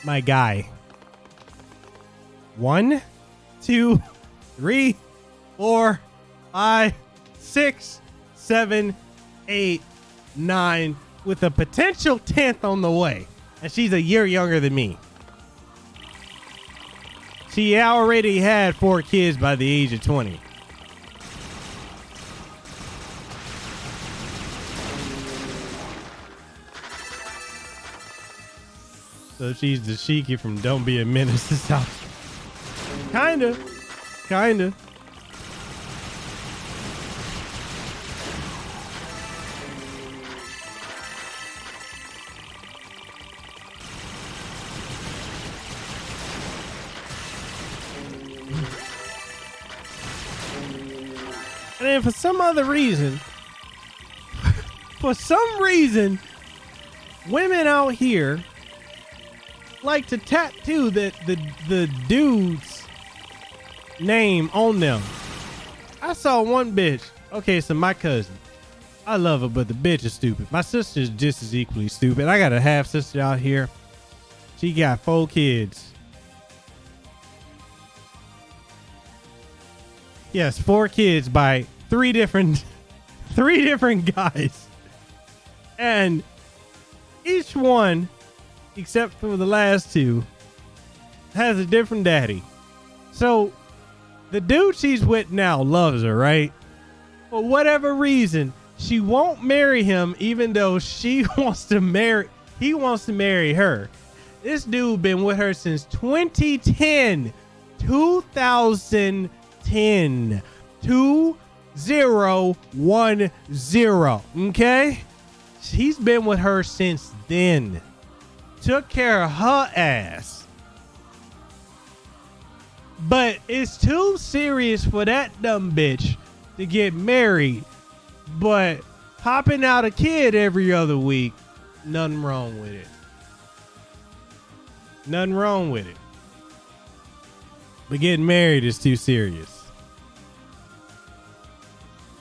My guy. 1, 2, 3, 4, 5, 6, 7, 8, 9, with a potential 10th on the way. And she's a year younger than me. She already had 4 kids by the age of 20. So she's the Shiki from Don't Be a Menace to South. Kinda. And then for some other reason, women out here like to tattoo the dude's name on them. I saw one bitch. Okay, so my cousin, I love her, but the bitch is stupid. My sister's just as equally stupid. I got a half sister out here. She got 4 kids. Yes, 4 kids by 3 different guys. And each one, except for the last 2, has a different daddy. So the dude she's with now loves her, right? For whatever reason, she won't marry him, even though he wants to marry her. This dude been with her since 2010. 2010. 2010. Okay? He's been with her since then. Took care of her ass. But it's too serious for that dumb bitch to get married. But popping out a kid every other week, nothing wrong with it. Nothing wrong with it. But getting married is too serious.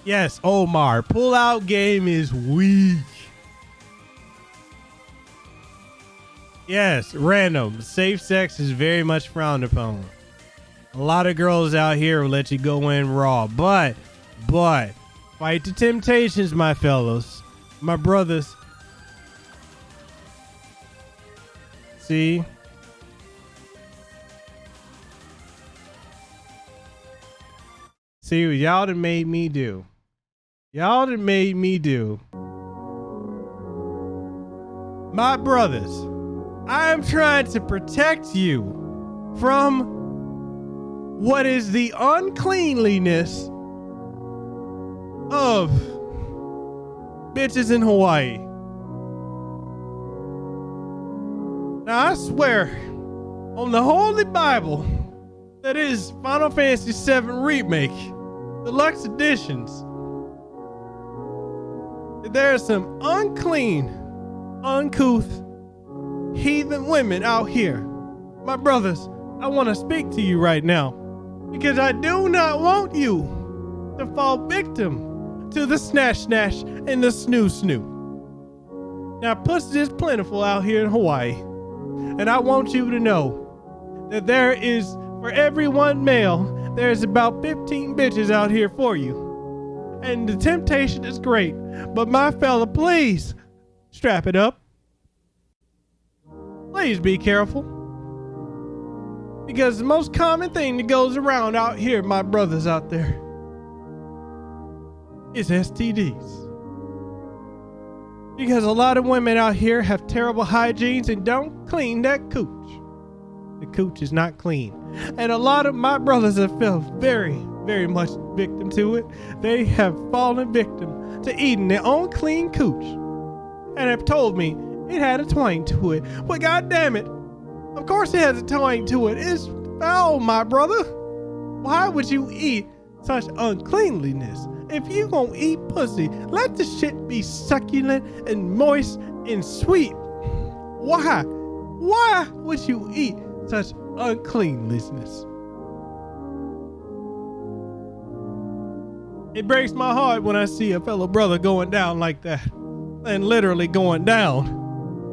Yes, Omar, pull-out game is weak. Yes, random. Safe sex is very much frowned upon. A lot of girls out here will let you go in raw, but fight the temptations, my fellows, my brothers. See? See what y'all done made me do. Y'all done made me do. My brothers, I am trying to protect you from what is the uncleanliness of bitches in Hawaii. Now I swear on the Holy Bible that is Final Fantasy VII Remake, Deluxe Editions, that there are some unclean, uncouth, heathen women out here. My brothers, I want to speak to you right now because I do not want you to fall victim to the snatch and the snoo. Now, pussy is plentiful out here in Hawaii, and I want you to know that there is, for every one male, there's about 15 bitches out here for you. And the temptation is great, but my fella, please strap it up. Please be careful. Because the most common thing that goes around out here, my brothers out there, is STDs. Because a lot of women out here have terrible hygienes and don't clean that cooch. The cooch is not clean. And a lot of my brothers have fell very, very much victim to it. They have fallen victim to eating their own clean cooch. And have told me it had a twang to it. Well, God damn it. Of course it has a twang to it. It's foul, my brother. Why would you eat such uncleanliness? If you gonna eat pussy, let the shit be succulent and moist and sweet. Why? Why would you eat such uncleanliness? It breaks my heart when I see a fellow brother going down like that, and literally going down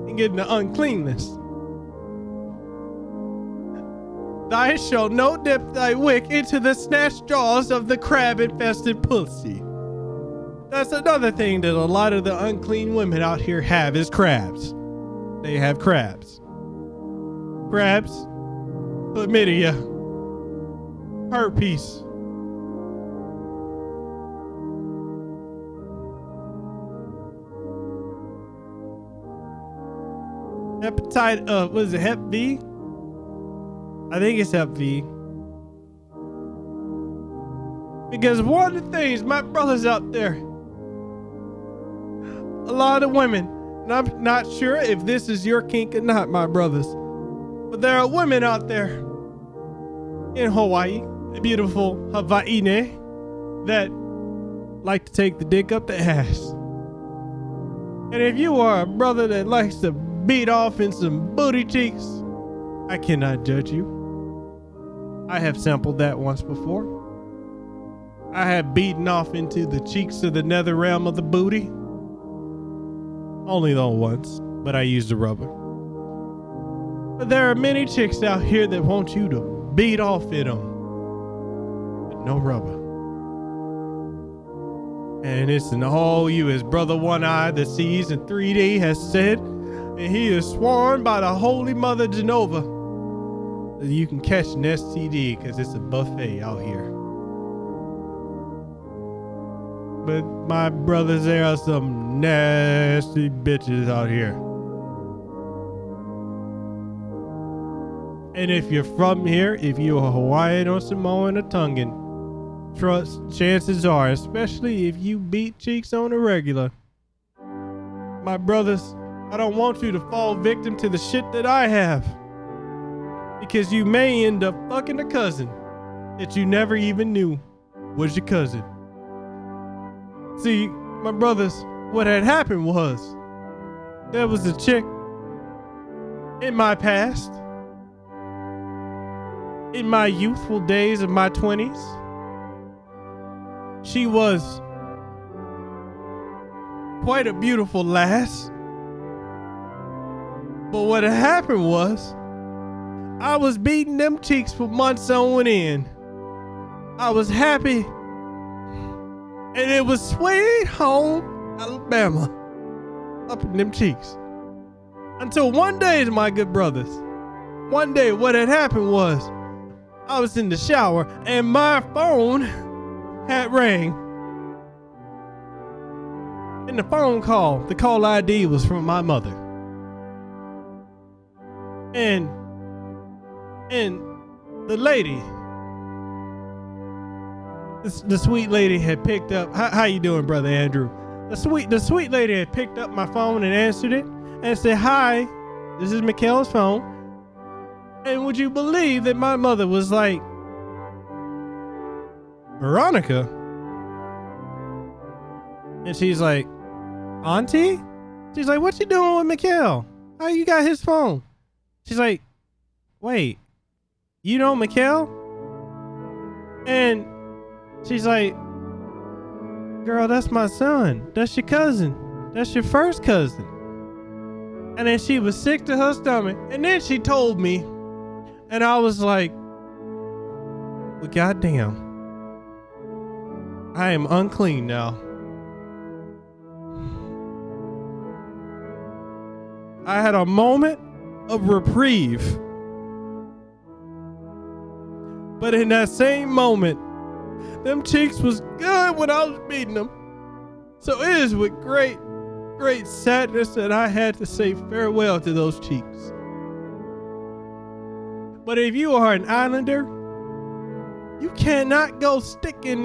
and getting the uncleanness. Thou shalt no dip thy wick into the snatched jaws of the crab-infested pussy. That's another thing that a lot of the unclean women out here have is crabs. They have crabs. Crabs, chlamydia, per piece. Hepatitis, what is it, Hep V? I think it's Hep V. Because one of the things, my brothers out there, a lot of women, and I'm not sure if this is your kink or not, my brothers, but there are women out there in Hawaii, the beautiful Hawaii, that like to take the dick up the ass. And if you are a brother that likes to beat off in some booty cheeks, I cannot judge you. I have sampled that once before. I have beaten off into the cheeks of the nether realm of the booty. Only though once, but I used the rubber. But there are many chicks out here that want you to beat off in them, but no rubber. And it's an all you, as Brother One Eye that sees in 3D has said, and he is sworn by the Holy Mother Genova that you can catch an STD because it's a buffet out here. But my brothers, there are some nasty bitches out here. And if you're from here, if you're a Hawaiian or Samoan or Tongan, trust, chances are, especially if you beat cheeks on a regular, my brothers, I don't want you to fall victim to the shit that I have. Because you may end up fucking a cousin that you never even knew was your cousin. See, my brothers, what had happened was there was a chick in my past, in my youthful days of my 20s. She was quite a beautiful lass. But what had happened was I was beating them cheeks for months on end. I was happy. And it was sweet home Alabama up in them cheeks. Until one day, my good brothers, one day what had happened was I was in the shower and my phone had rang. And the phone call, the call ID was from my mother. And the lady, the sweet lady had picked up. How you doing, Brother Andrew? The sweet lady had picked up my phone and answered it and said, "Hi, this is Miguela's phone." And would you believe that my mother was like, "Veronica?" And she's like, "Auntie?" She's like, "What you doing with Miguel? How you got his phone?" She's like, "Wait, you know Miguel?" And she's like, "Girl, that's my son. That's your cousin. That's your first cousin." And then she was sick to her stomach. And then she told me, and I was like, "Well, goddamn, I am unclean now." I had a moment of reprieve. But in that same moment, them cheeks was good when I was beating them. So it is with great sadness that I had to say farewell to those cheeks. But if you are an islander, you cannot go sticking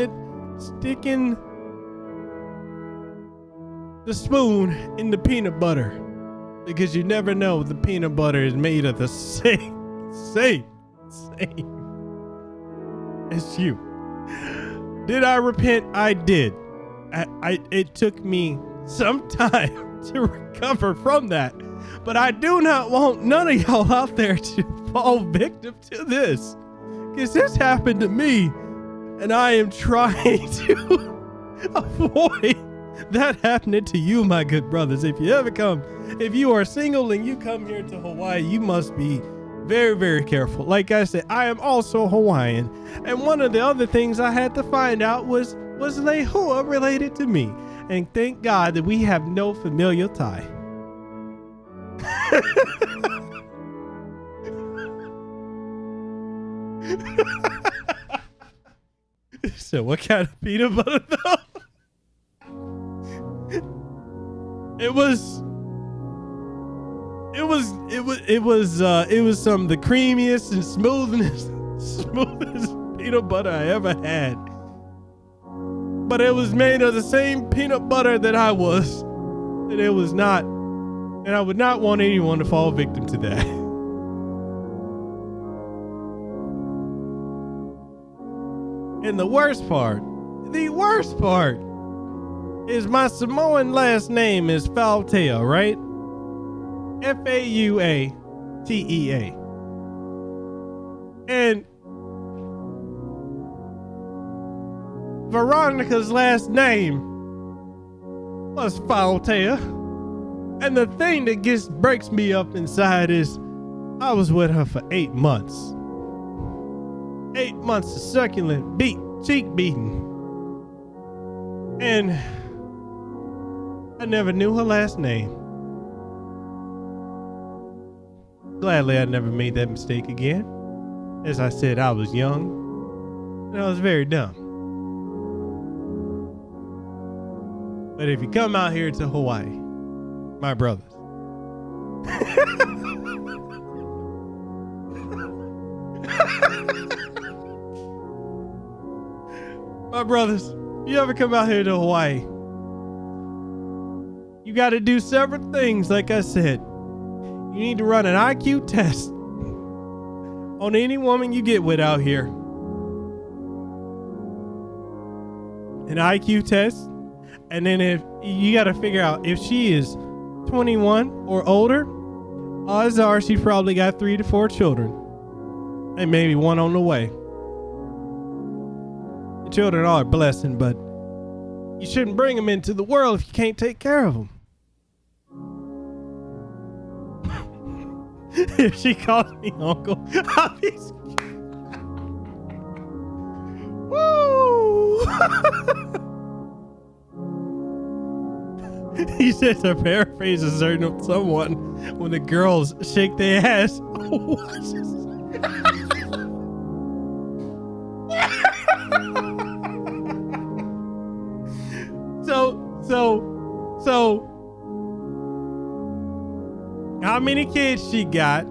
the spoon in the peanut butter, because you never know the peanut butter is made of the same as you. Did I repent? I did. It took me some time to recover from that, but I do not want none of y'all out there to fall victim to this, because this happened to me, and I am trying to avoid that happening to you, my good brothers. If you are single and you come here to Hawaii, you must be very, very careful. Like I said, I am also Hawaiian, and one of the other things I had to find out was Lehua related to me? And thank God that we have no familial tie. So what kind of peanut butter though? It was some of the creamiest and smoothest peanut butter I ever had. But it was made of the same peanut butter that I was. And it was not. And I would not want anyone to fall victim to that. And the worst part is my Samoan last name is Thao, right? Fauatea. And Veronica's last name was Thao. And the thing that breaks me up inside is I was with her for 8 months. 8 months of succulent cheek beating. And I never knew her last name. Gladly I never made that mistake again. As I said, I was young and I was very dumb. But if you come out here to Hawaii, my brothers, my brothers, you ever come out here to Hawaii, you got to do several things. Like I said, you need to run an IQ test on any woman you get with out here. An IQ test. And then if you got to figure out if she is 21 or older, odds are she probably got 3 to 4 children and maybe one on the way. The children are a blessing, but you shouldn't bring them into the world if you can't take care of them. If she calls me uncle, I'll be woo. He says to paraphrase a certain someone, when the girls shake their ass. So how many kids she got?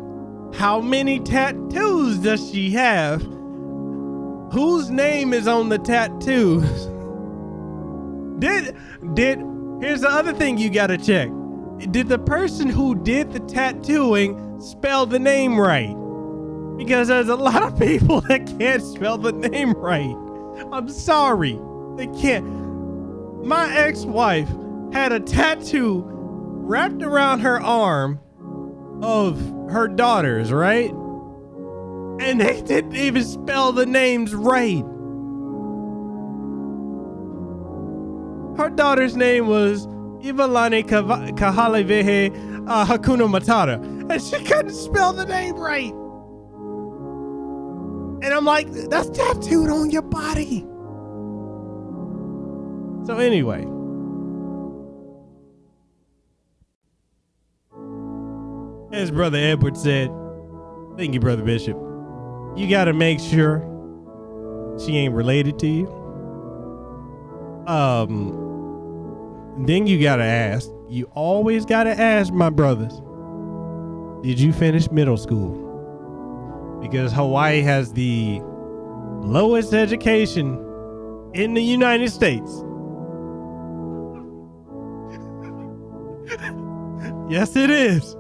How many tattoos does she have? Whose name is on the tattoos? Here's the other thing you gotta check. Did the person who did the tattooing spell the name right? Because there's a lot of people that can't spell the name right. I'm sorry, they can't. My ex-wife had a tattoo wrapped around her arm of her daughters, right? And they didn't even spell the names right. Her daughter's name was Ivalani Kahalevehe Hakuna Matata. And she couldn't spell the name right. And I'm like, that's tattooed on your body. So anyway. As Brother Edward said, thank you, Brother Bishop. You got to make sure she ain't related to you. Then you got to ask, you always got to ask, my brothers, did you finish middle school? Because Hawaii has the lowest education in the United States. Yes, it is.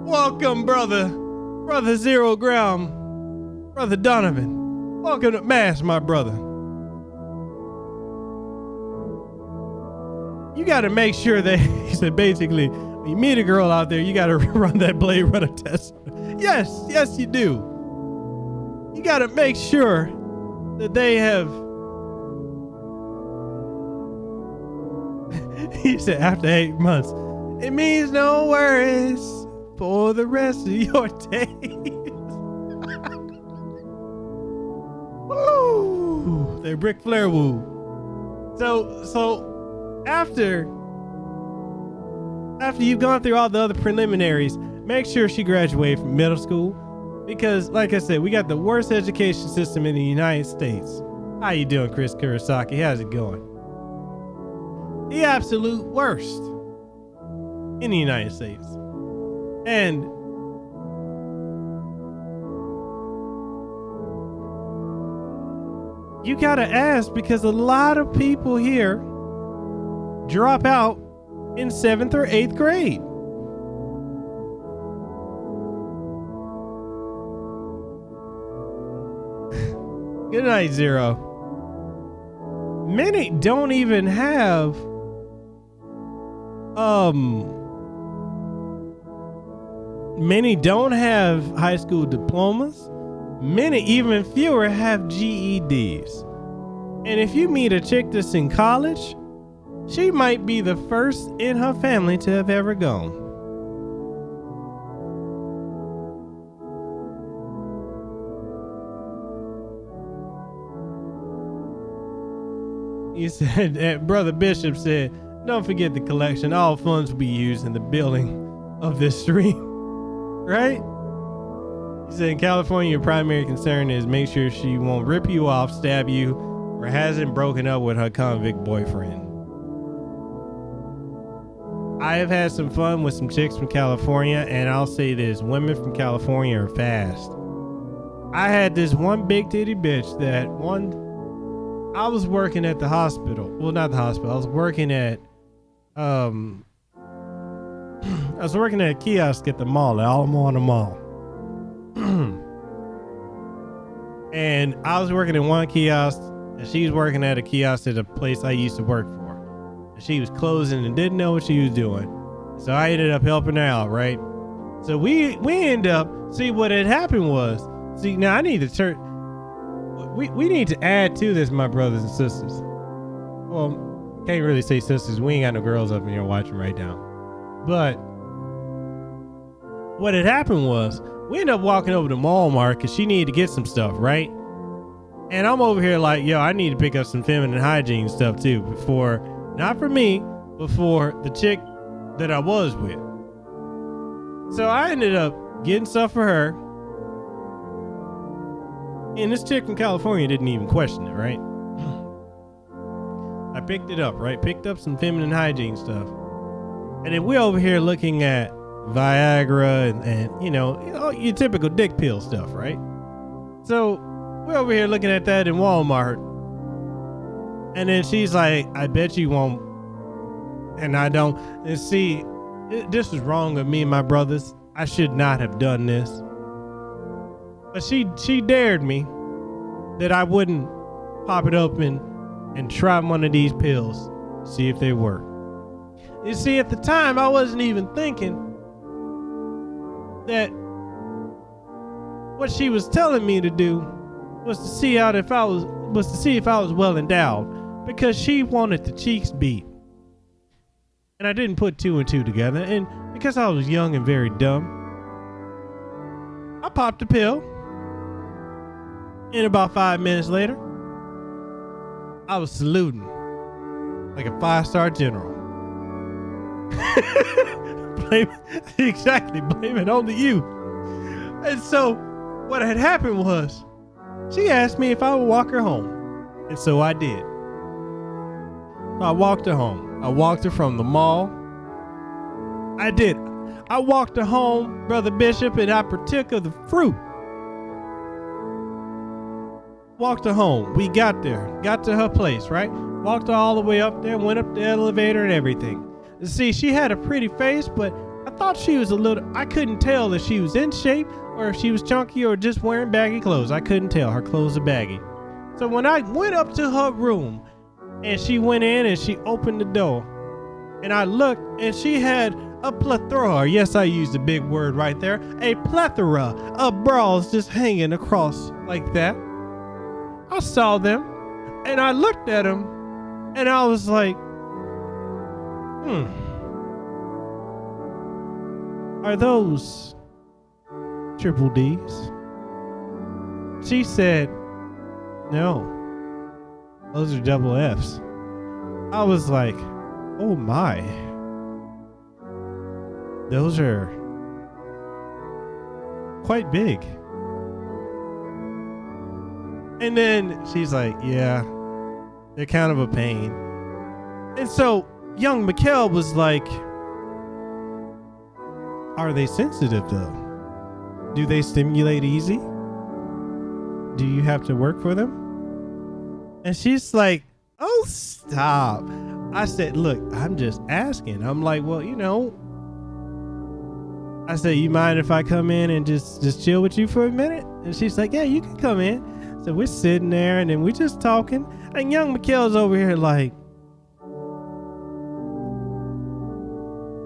Welcome, brother ZeroGround, Brother Donovan. Welcome to Mass, my brother. You got to make sure that, he said, basically, when you meet a girl out there, you got to run that Blade Runner test. Yes, you do. You got to make sure that they have. He said, after 8 months, it means no worries for the rest of your days. Woo! They Ric Flair woo. So after you've gone through all the other preliminaries, make sure she graduated from middle school, because like I said, we got the worst education system in the United States. How you doing, Chris Kurosaki? How's it going? The absolute worst in the United States. And you gotta ask, because a lot of people here drop out in 7th or 8th grade. Good night, Zero. Many don't even have many don't have high school diplomas. Many, even fewer, have GEDs. And if you meet a chick that's in college, she might be the first in her family to have ever gone. He said, Brother Bishop said, don't forget the collection. All funds will be used in the building of this stream. Right? He said, in California, your primary concern is make sure she won't rip you off, stab you, or hasn't broken up with her convict boyfriend. I have had some fun with some chicks from California, and I'll say this, women from California are fast. I had this one big titty bitch that I was working at the hospital. Well, not the hospital. I was working at a kiosk at the mall, at Alamo on the mall. And I was working in one kiosk, and she was working at a kiosk at a place I used to work for. And she was closing and didn't know what she was doing. So I ended up helping her out, right? So we end up, see what had happened was, now I need to turn, we need to add to this, my brothers and sisters. Well, can't really say sisters. We ain't got no girls up in here watching right now. But what had happened was we ended up walking over to Walmart because she needed to get some stuff, right? And I'm over here like, yo, I need to pick up some feminine hygiene stuff too, before, not for me, but for the chick that I was with. So I ended up getting stuff for her. And this chick from California didn't even question it, right? I picked it up, right? Picked up some feminine hygiene stuff. And then we're over here looking at Viagra and you know, your typical dick pill stuff, right? So we're over here looking at that in Walmart. And then she's like, I bet you won't. And I don't. And see, this is wrong with me and my brothers. I should not have done this. But she dared me that I wouldn't pop it open and try one of these pills, see if they work. You see, at the time, I wasn't even thinking that what she was telling me to do was to see out if I was well endowed, because she wanted the cheeks beat. And I didn't put two and two together, and because I was young and very dumb, I popped the pill. And about 5 minutes later, I was saluting like a 5-star general. Blame it on the youth. And so what had happened was, she asked me if I would walk her home. And so I did. I walked her home. I walked her from the mall. I did. I walked her home, Brother Bishop, and I partook of the fruit. Walked her home. We got there. Got to her place, right? Walked her all the way up there, went up the elevator and everything. See, she had a pretty face, but I thought she was I couldn't tell if she was in shape or if she was chunky or just wearing baggy clothes. I couldn't tell. Her clothes are baggy. So when I went up to her room and she went in and she opened the door and I looked and she had a plethora, yes, I used a big word right there, a plethora of bras just hanging across like that. I saw them and I looked at them and I was like, are those triple D's? She said, no, those are double F's. I was like, oh my, those are quite big. And then she's like, yeah, they're kind of a pain. And so young Mikhail was like, are they sensitive though? Do they stimulate easy? Do you have to work for them? And she's like, oh, stop. I said, look, I'm just asking. I'm like, well, you know, I said, you mind if I come in and just chill with you for a minute? And she's like, yeah, you can come in. So we're sitting there and then we're just talking. And young Mikhail's over here like,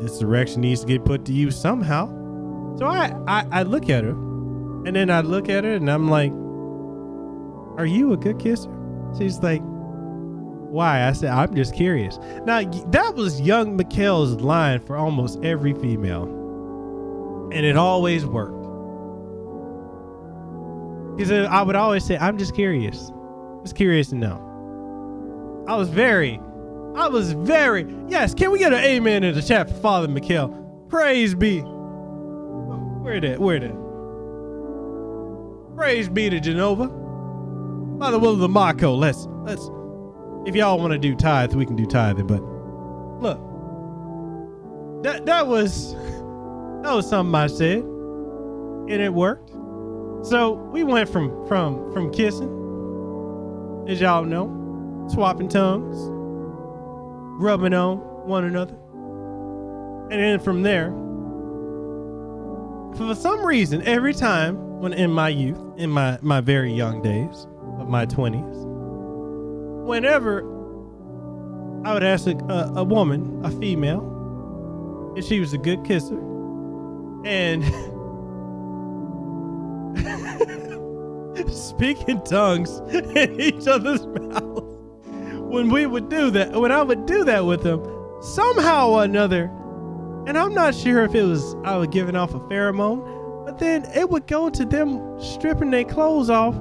this direction needs to get put to use somehow. So I look at her and then I look at her and I'm like, are you a good kisser? She's like, why? I said, I'm just curious. Now that was young Mikhail's line for almost every female. And it always worked. Because I would always say, I'm just curious. Just curious to know. I was very, yes, can we get an amen in the chat for Father Mikhail? Praise be. Where that? Praise be to Jehovah. By the will of the Mako, let's, if y'all want to do tithe, we can do tithing, but look, that was something I said, and it worked. So we went from kissing, as y'all know, swapping tongues, rubbing on one another. And then from there, for some reason, every time when in my youth, in my very young days of my 20s, whenever I would ask a woman, a female, if she was a good kisser, and speaking tongues in each other's mouths, when I would do that with them, somehow or another, and I'm not sure if it was I was giving off a pheromone, but then it would go to them stripping their clothes off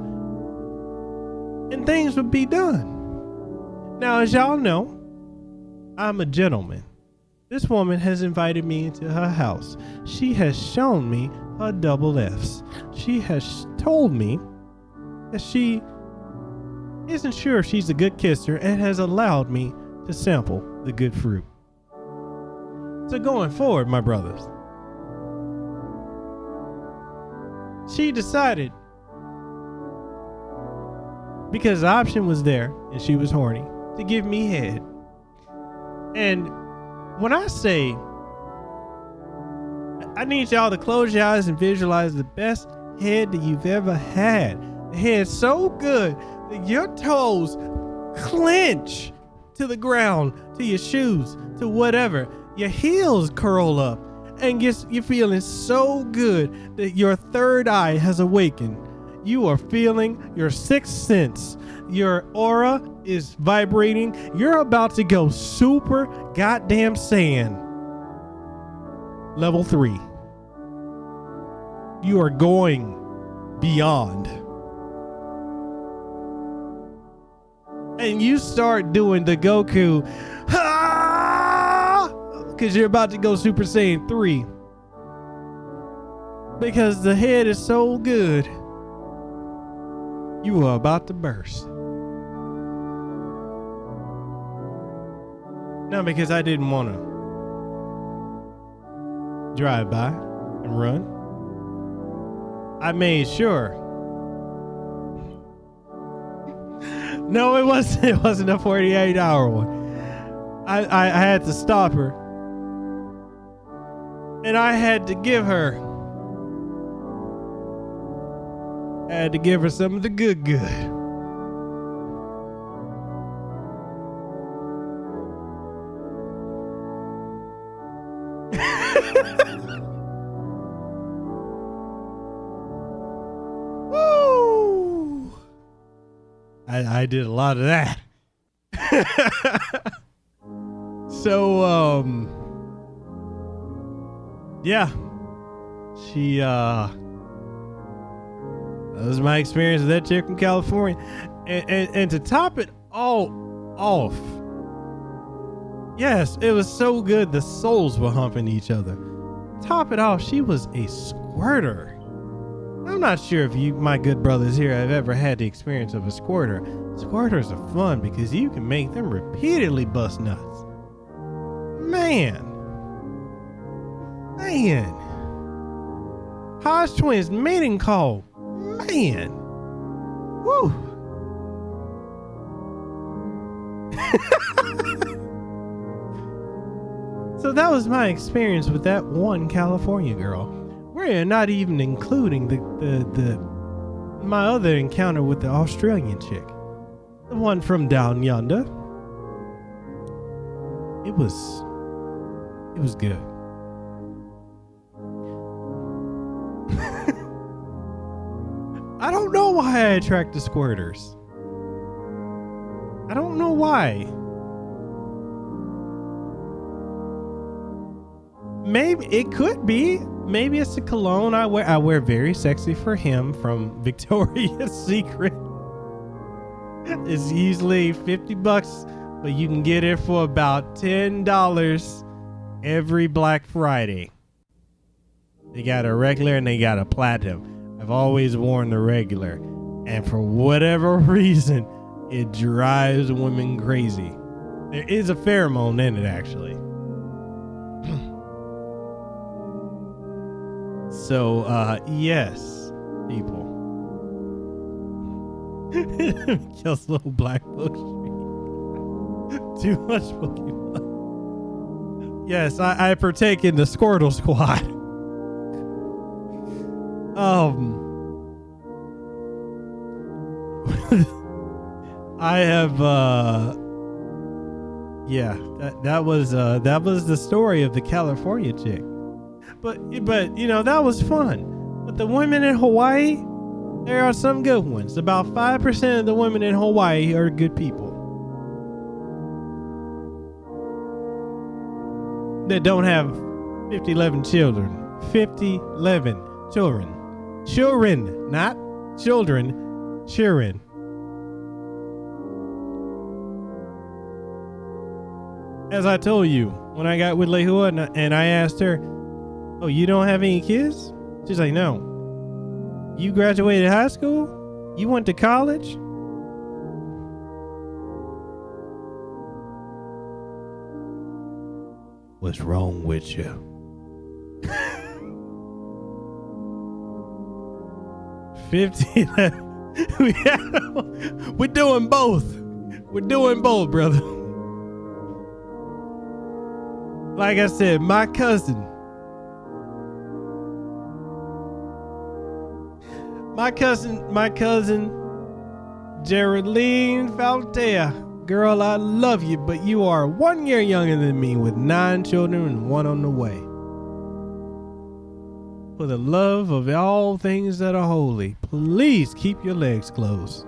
and things would be done. Now, as y'all know, I'm a gentleman. This woman has invited me into her house. She has shown me her double Fs. She has told me that she isn't sure if she's a good kisser and has allowed me to sample the good fruit. So going forward, my brothers, she decided, because the option was there and she was horny, to give me head. And when I say, I need y'all to close your eyes and visualize the best head that you've ever had. The head so good that your toes clench to the ground, to your shoes, to whatever. Your heels curl up and you're feeling so good that your third eye has awakened. You are feeling your sixth sense. Your aura is vibrating. You're about to go super goddamn saiyan. Level 3. You are going beyond. And you start doing the Goku, because you're about to go Super Saiyan 3. Because the head is so good, you are about to burst. Now, because I didn't want to drive by and run, I made sure. No, it wasn't a 48-hour one. I had to stop her. And I had to give her some of the good. Woo! I did a lot of that. So, yeah, that was my experience with that chick from California. And to top it all off, yes, it was so good the souls were humping each other. Top it off, she was a squirter. I'm not sure if you, my good brothers here, have ever had the experience of a squirter. Squirters are fun because you can make them repeatedly bust nuts. Man. Hodge Twins mating call. Man. Woo. So that was my experience with that one California girl. We're not even including my other encounter with the Australian chick. The one from down yonder. It was good. I don't know why I attract the squirters. I don't know why. Maybe it could be. Maybe it's the cologne I wear. I wear Very Sexy for Him from Victoria's Secret. It's usually $50, but you can get it for about $10 every Black Friday. They got a regular and they got a platinum. I've always worn the regular, and for whatever reason, it drives women crazy. There is a pheromone in it, actually. So, yes, people. Kills little black books. Too much Pokemon. Yes, I partake in the Squirtle Squad. I have, yeah, that was the story of the California chick. But you know, that was fun. But the women in Hawaii, there are some good ones. About 5% of the women in Hawaii are good people that don't have 11 children. 11 children. Children, not children. Children. As I told you, when I got with Lehua and I asked her, "Oh, you don't have any kids?" She's like, "No." "You graduated high school? You went to college?" "What's wrong with you?" We're doing both. We're doing both, brother. Like I said, my cousin Geraldine Faltea. Girl, I love you, but you are 1 year younger than me with 9 children and 1 on the way. For the love of all things that are holy, please keep your legs closed.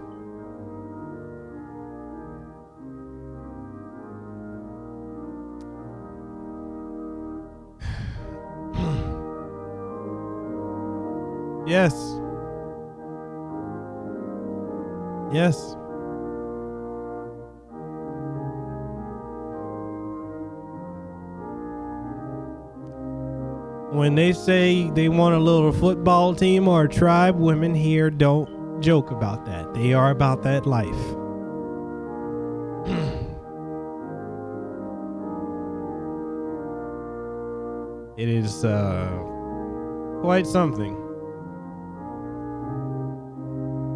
Yes. Yes. When they say they want a little football team or a tribe, women here don't joke about that. They are about that life. It is quite something.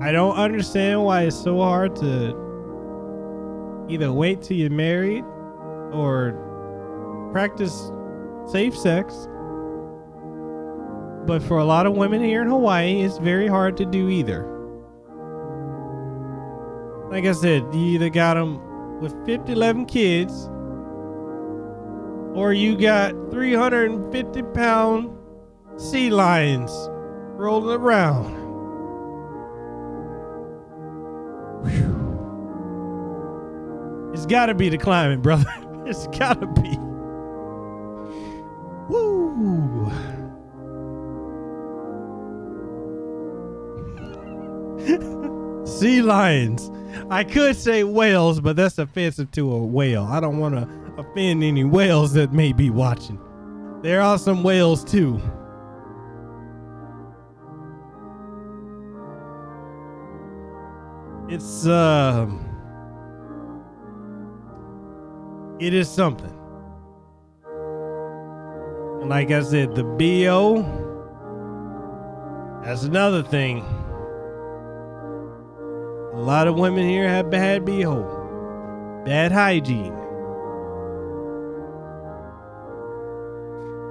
I don't understand why it's so hard to either wait till you're married or practice safe sex. But for a lot of women here in Hawaii, it's very hard to do either. Like I said, you either got them with 11 kids, or you got 350-pound sea lions rolling around. Whew. It's gotta be the climate, brother. It's gotta be. Woo! Sea lions. I could say whales, but that's offensive to a whale. I don't want to offend any whales that may be watching. There are some whales too. It's it is something. And like I said, the BO, that's another thing. A lot of women here have bad BO, bad hygiene.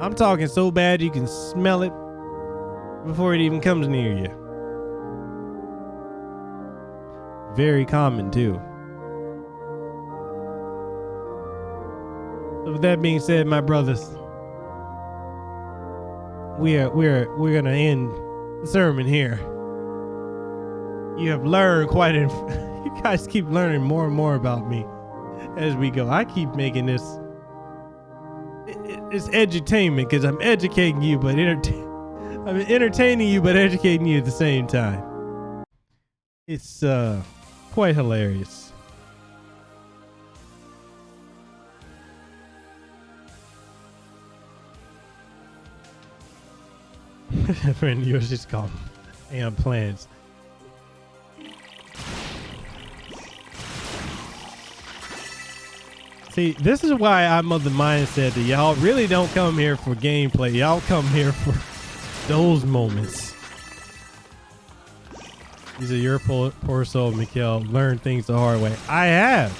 I'm talking so bad you can smell it before it even comes near you. Very common too. So with that being said, my brothers, we're gonna end the sermon here. You have learned quite you guys keep learning more and more about me as we go. I keep making this it's edutainment because I'm educating you, but I'm entertaining you, but educating you at the same time. It's quite hilarious. Friend, yours just called and plans. See, this is why I'm of the mindset that y'all really don't come here for gameplay. Y'all come here for those moments. These are your poor soul, Mikhail. Learn things the hard way. I have.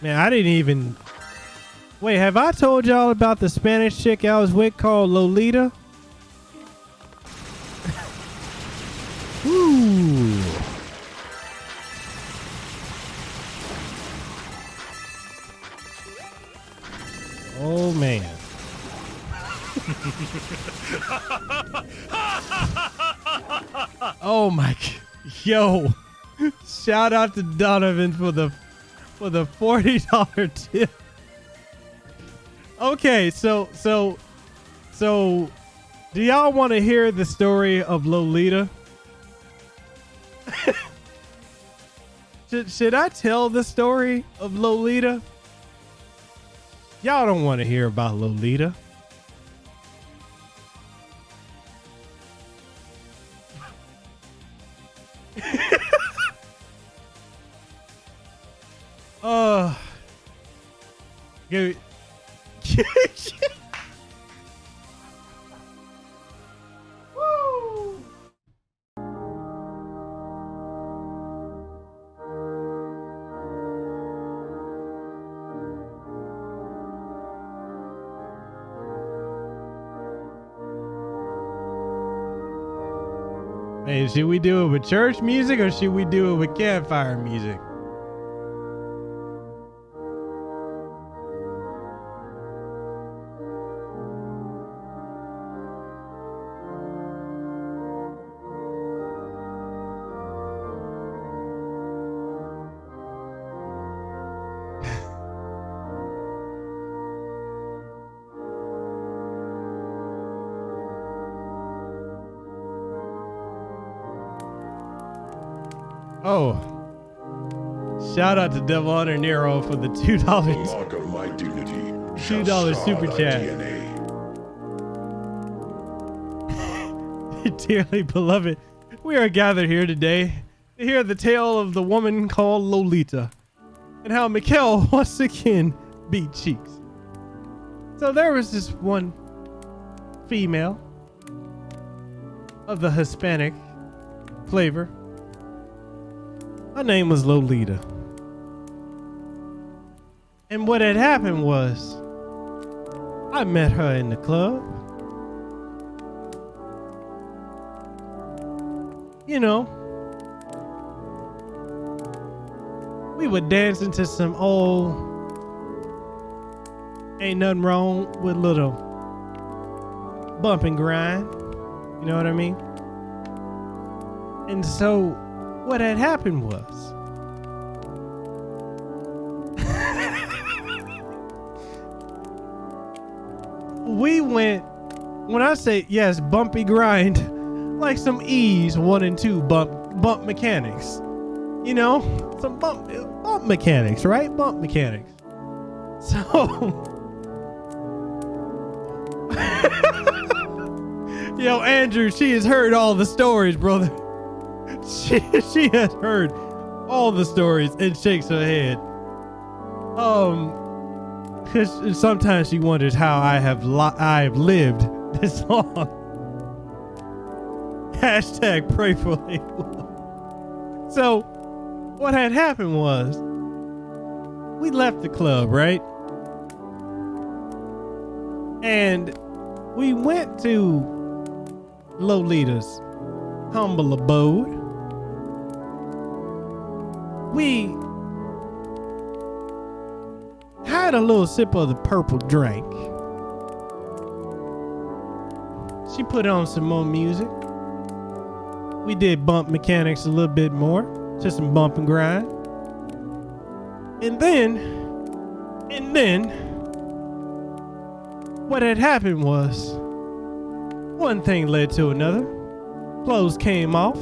Man, I didn't even... Wait, have I told y'all about the Spanish chick I was with called Lolita? Ooh. Oh, man. Oh, my... Yo. Shout out to Donovan for the $40 tip. Okay, so do y'all want to hear the story of Lolita? Should I tell the story of Lolita? Y'all don't want to hear about Lolita. Good. Woo! Hey, should we do it with church music or should we do it with campfire music? Oh, shout out to Devin and Nero for the $2 Mark of my dignity. $2 super chat. Dearly beloved, we are gathered here today to hear the tale of the woman called Lolita and how Mikhail once again beat cheeks. So there was this one female of the Hispanic flavor. Her name was Lolita. And what had happened was, I met her in the club. You know, we were dancing to some old, ain't nothing wrong with little bump and grind. You know what I mean? And so what had happened was, we went, when I say yes, bumpy grind, like some E's 1 and 2 bump mechanics. You know, some bump mechanics, right? Bump mechanics. So Yo, Andrew, she has heard all the stories, brother. She has heard all the stories and shakes her head. Cause sometimes she wonders how I've lived this long. Hashtag pray for Layla. So what had happened was we left the club, right? And we went to Lolita's humble abode. We had a little sip of the purple drink. She put on some more music. We did bump mechanics a little bit more, just some bump and grind. And then what had happened was one thing led to another. Clothes came off.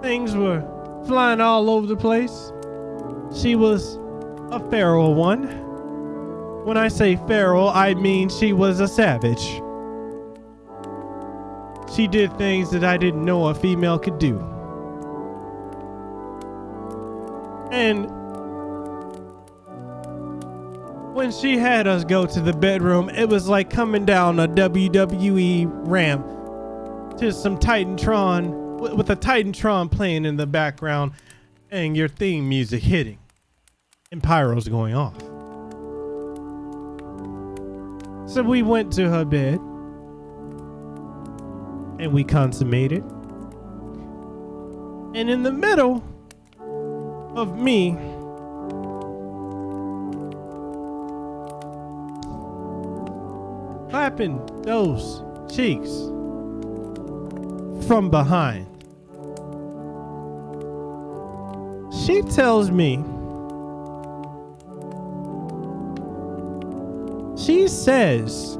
Things were flying all over the place. She was a feral one. When I say feral, I mean she was a savage. She did things that I didn't know a female could do. And when she had us go to the bedroom, it was like coming down a WWE ramp to some Titantron, with a Titantron playing in the background and your theme music hitting and pyros going off. So we went to her bed and we consummated. And in the middle of me clapping those cheeks from behind, she tells me, she says,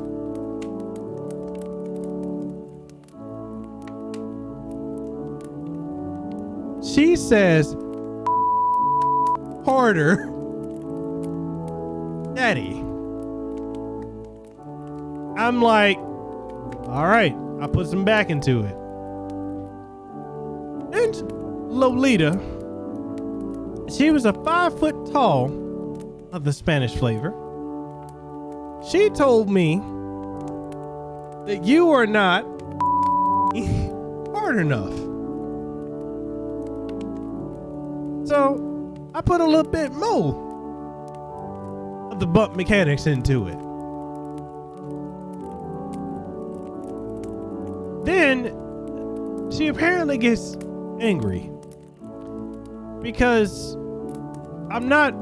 harder, daddy. I'm like, all right, I put some back into it. And Lolita, she was a 5 foot tall of the Spanish flavor. She told me that you are not hard enough. So I put a little bit more of the bump mechanics into it. Then she apparently gets angry because I'm not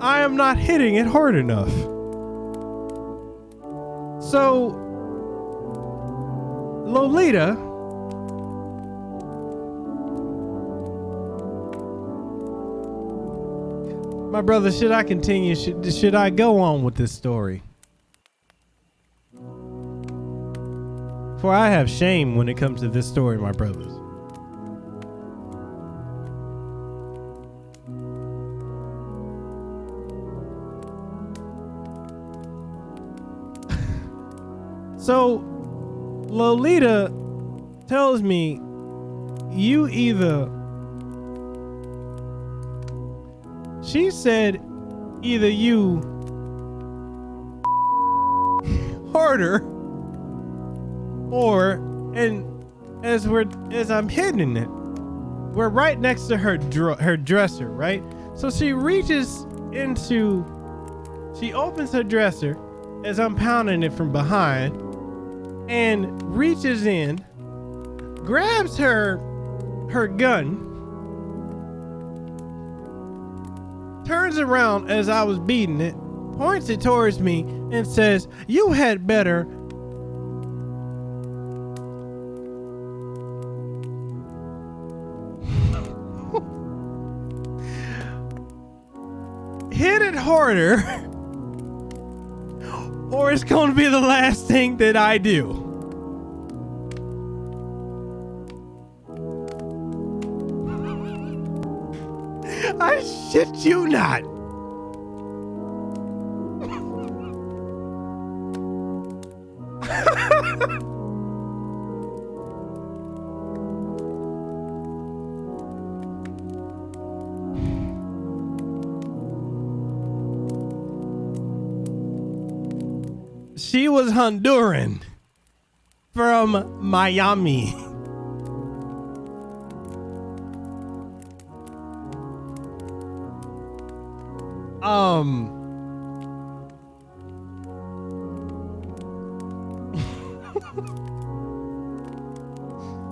I am not hitting it hard enough. So Lolita my brother, should I continue? Should I go on with this story? For I have shame when it comes to this story, my brothers. So Lolita tells me, you either, she said, either you harder, or, and as I'm hitting it, we're right next to her dresser, right? So she reaches into, she opens her dresser as I'm pounding it from behind, and reaches in, grabs her gun, turns around as I was beating it, points it towards me, and says, "You had better hit it harder, or it's going to be the last thing that I do." I shit you not. She was Honduran from Miami.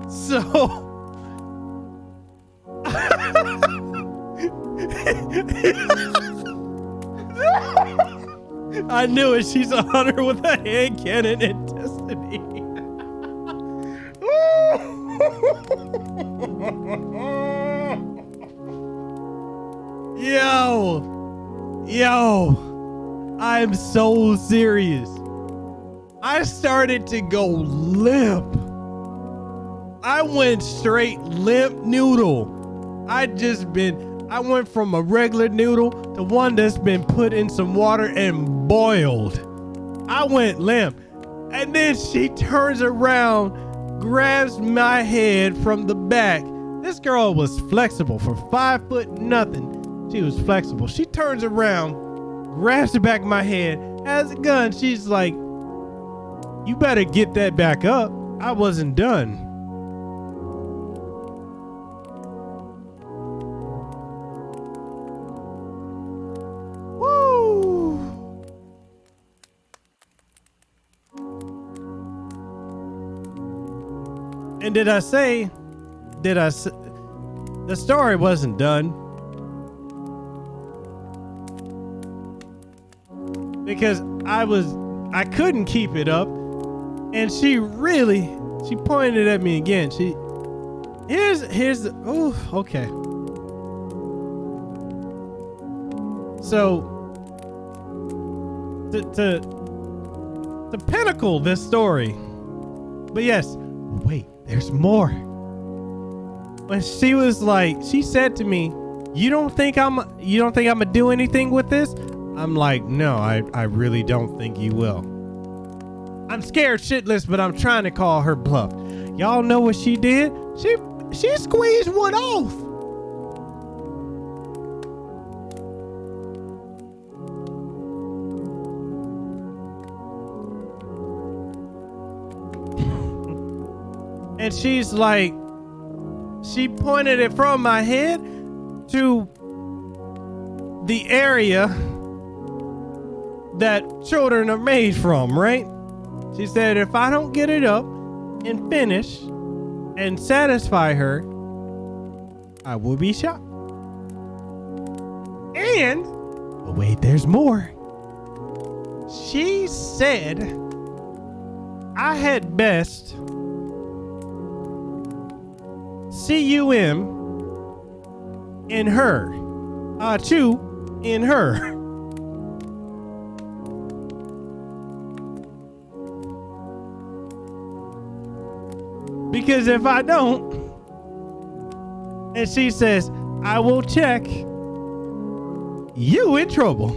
So I knew it. She's a hunter with a hand cannon and destiny. Yo, I'm so serious. I started to go limp. I went straight limp noodle. I went from a regular noodle to one that's been put in some water and boiled. I went limp. And then she turns around, grabs my head from the back. This girl was flexible for 5 foot nothing. She was flexible. She turns around, grabs the back of my head, has a gun. She's like, you better get that back up. I wasn't done. And the story wasn't done. Because I couldn't keep it up. And she pointed at me again. Okay. So, to pinnacle this story. But yes, wait. There's more. When she was like, she said to me, you don't think I'm gonna do anything with this? I'm like, no, I really don't think you will. I'm scared shitless, but I'm trying to call her bluff. Y'all know what she did? She squeezed one off. And she's like, she pointed it from my head to the area that children are made from, right? She said, if I don't get it up and finish and satisfy her, I will be shot. And, but wait, there's more. She said, I had best CUM in her. Chew in her. Because if I don't, and she says, I will check, you in trouble.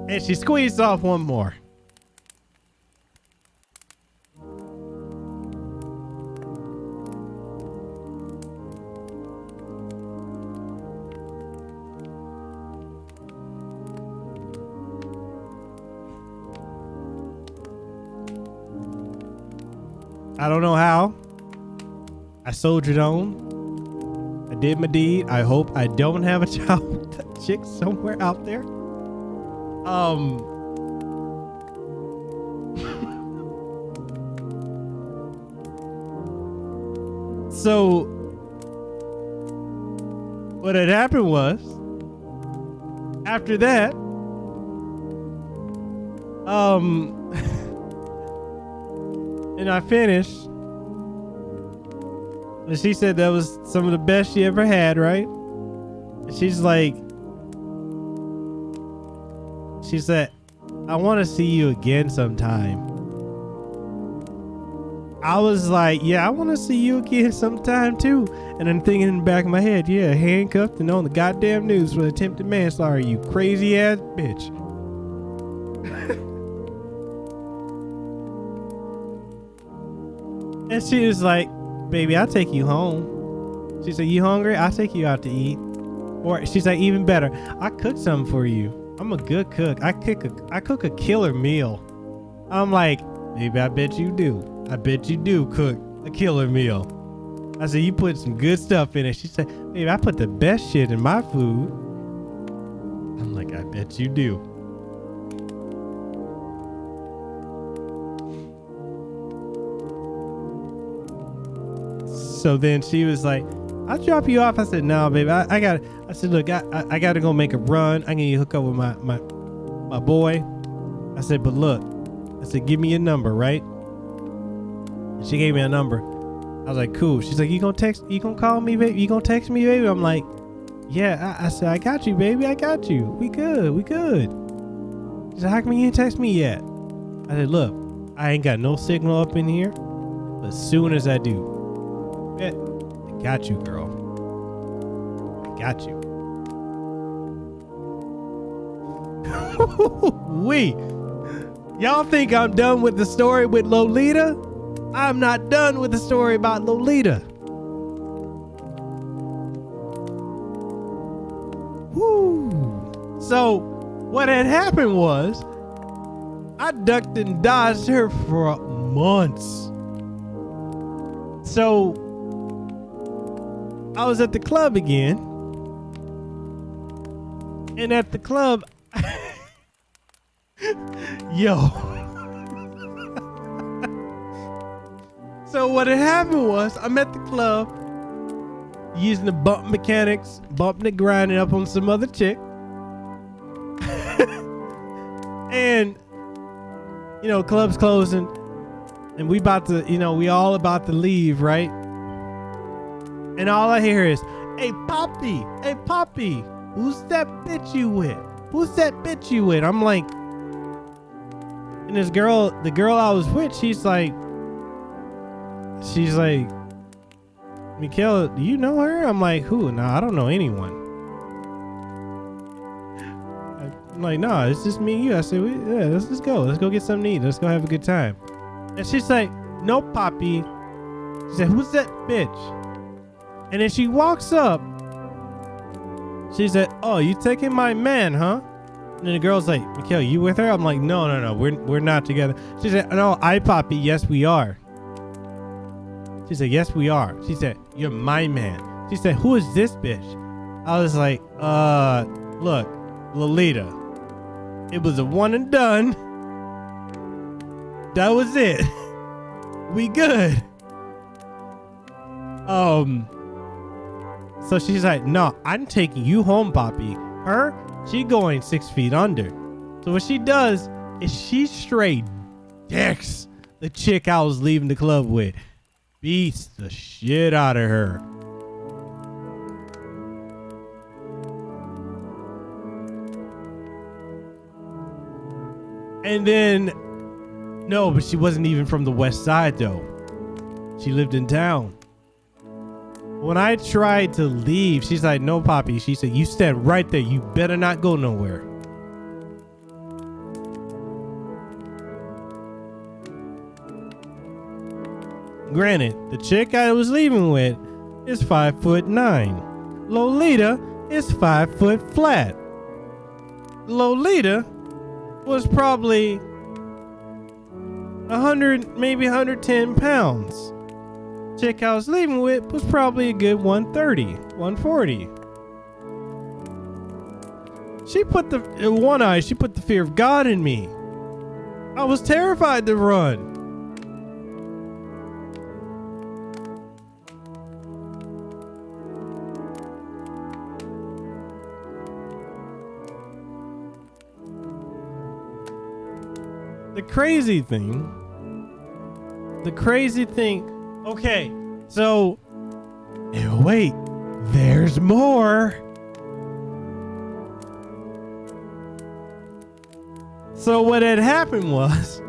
And she squeezed off one more. I don't know how. I soldiered on. I did my deed. I hope I don't have a child with that chick somewhere out there. So what had happened was, after that, and I finished, and she said that was some of the best she ever had, right? And she's like, she said, I want to see you again sometime. I was like, yeah, I want to see you again sometime too. And I'm thinking in the back of my head, yeah, handcuffed and on the goddamn news for attempted manslaughter, you crazy ass bitch. And she was like, baby, I'll take you home. She said, you hungry? I'll take you out to eat. Or she's like, even better, I cook something for you. I'm a good cook. I cook a killer meal. I'm like, baby, I bet you do. I bet you do cook a killer meal. I said, you put some good stuff in it. She said, baby, I put the best shit in my food. I'm like, I bet you do. So then she was like, I'll drop you off. I said, no, baby, I said, look, I got to go make a run. I need to hook up with my boy. I said, but look, I said, give me your number, right? And she gave me a number. I was like, cool. She's like, you gonna call me, baby? You gonna text me, baby? I'm like, yeah. I said, I got you, baby. I got you. We good. She said, how come you didn't text me yet? I said, look, I ain't got no signal up in here. But as soon as I do, I got you, girl. I got you. Y'all think I'm done with the story with Lolita? I'm not done with the story about Lolita. Woo. So what had happened was I ducked and dodged her for months. So I was at the club again. And at the club, yo. So what had happened was I'm at the club using the bump mechanics, bumping and grinding up on some other chick. And, you know, club's closing and we all about to leave, right? And all I hear is, hey, Poppy, who's that bitch you with? I'm like, and this girl, the girl I was with, she's like, Miguela, do you know her? I'm like, who? No, I don't know anyone. I'm like, no, it's just me and you. I said, yeah, let's just go. Let's go get something to eat. Let's go have a good time. And she's like, no, Poppy. She said, who's that bitch? And then she walks up. She said, oh, you taking my man, huh? And then the girl's like, Miguela, you with her? I'm like, no, we're not together. She said, no, Poppy, yes, we are. She said, yes, we are. She said, you're my man. She said, who is this bitch? I was like, look, Lolita. It was a one and done. That was it. We good. So she's like, no, I'm taking you home, Poppy. Her, she going 6 feet under. So what she does is she straight dicks the chick I was leaving the club with. Beats the shit out of her. And then, no, but she wasn't even from the west side though. She lived in town. When I tried to leave, she's like, no, Poppy. She said, you stand right there. You better not go nowhere. Granted, the chick I was leaving with is 5'9". Lolita is 5 foot flat. Lolita was probably 100, maybe 110 pounds. Chick I was leaving with was probably a good 130, 140. She put she put the fear of God in me. I was terrified to run. The crazy thing, okay, so, wait, there's more. So what had happened was,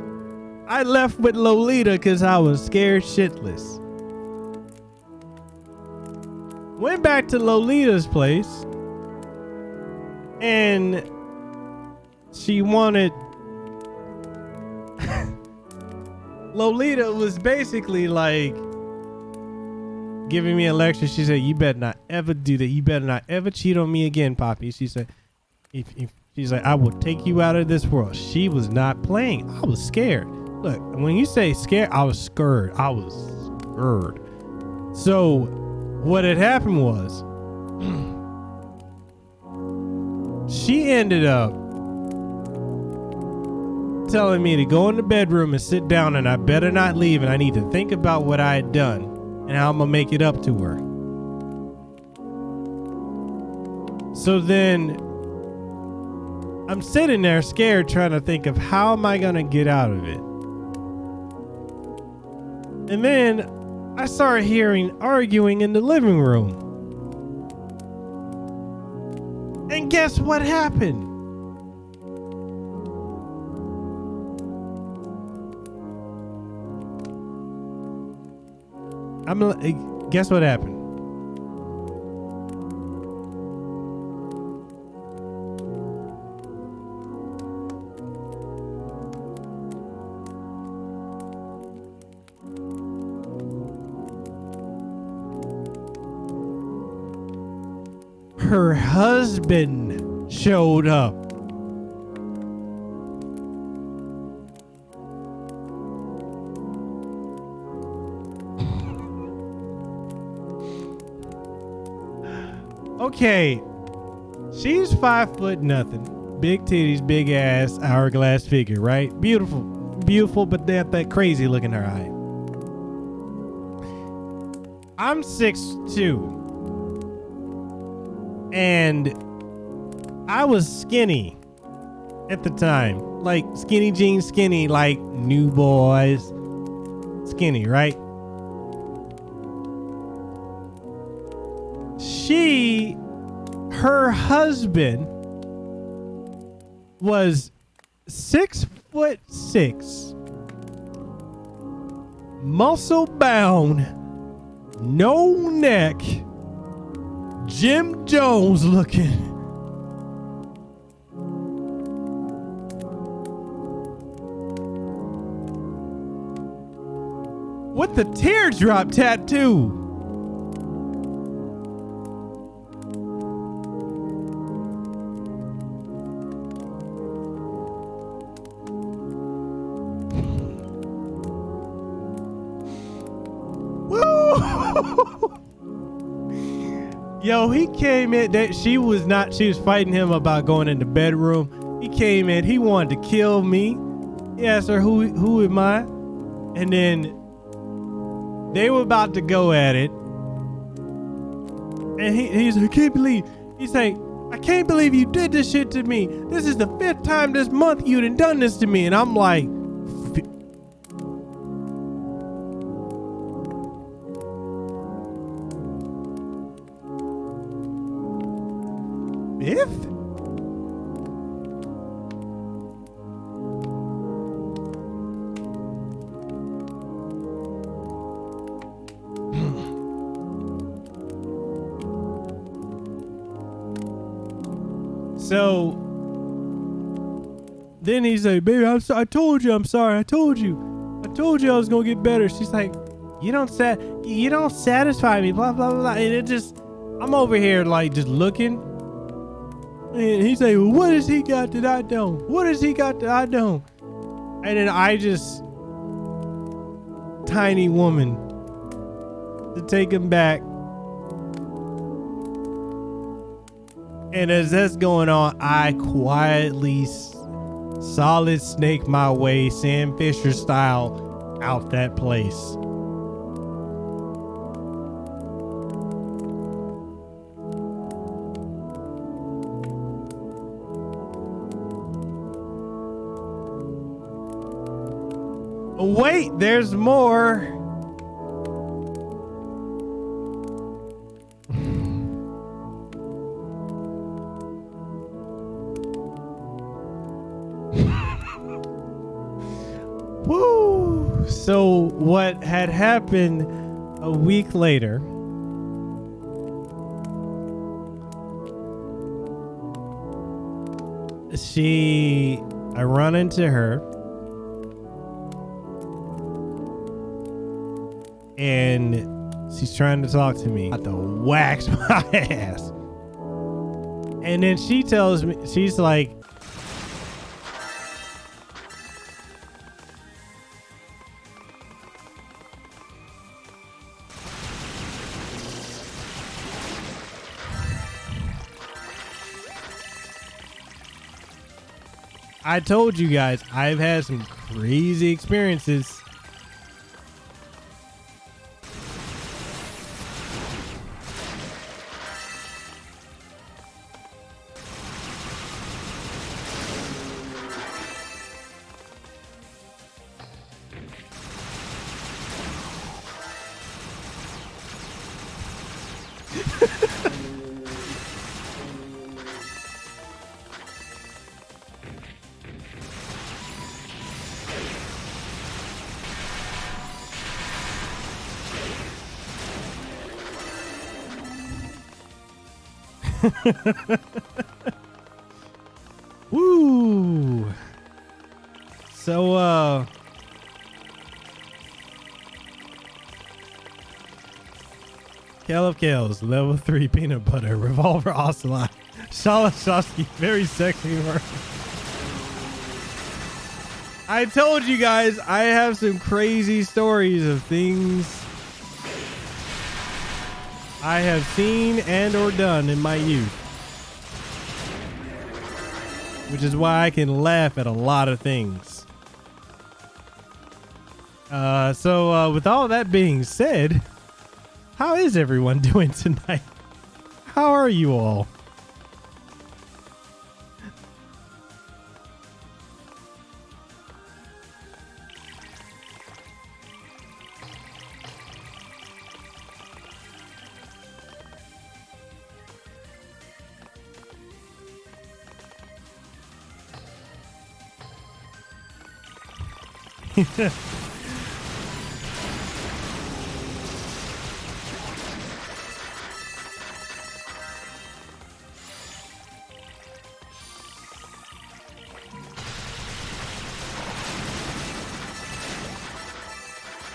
I left with Lolita because I was scared shitless. Went back to Lolita's place, and she wanted Lolita was basically like giving me a lecture. She said, "You better not ever do that. You better not ever cheat on me again, Poppy." She said, "If she's like, I will take you out of this world." She was not playing. I was scared. Look, when you say scared, I was scared. I was scared. So what had happened was she ended up telling me to go in the bedroom and sit down, and I better not leave, and I need to think about what I had done and how I'm gonna make it up to her. So then I'm sitting there scared, trying to think of how am I gonna get out of it. And then I started hearing arguing in the living room. And guess what happened? Guess what happened? Her husband showed up. Okay, she's 5 foot nothing, big titties, big ass, hourglass figure, right? Beautiful, beautiful, but that crazy look in her eye. I'm 6'2", and I was skinny at the time, like skinny jeans, skinny, like new boys, skinny, right? Her husband was 6'6", muscle bound, no neck, Jim Jones looking. With the teardrop tattoo. Yo, he came in that she was fighting him about going in the bedroom. He came in, he wanted to kill me. He asked her, who am I? And then they were about to go at it. And he's like, I can't believe you did this shit to me. This is the 5th time this month you done this to me. And I'm like, if? So then he's like, baby, I told you, I'm sorry. I told you I was gonna get better. She's like, you don't satisfy me, blah, blah, blah. And it just, I'm over here like just looking. And he's like, well, what has he got that I don't? What has he got that I don't? And then I just, tiny woman, to take him back. And as that's going on, I quietly, solid snake my way, Sam Fisher style, out that place. Wait, there's more. Woo! So what had happened a week later, I run into her. and she's trying to talk to me. About to wax my ass. And then she tells me, she's like, I told you guys, I've had some crazy experiences. Woo! So, Kale of Kales, level 3 peanut butter, revolver ocelot, Shalashovsky, very sexy word. I told you guys I have some crazy stories of things I have seen and or done in my youth, which is why I can laugh at a lot of things. So with all that being said, how is everyone doing tonight? How are you all?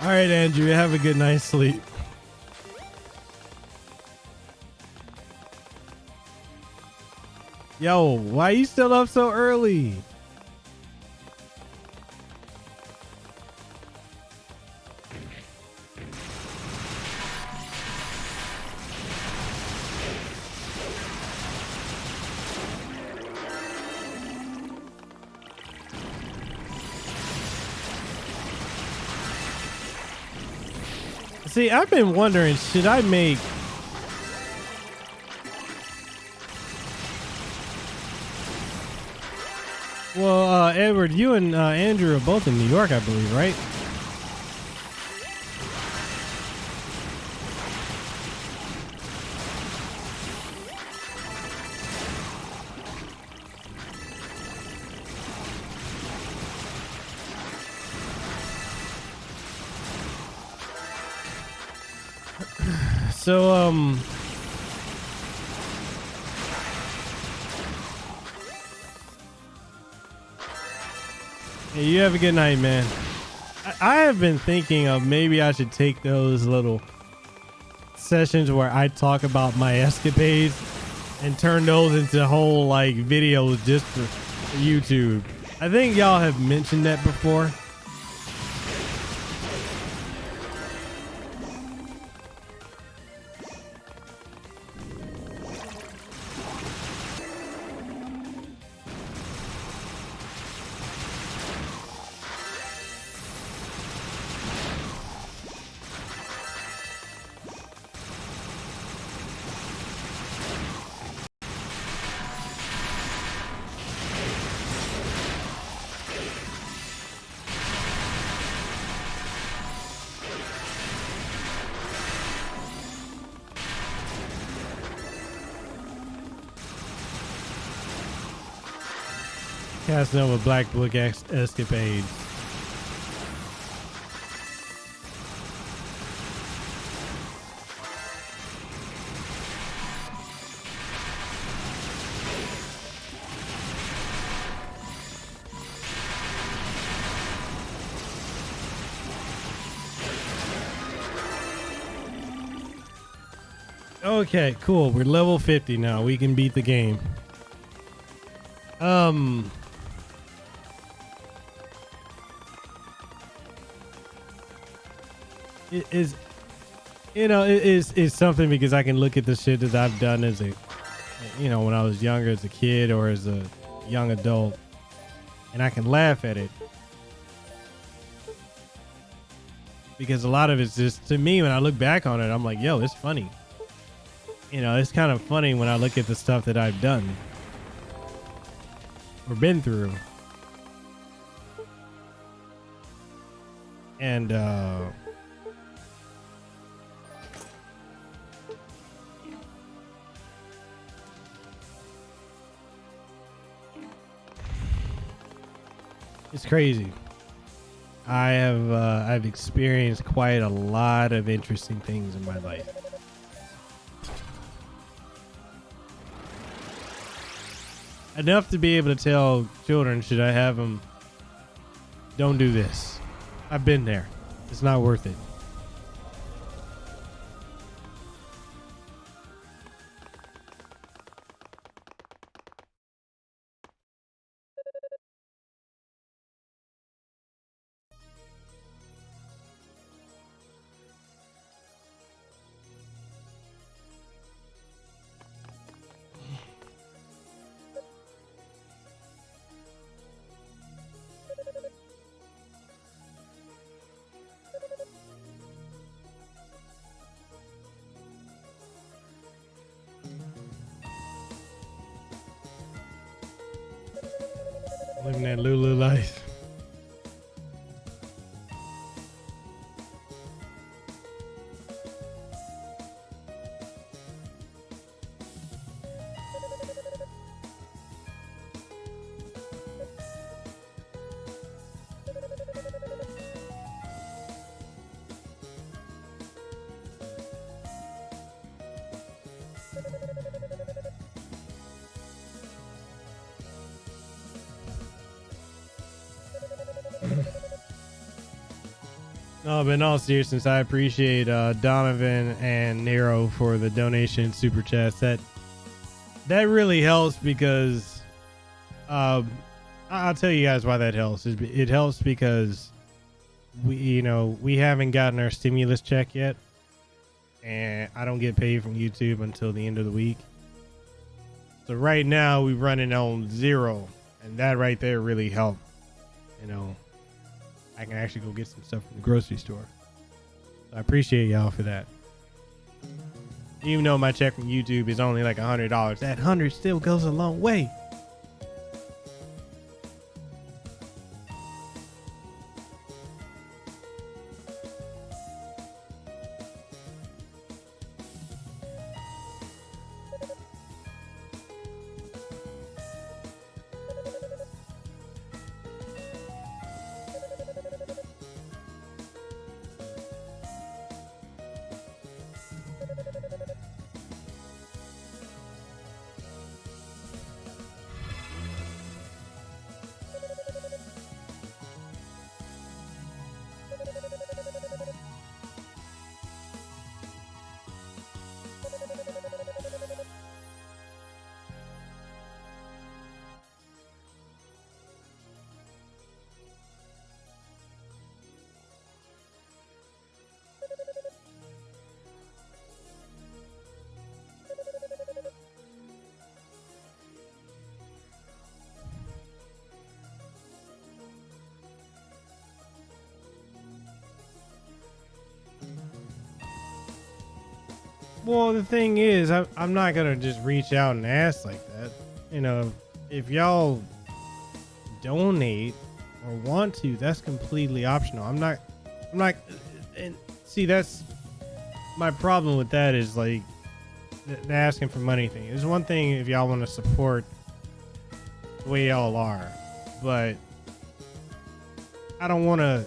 All right, Andrew, have a good night's sleep. Yo, why you still up so early? See, I've been wondering, should I make... Well, Edward, you and Andrew are both in New York, I believe, right? So, hey, you have a good night, man. I have been thinking of maybe I should take those little sessions where I talk about my escapades and turn those into whole like videos just for YouTube. I think y'all have mentioned that before. Casanova Black Book escapades. Okay, cool. We're level 50 now. We can beat the game. It is, you know, it is something because I can look at the shit that I've done as a, you know, when I was younger as a kid or as a young adult, and I can laugh at it. Because a lot of it's just, to me, when I look back on it, I'm like, yo, it's funny. You know, it's kind of funny when I look at the stuff that I've done or been through. And, it's crazy. I've experienced quite a lot of interesting things in my life. Enough to be able to tell children, should I have them, don't do this. I've been there. It's not worth it. Living that Lulu life. No, but in all seriousness, I appreciate Donovan and Nero for the donation super chats. That really helps because I'll tell you guys why that helps. It helps because we haven't gotten our stimulus check yet, and I don't get paid from YouTube until the end of the week. So right now we're running on zero, and that right there really helped. I can actually go get some stuff from the grocery store. So I appreciate y'all for that. Even though my check from YouTube is only like $100, that 100 still goes a long way. Well, the thing is, I'm not gonna just reach out and ask like that. If y'all donate or want to, that's completely optional. I'm not, and see, that's my problem with that is like the asking for money thing. It's one thing if y'all want to support the way y'all are, but I don't want to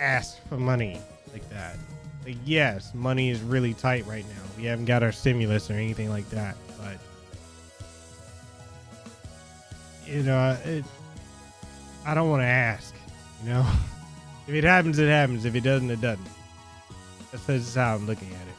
ask for money like that. Like, yes, money is really tight right now. We haven't got our stimulus or anything like that, but I don't want to ask. If it happens, it happens. If it doesn't, it doesn't. That's just how I'm looking at it.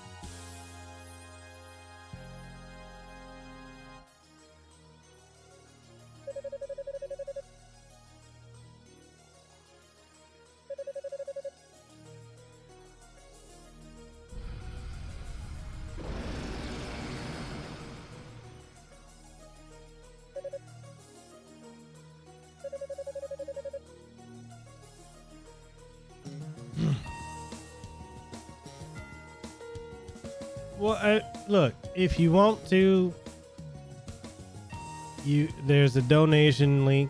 Well, look, if you want to, there's a donation link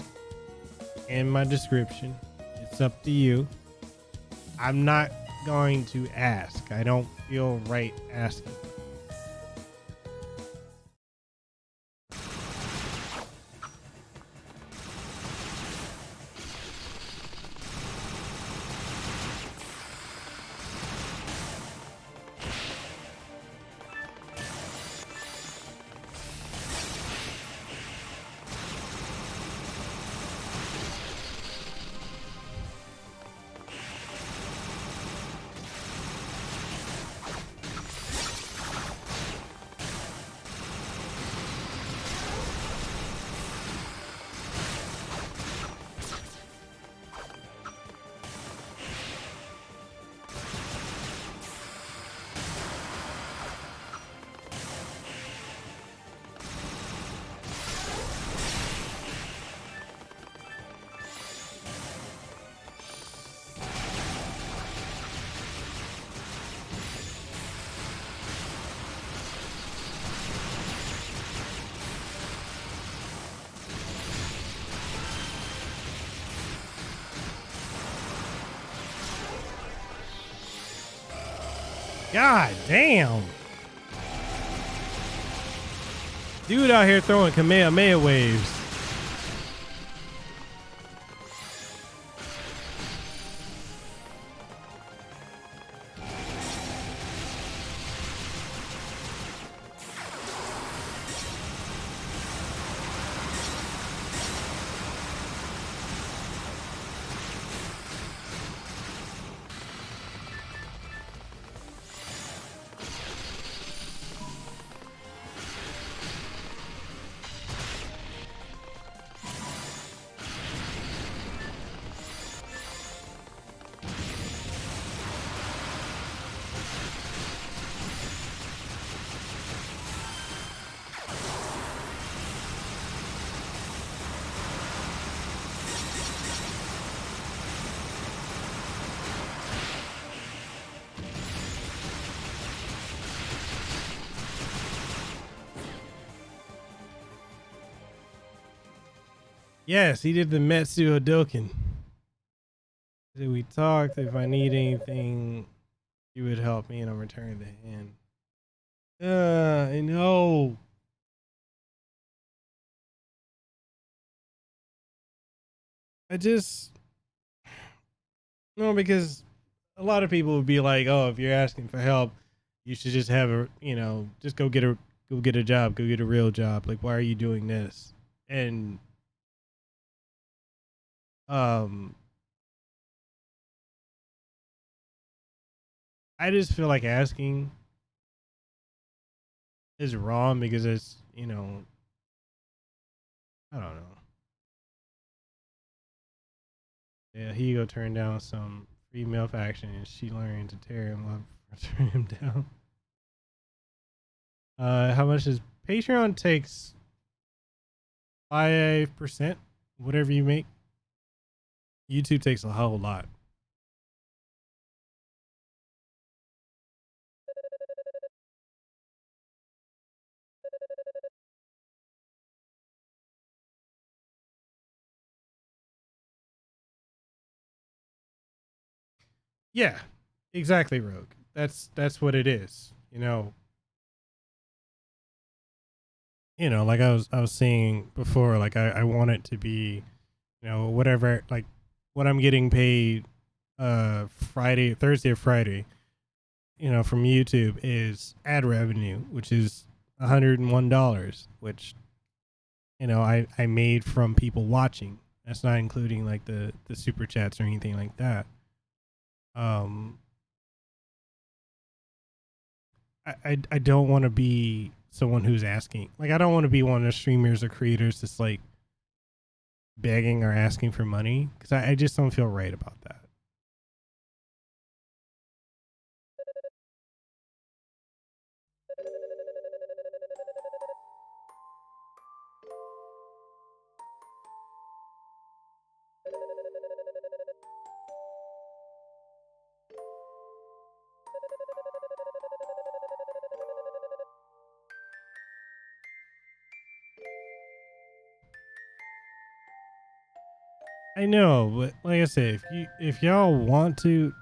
in my description. It's up to you. I'm not going to ask. I don't feel right asking. God damn. Dude out here throwing Kamehameha waves. Yes, he did the Metsu Hadoken. So we talked. If I need anything, he would help me, and I'm returning the hand. I know. I just no, because a lot of people would be like, "Oh, if you're asking for help, you should just have a, just go get a job, go get a real job. Like, why are you doing this?" And I just feel like asking is wrong because it's, I don't know. Yeah, Hugo turned down some female faction and she learned to tear him up or turn him down. How much does Patreon takes 5%, whatever you make. YouTube takes a whole lot. Yeah, exactly, Rogue. That's what it is. Like I was saying before, like I want it to be, whatever, like what I'm getting paid Thursday or Friday, from YouTube is ad revenue, which is $101, which I made from people watching. That's not including like the super chats or anything like that. I don't want to be someone who's asking. Like, I don't want to be one of the streamers or creators that's like begging or asking for money, because I just don't feel right about that. I know, but like I said, if y'all want to,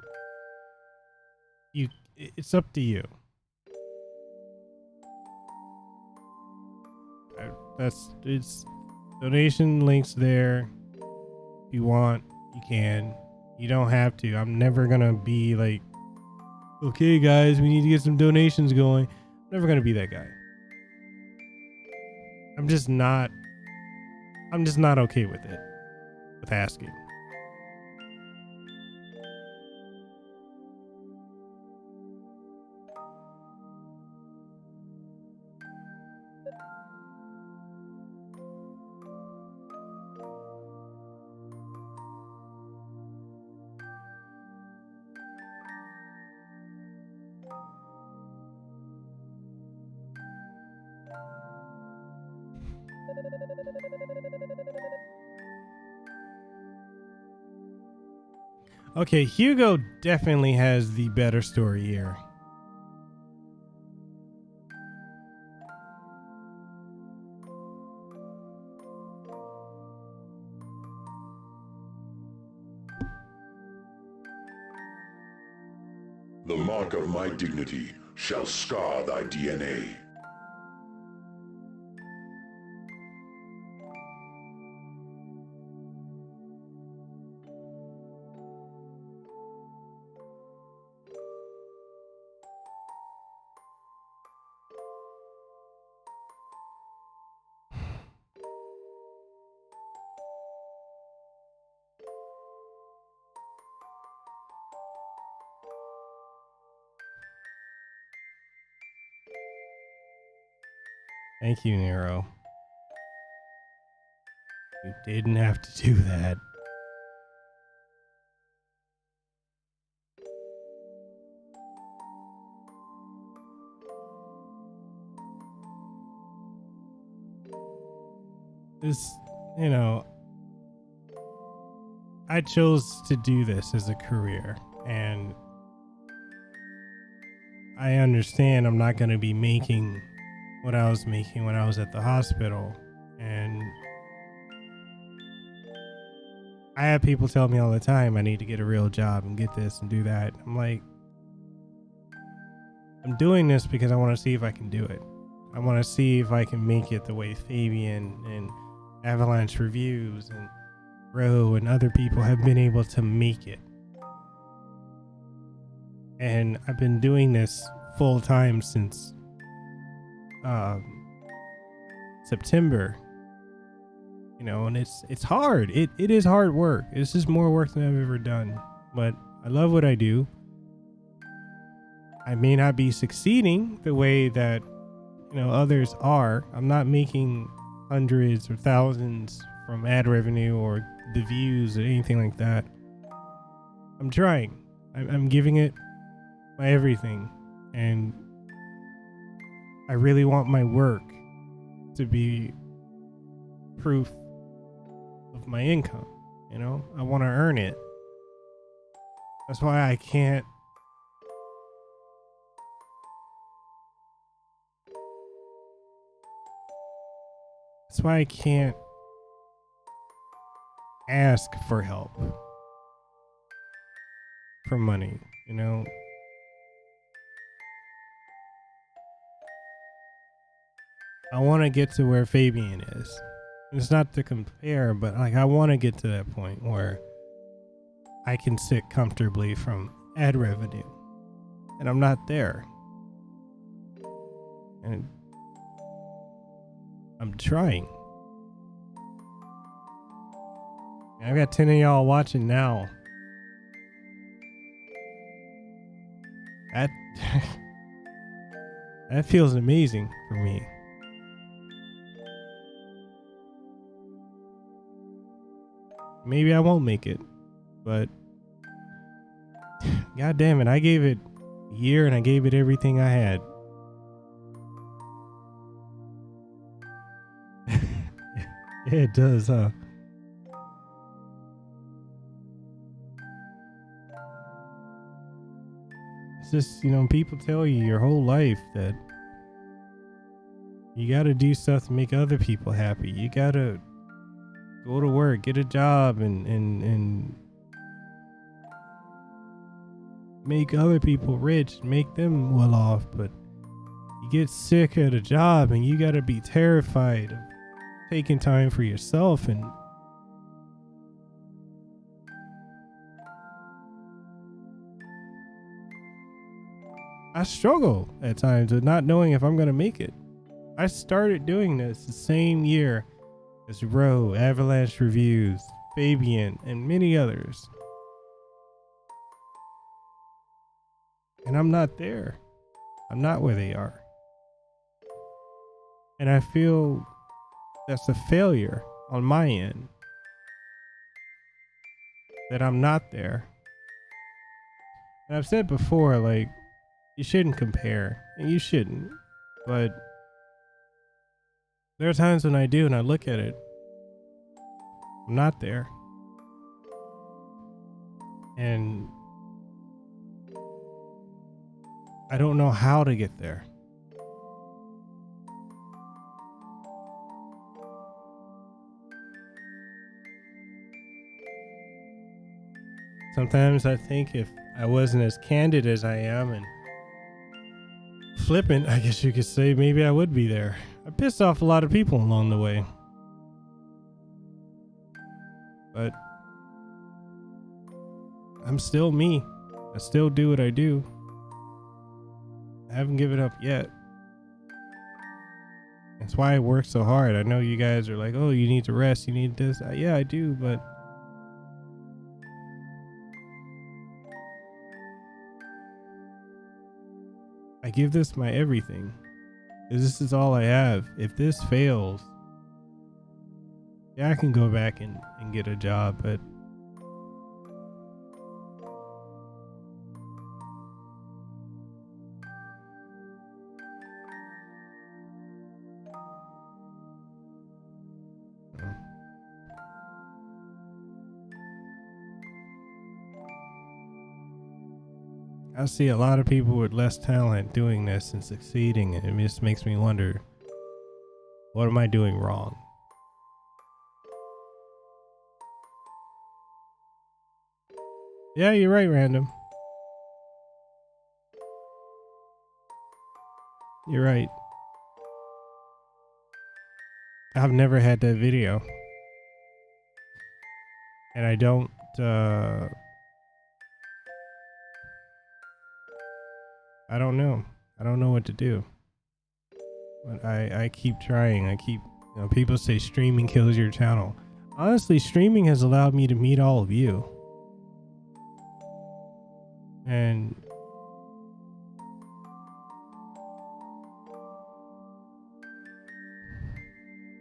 it's up to you. It's donation links there. If you want, you can. You don't have to. I'm never gonna be like, okay guys, we need to get some donations going. I'm never gonna be that guy. I'm just not okay with it, with asking. Okay, Hugo definitely has the better story here. The mark of my dignity shall scar thy DNA. Thank you, Nero. You didn't have to do that. This, you know, I chose to do this as a career, and I understand I'm not going to be making what I was making when I was at the hospital. And I have people tell me all the time I need to get a real job and get this and do that. I'm like, I'm doing this because I want to see if I can do it. I want to see if I can make it the way Fabian and Avalanche Reviews and Ro and other people have been able to make it. And I've been doing this full time since September, you know, and it's hard. It is hard work. It's just more work than I've ever done, but I love what I do. I may not be succeeding the way that, you know, others are. I'm not making hundreds or thousands from ad revenue or the views or anything like that. I'm trying. I'm giving it my everything, and I really want my work to be proof of my income. You know, I want to earn it. That's why I can't. That's why I can't ask for help, for money, you know. I want to get to where Fabian is. It's not to compare, but like I want to get to that point where I can sit comfortably from ad revenue, and I'm not there. And I'm trying. I've got 10 of y'all watching now. That that feels amazing for me. Maybe I won't make it, but God damn it, I gave it a year and I gave it everything I had. Yeah, it does, huh? It's just, you know, people tell you your whole life that you gotta do stuff to make other people happy. You gotta go to work, get a job, and make other people rich, make them well off. But you get sick at a job and you gotta be terrified of taking time for yourself. And I struggle at times with not knowing if I'm gonna make it. I started doing this the same year as Ro, Avalanche Reviews, Fabian, and many others. And I'm not there. I'm not where they are. And I feel that's a failure on my end. That I'm not there. And I've said before, like, you shouldn't compare. And you shouldn't. But there are times when I do and I look at it. I'm not there. And I don't know how to get there. Sometimes I think if I wasn't as candid as I am and flippant, I guess you could say, maybe I would be there. I pissed off a lot of people along the way. But I'm still me. I still do what I do. I haven't given up yet. That's why I work so hard. I know you guys are like, oh, you need to rest, you need this. Yeah, I do, but I give this my everything. This is all I have. If this fails, yeah, I can go back and get a job, but I see a lot of people with less talent doing this and succeeding, and it just makes me wonder, what am I doing wrong? Yeah, you're right, Random. You're right. I've never had that video. And I don't, I don't know. I don't know what to do. But I keep trying. I keep, people say streaming kills your channel. Honestly, streaming has allowed me to meet all of you. And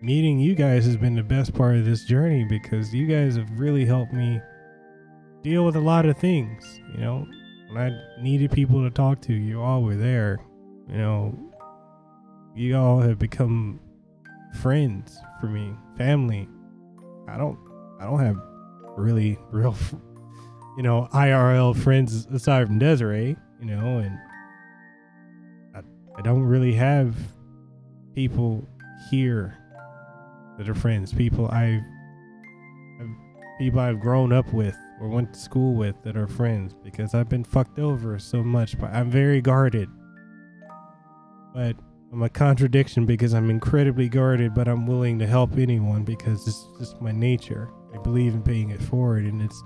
meeting you guys has been the best part of this journey, because you guys have really helped me deal with a lot of things. When I needed people to talk to, you all were there. You all have become friends for me, family. I don't have really real IRL friends aside from Desiree, and I don't really have people here that are friends, people I've grown up with or went to school with that are friends, because I've been fucked over so much. But I'm very guarded. But I'm a contradiction, because I'm incredibly guarded, but I'm willing to help anyone because it's just my nature. I believe in paying it forward, and it's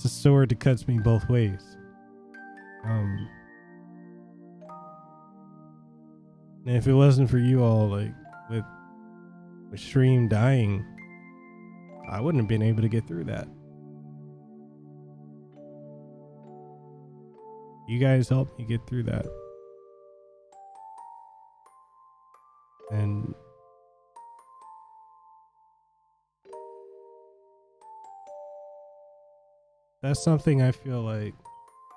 a sword that cuts me both ways. And if it wasn't for you all, like with stream dying, I wouldn't have been able to get through that. You guys helped me get through that. And that's something I feel like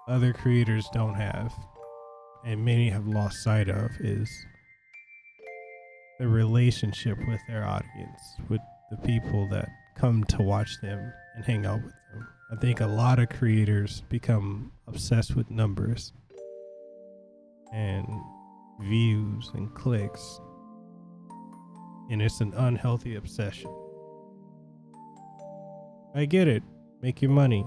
other creators don't have, and many have lost sight of, is the relationship with their audience, with the people that come to watch them and hang out with them. I think a lot of creators become obsessed with numbers and views and clicks, and it's an unhealthy obsession. I get it. Make your money.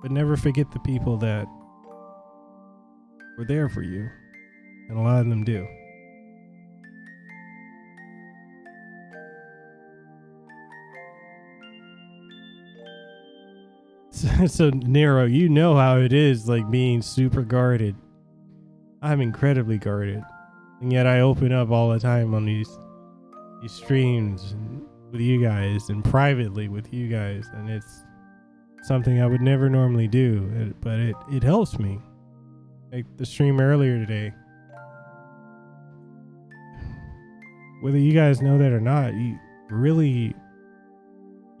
But never forget the people that were there for you. And a lot of them do. So Nero, you know how it is, like being super guarded. I'm incredibly guarded, and yet I open up all the time on these streams with you guys and privately with you guys, and it's something I would never normally do, but it helps me. Like the stream earlier today, whether you guys know that or not, you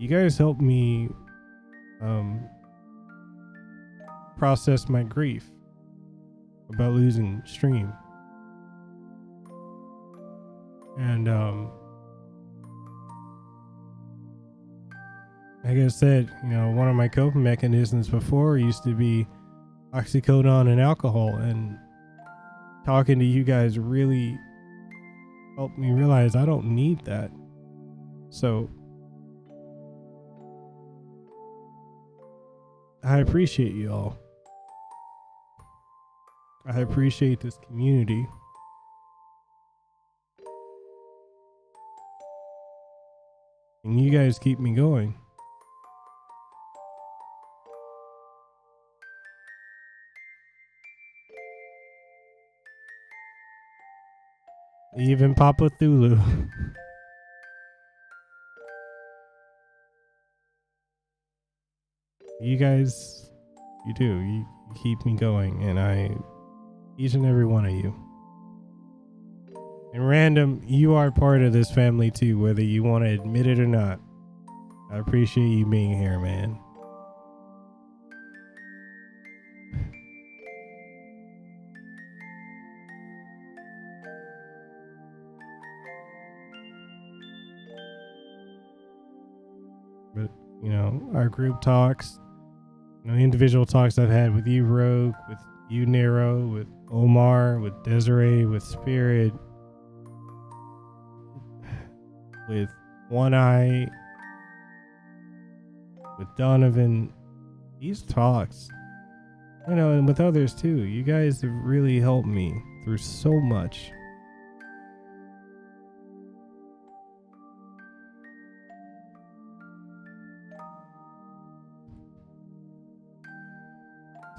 guys helped me process my grief about losing stream. And like I said, you know, one of my coping mechanisms before used to be oxycodone and alcohol, and talking to you guys really helped me realize I don't need that. So I appreciate you all. I appreciate this community. And you guys keep me going. Even Papa Thulu. You guys, you do. You keep me going, and each and every one of you. And Random, you are part of this family too, whether you want to admit it or not. I appreciate you being here, man. But, you know, our group talks, you know, individual talks I've had with you, Rogue, with you, Nero, with Omar, with Desiree, with Spirit, with One Eye, with Donovan. These talks, you know, and with others too. You guys have really helped me through so much.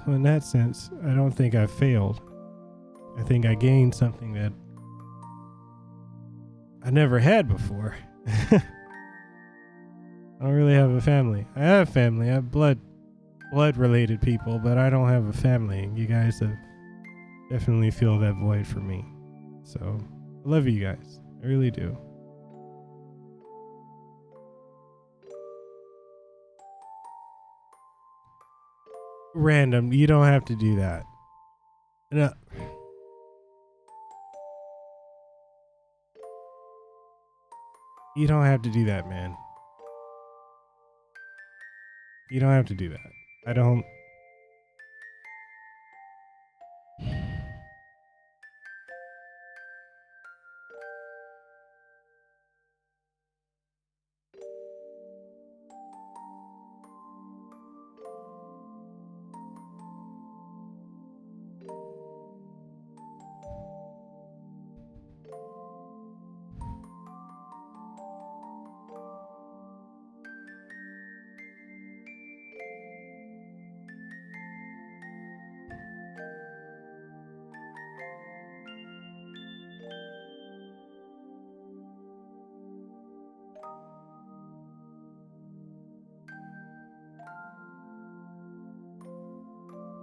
So in that sense, I don't think I failed. I think I gained something that I never had before. I don't really have a family. I have family. I have blood related people, but I don't have a family. And you guys have definitely filled that void for me. So I love you guys. I really do. Random, you don't have to do that. No. You don't have to do that, man. You don't have to do that. I don't.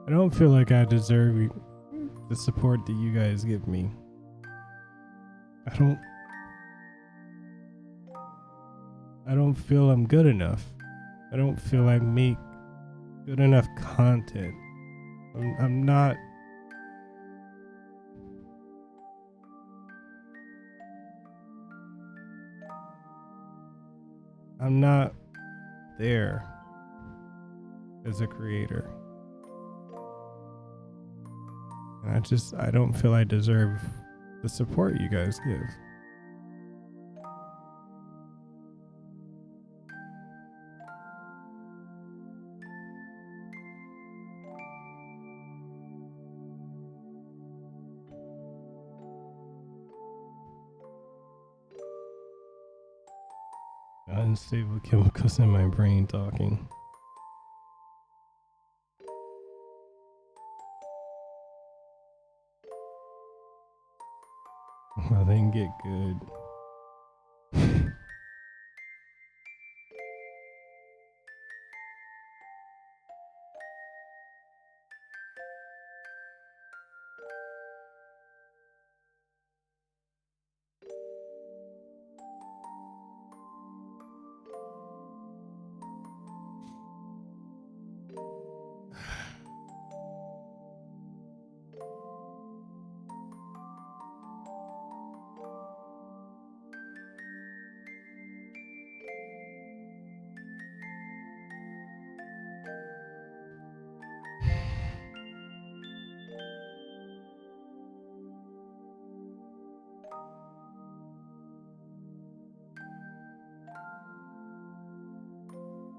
I don't feel like I deserve the support that you guys give me. I don't feel I'm good enough. I don't feel I make good enough content. I'm not. I'm not there as a creator. And I don't feel I deserve the support you guys give. unstable chemicals in my brain talking. Well, they can get good.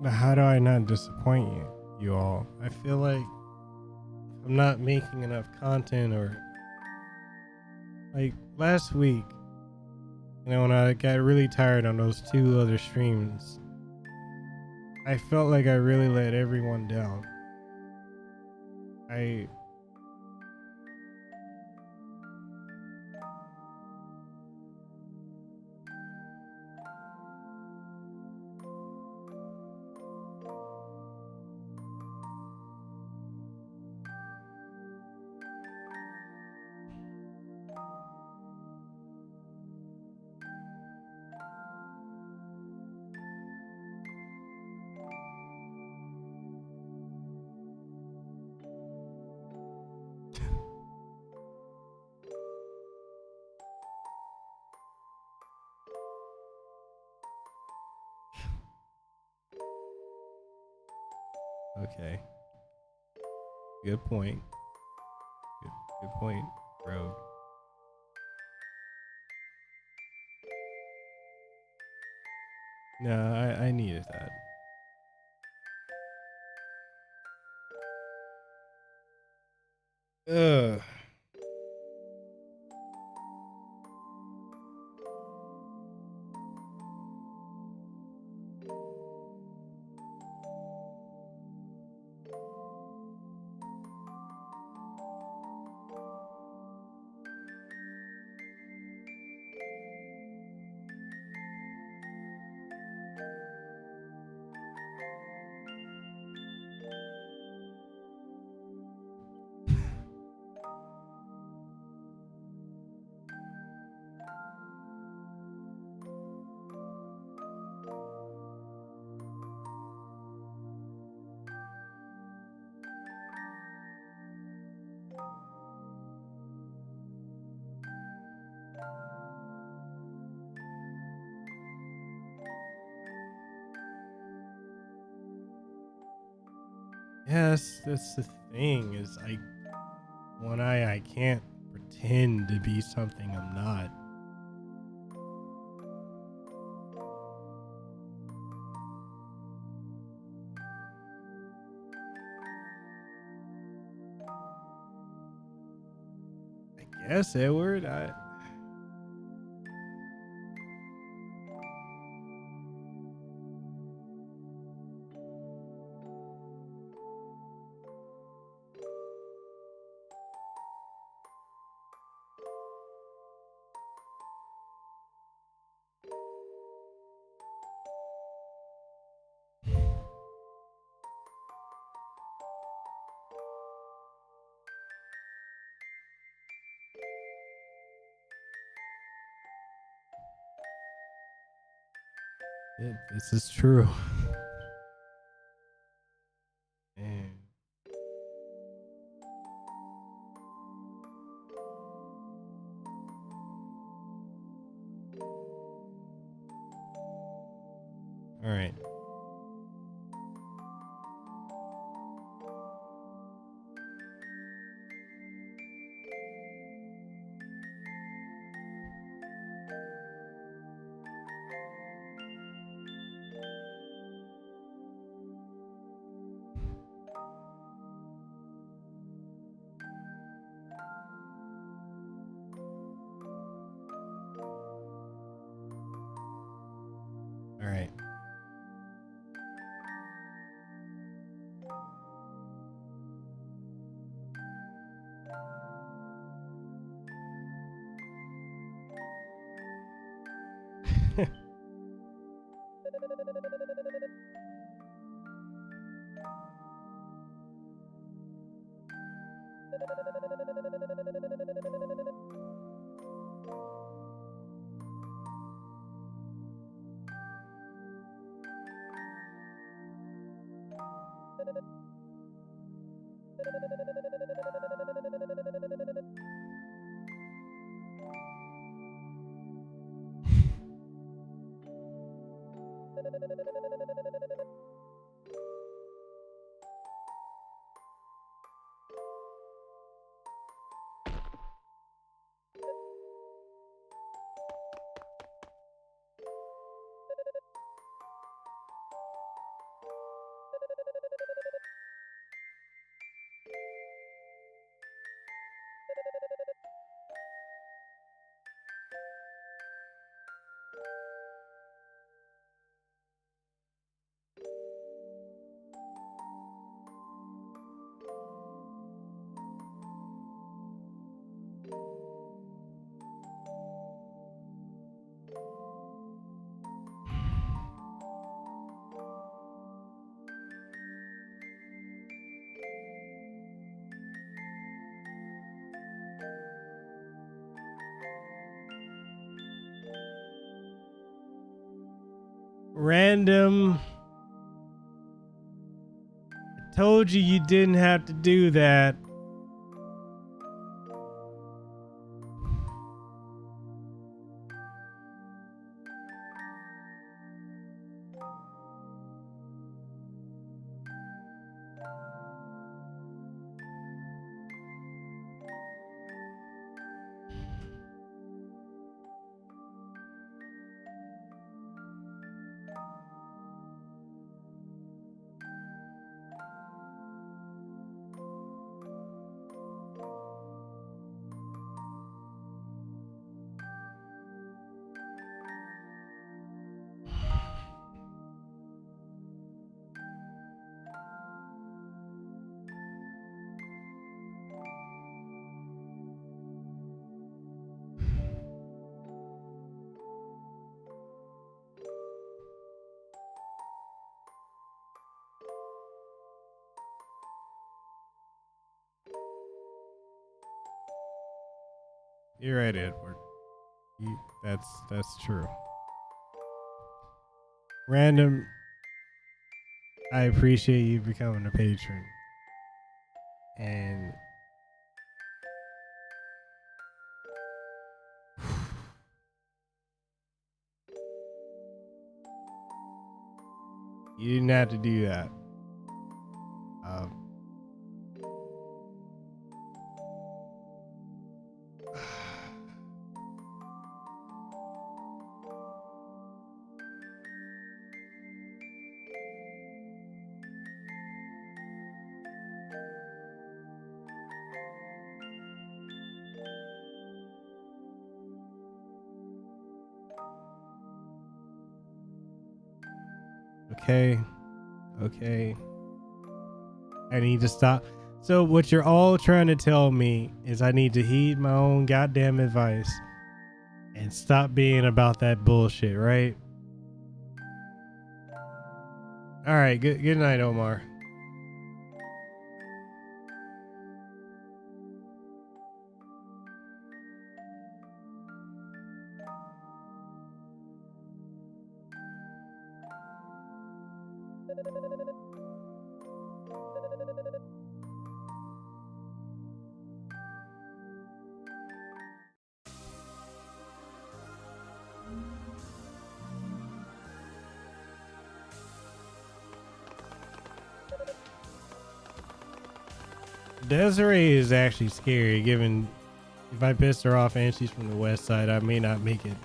But how do I not disappoint you all? I feel like I'm not making enough content, or like last week, you know, when I got really tired on those 2 other streams, I felt like I really let everyone down. Okay. Good point. Good point, Rogue. No, I needed that. Ugh. Yes, that's the thing, is I can't pretend to be something I'm not. I guess, Edward, this is true. Man. All right. Random. I told you you didn't have to do that. You're right, Edward. That's true. Random, I appreciate you becoming a patron. And you didn't have to do that. Okay. I need to stop. So what you're all trying to tell me is I need to heed my own goddamn advice and stop being about that bullshit, right? All right, good night, Omar. Desiree is actually scary, given if I pissed her off and she's from the west side, I may not make it.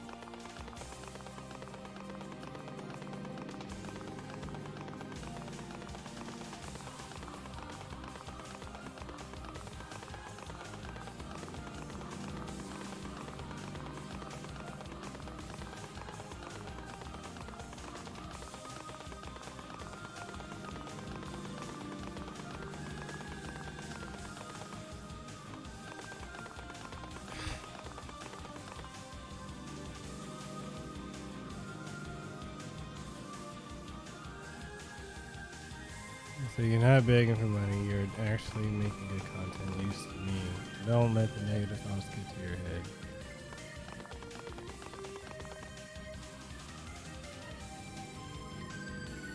So you're not begging for money, you're actually making good content, at least to me. Don't let the negative thoughts get to your head.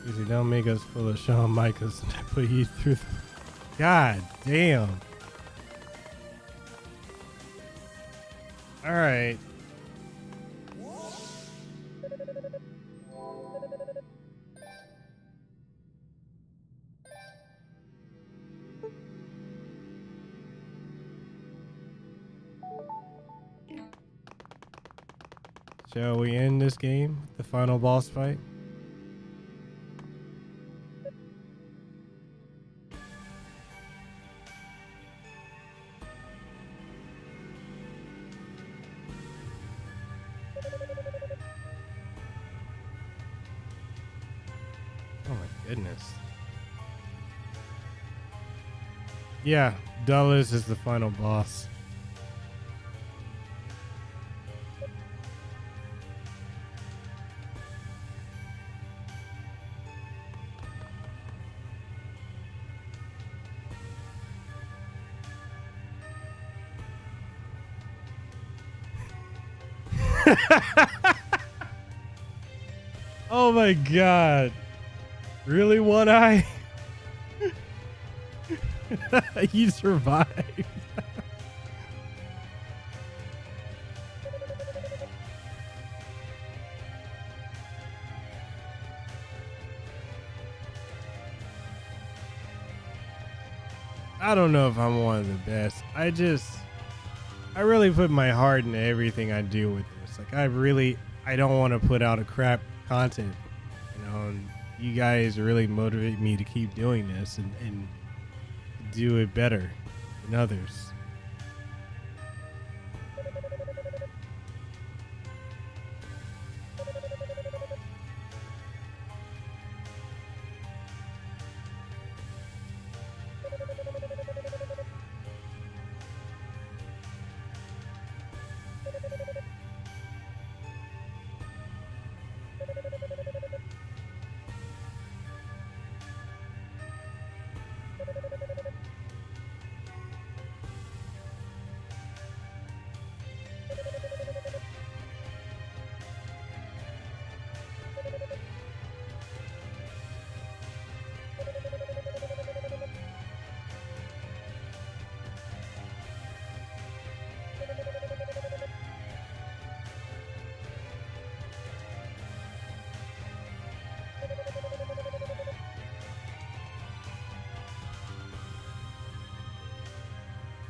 Easy, don't make us full of Shawn Michaels and put you through the... God damn. Alright. Shall we end this game? The final boss fight? Oh my goodness. Yeah, Dulles is the final boss. Oh my god. Really, One Eye? You survived. I don't know if I'm one of the best. I really put my heart into everything I do with this. Like I don't want to put out a crap content, you know, and you guys really motivate me to keep doing this and do it better than others.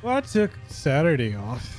Well, I took Saturday off.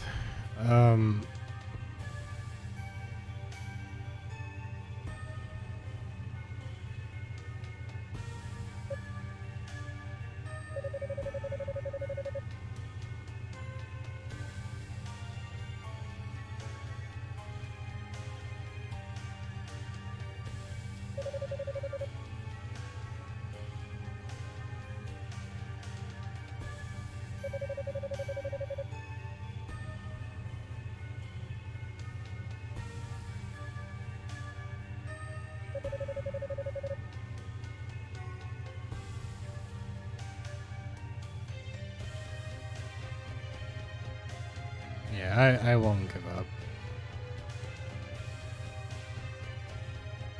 Yeah, I won't give up.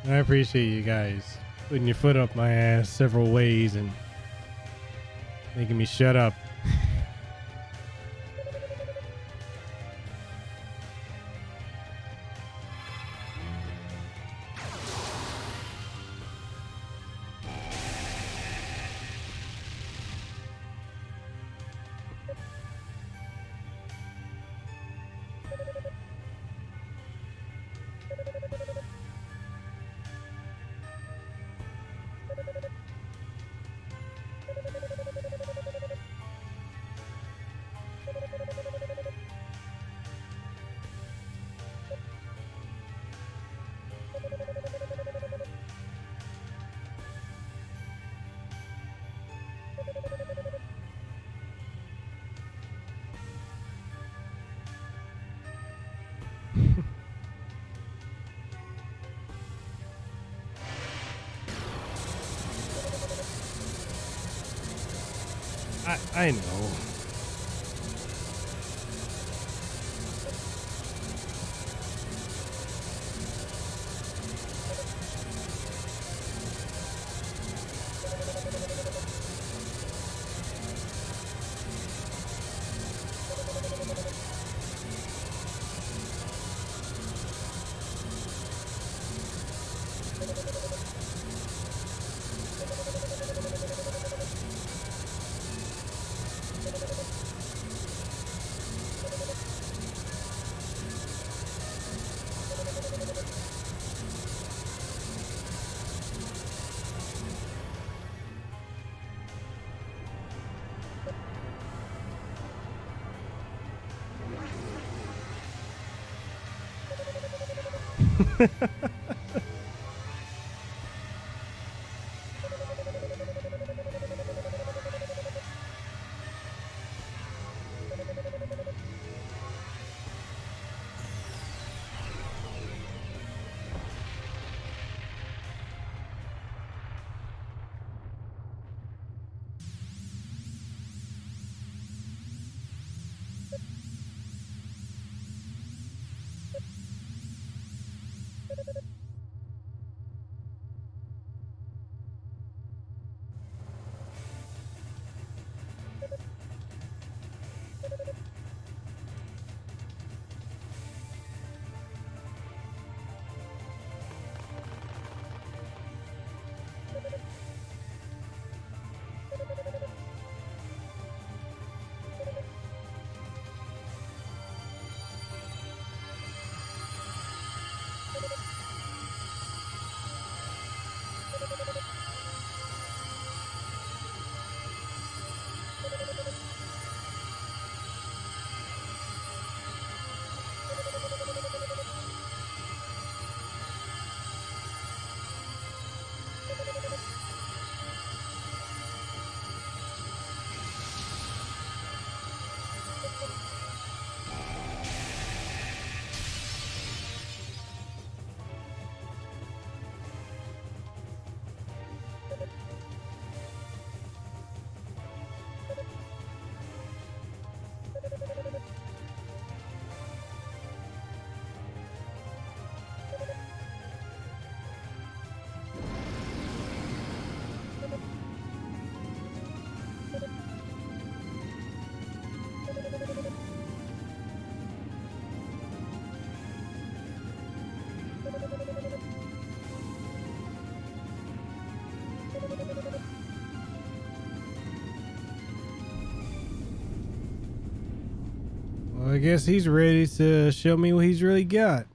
I appreciate you guys putting your foot up my ass several ways and making me shut up. I know. Well, I guess he's ready to show me what he's really got.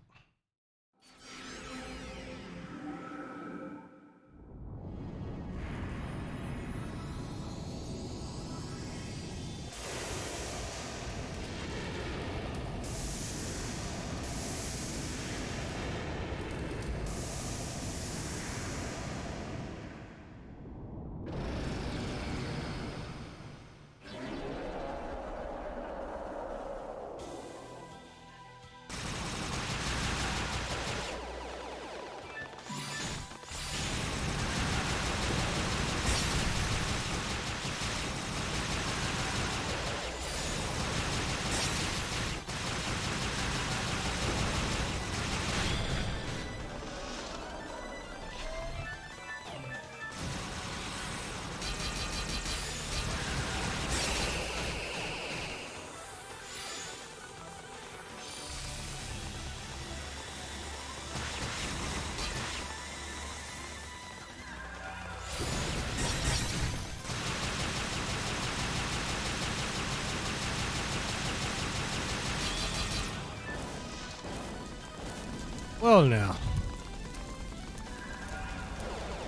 Well, now.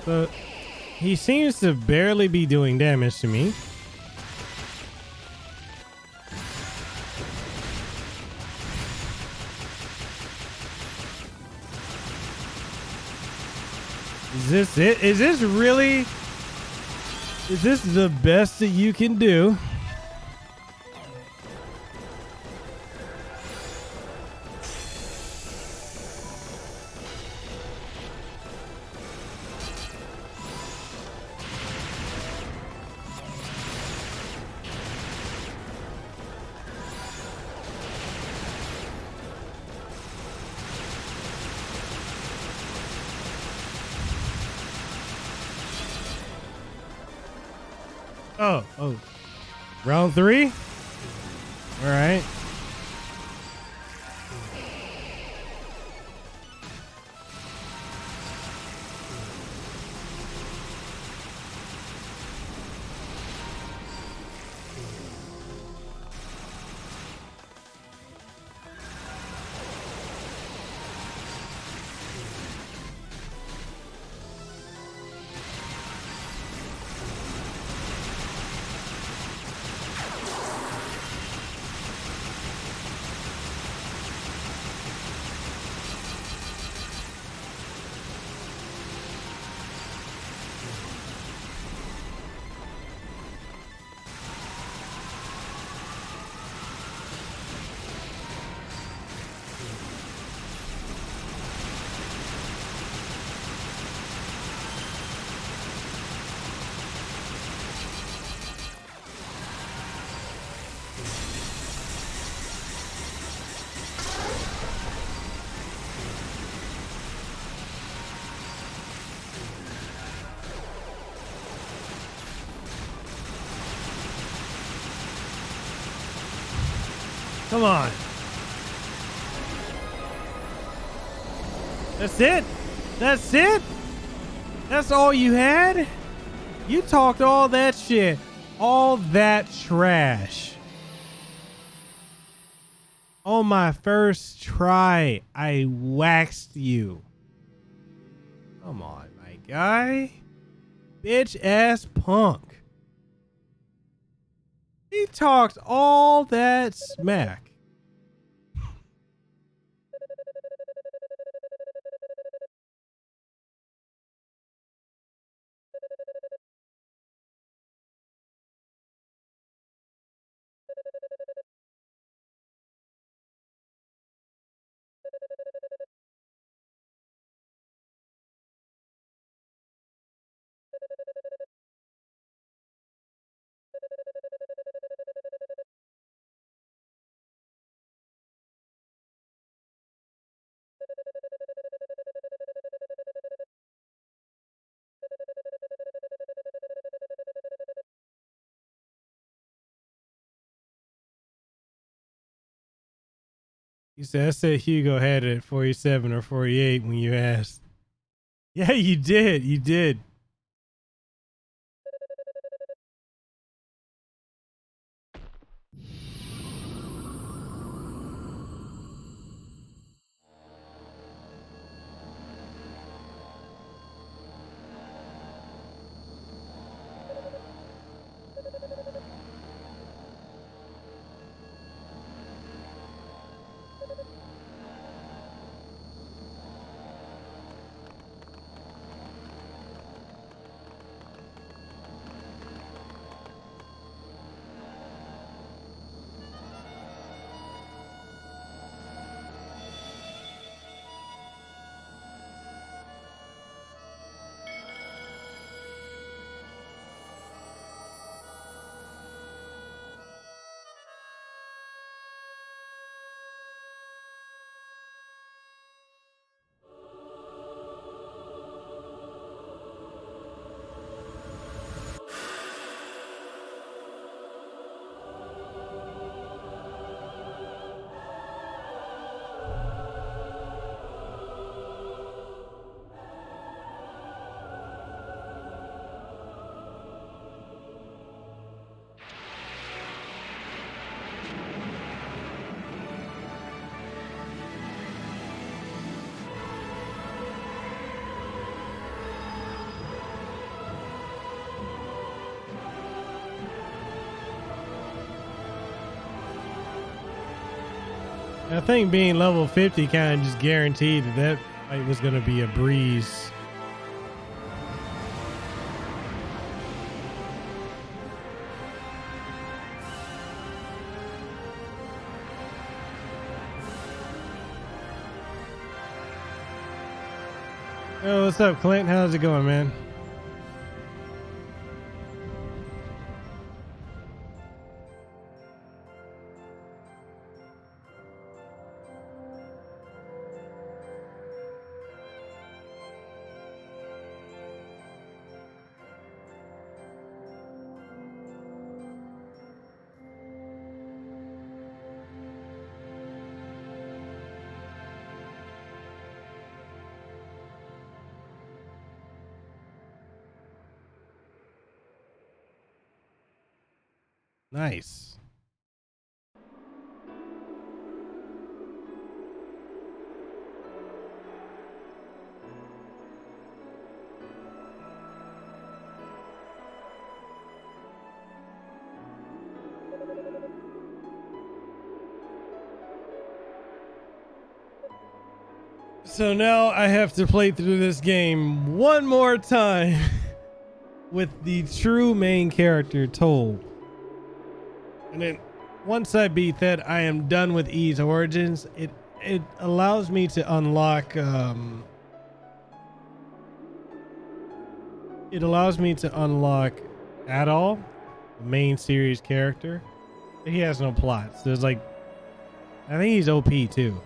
But he seems to barely be doing damage to me. Is this it? Is this really? Is this the best that you can do? Oh. Round 3? All right. Come on. That's it? That's it? That's all you had? You talked all that shit. All that trash. On my first try, I waxed you. Come on, my guy. Bitch ass punk. He talked all that smack. You said, I said Hugo had it at 47 or 48 when you asked. Yeah, you did. You did. I think being level 50 kind of just guaranteed that fight was going to be a breeze. Yo, what's up, Clint? How's it going, man? Nice. So now I have to play through this game one more time with the true main character told. And then once I beat that, I am done with E's Origins. It allows me to unlock Adol, the main series character. But he has no plots. There's like, I think he's OP too.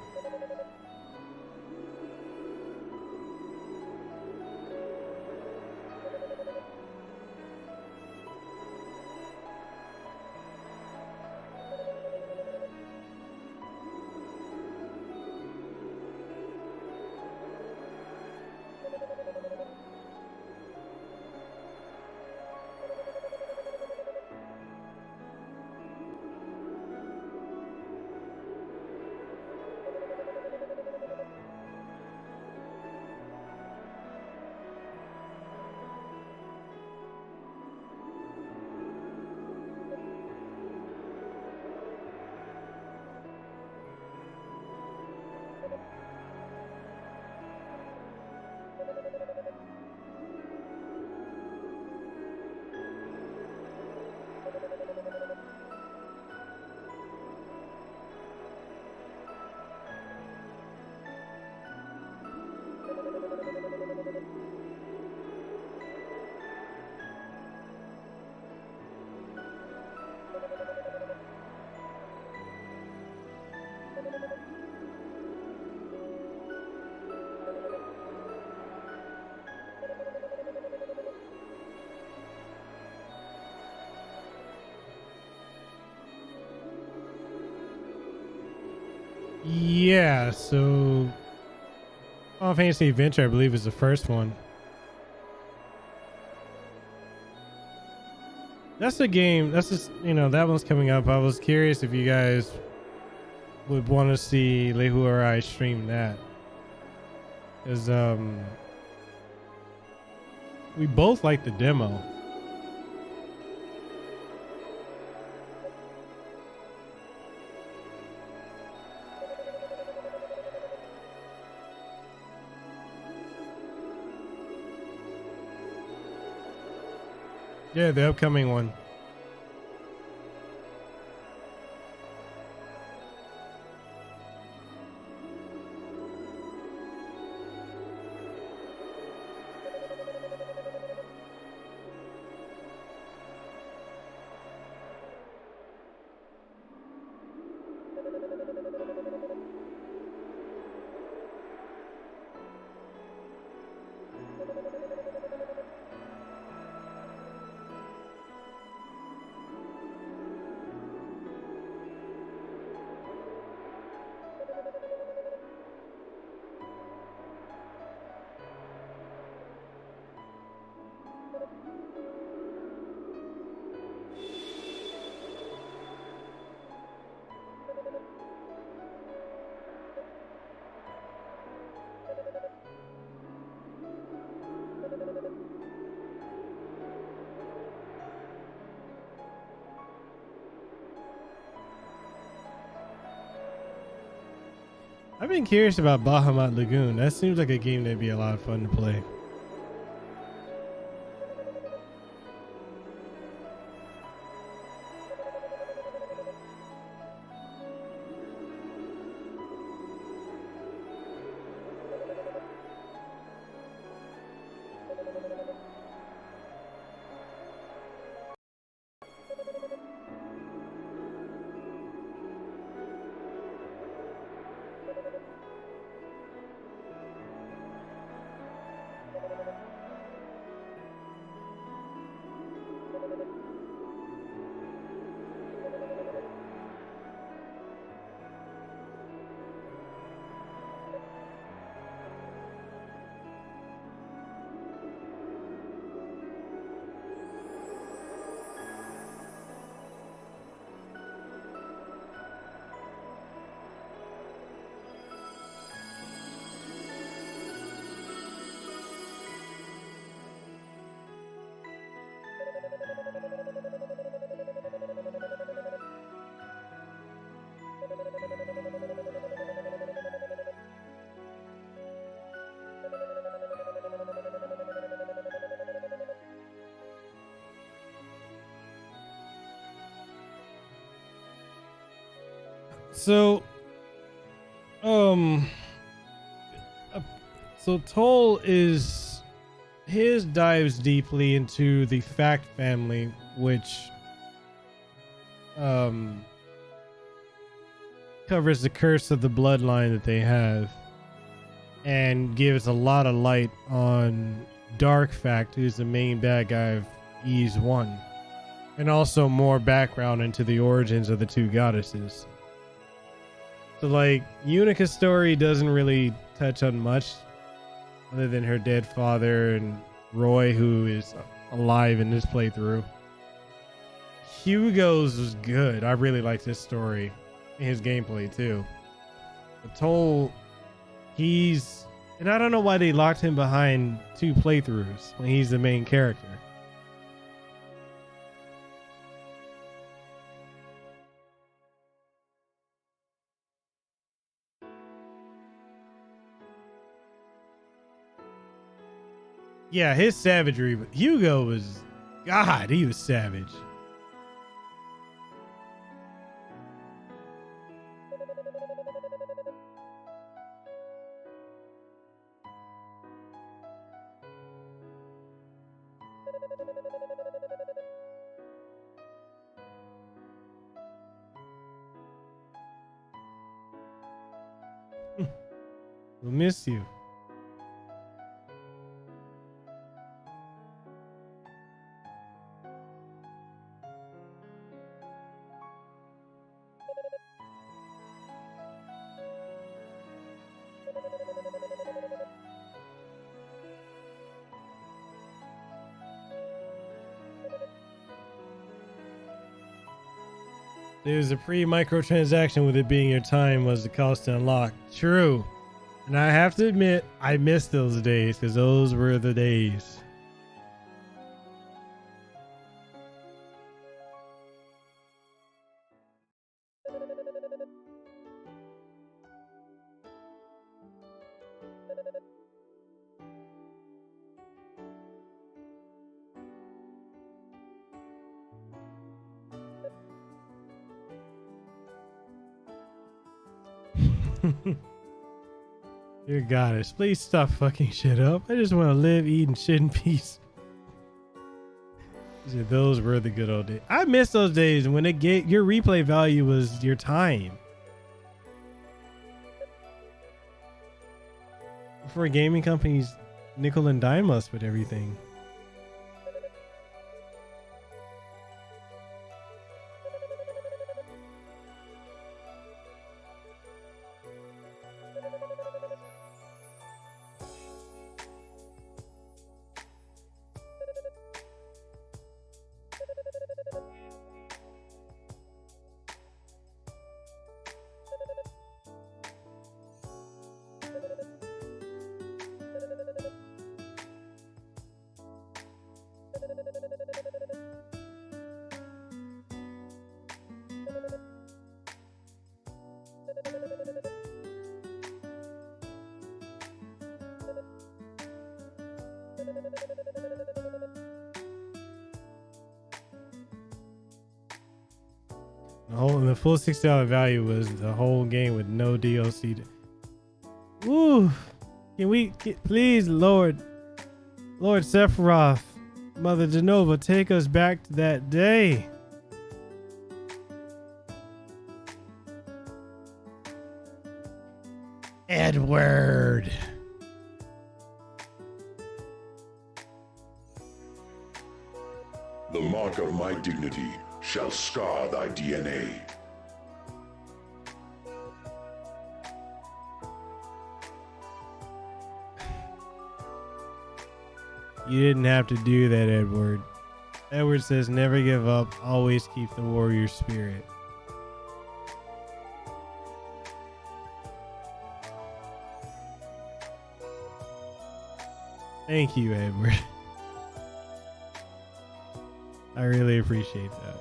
Yeah, so Final Fantasy Adventure, I believe, is the first one. That's the game. That's just, you know, that one's coming up. I was curious if you guys would want to see Lehu or I stream that. Because we both like the demo. Yeah, the upcoming one. I've been curious about Bahamut Lagoon. That seems like a game that'd be a lot of fun to play. So, um, so Toll is his dives deeply into the fact family, which covers the curse of the bloodline that they have, and gives a lot of light on Dark Fact, who's the main bad guy of Ease 1, and also more background into the origins of the two goddesses. So like Unica's story doesn't really touch on much other than her dead father and Roy, who is alive in this playthrough. Hugo's was good. I really liked his story and his gameplay too. But Toll, and I don't know why they locked him behind 2 playthroughs when he's the main character. Yeah, his savagery, but Hugo was, God, he was savage. We'll miss you. There's a pre-microtransaction with it being your time was the cost to unlock. True. And I have to admit, I miss those days because those were the days. Dear goddess, please stop fucking shit up. I just want to live, eat, and shit in peace. Those were the good old days. I miss those days when it get your replay value was your time. Before gaming companies nickel and dime us with everything. The full $60 value was the whole game with no DLC. Woo! Can we please, Lord Sephiroth, Mother Genova, take us back to that day? Edward. The mark of my dignity shall scar thy DNA. You didn't have to do that, Edward. Edward says never give up, always keep the warrior spirit. Thank you, Edward. I really appreciate that.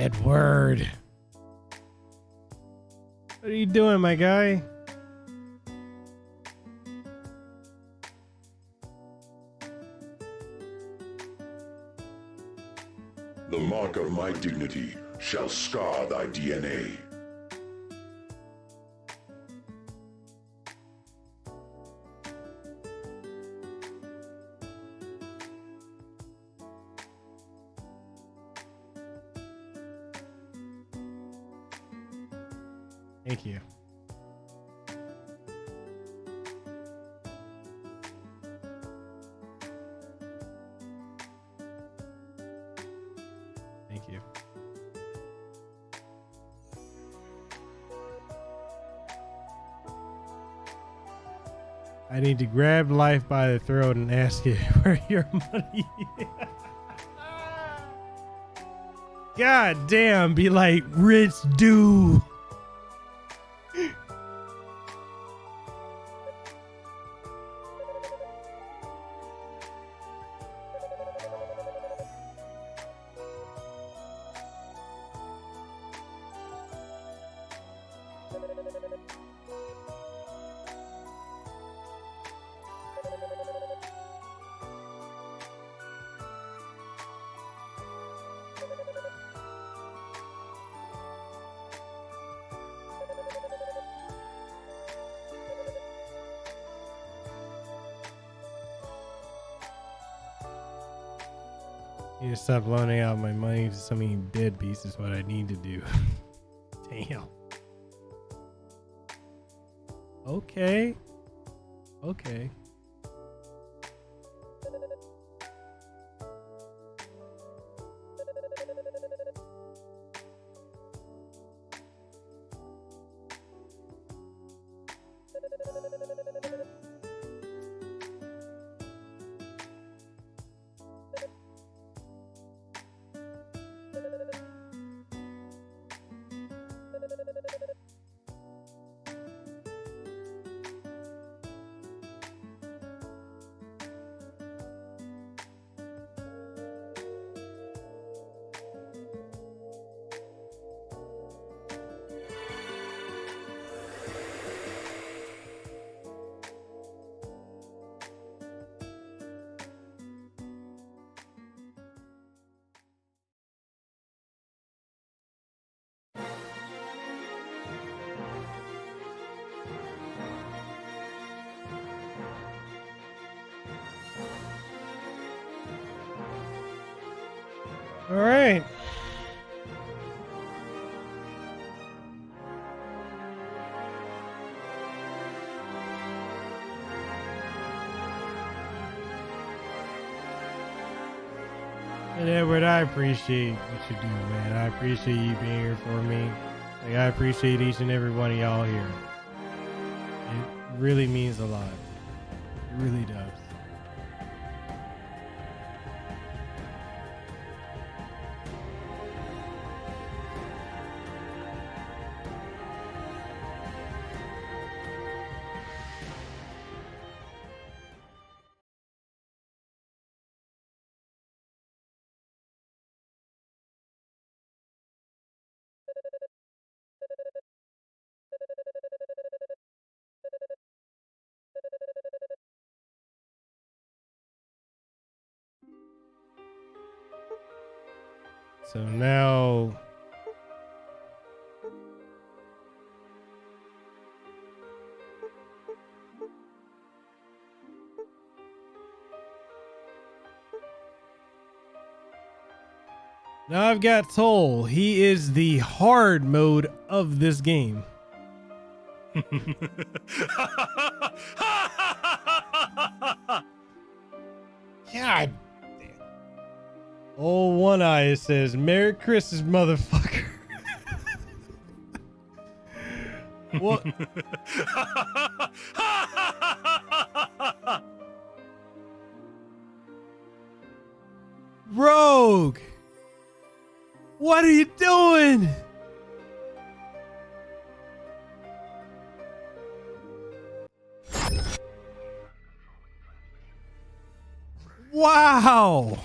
Edward. What are you doing, my guy? The mark of my dignity shall scar thy DNA. Thank you. Thank you. I need to grab life by the throat and ask it where your money is. God damn, be like, rich dude. I need to stop loaning out my money to so many deadbeats is what I need to do. Damn. Okay. Okay. All right. And Edward, I appreciate what you do, man. I appreciate you being here for me. Like, I appreciate each and every one of y'all here. It really means a lot. It really does. So now I've got Toll. He is the hard mode of this game. God. Oh, One Eye says, Merry Christmas, motherfucker. What? Rogue, what are you doing? Wow.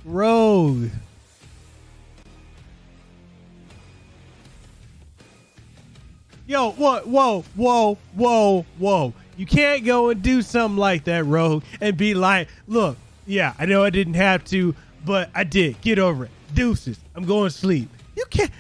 Rogue. Yo, what? Whoa, whoa, whoa, whoa. You can't go and do something like that, Rogue, and be like, look, yeah, I know I didn't have to, but I did. Get over it. Deuces. I'm going to sleep. You can't.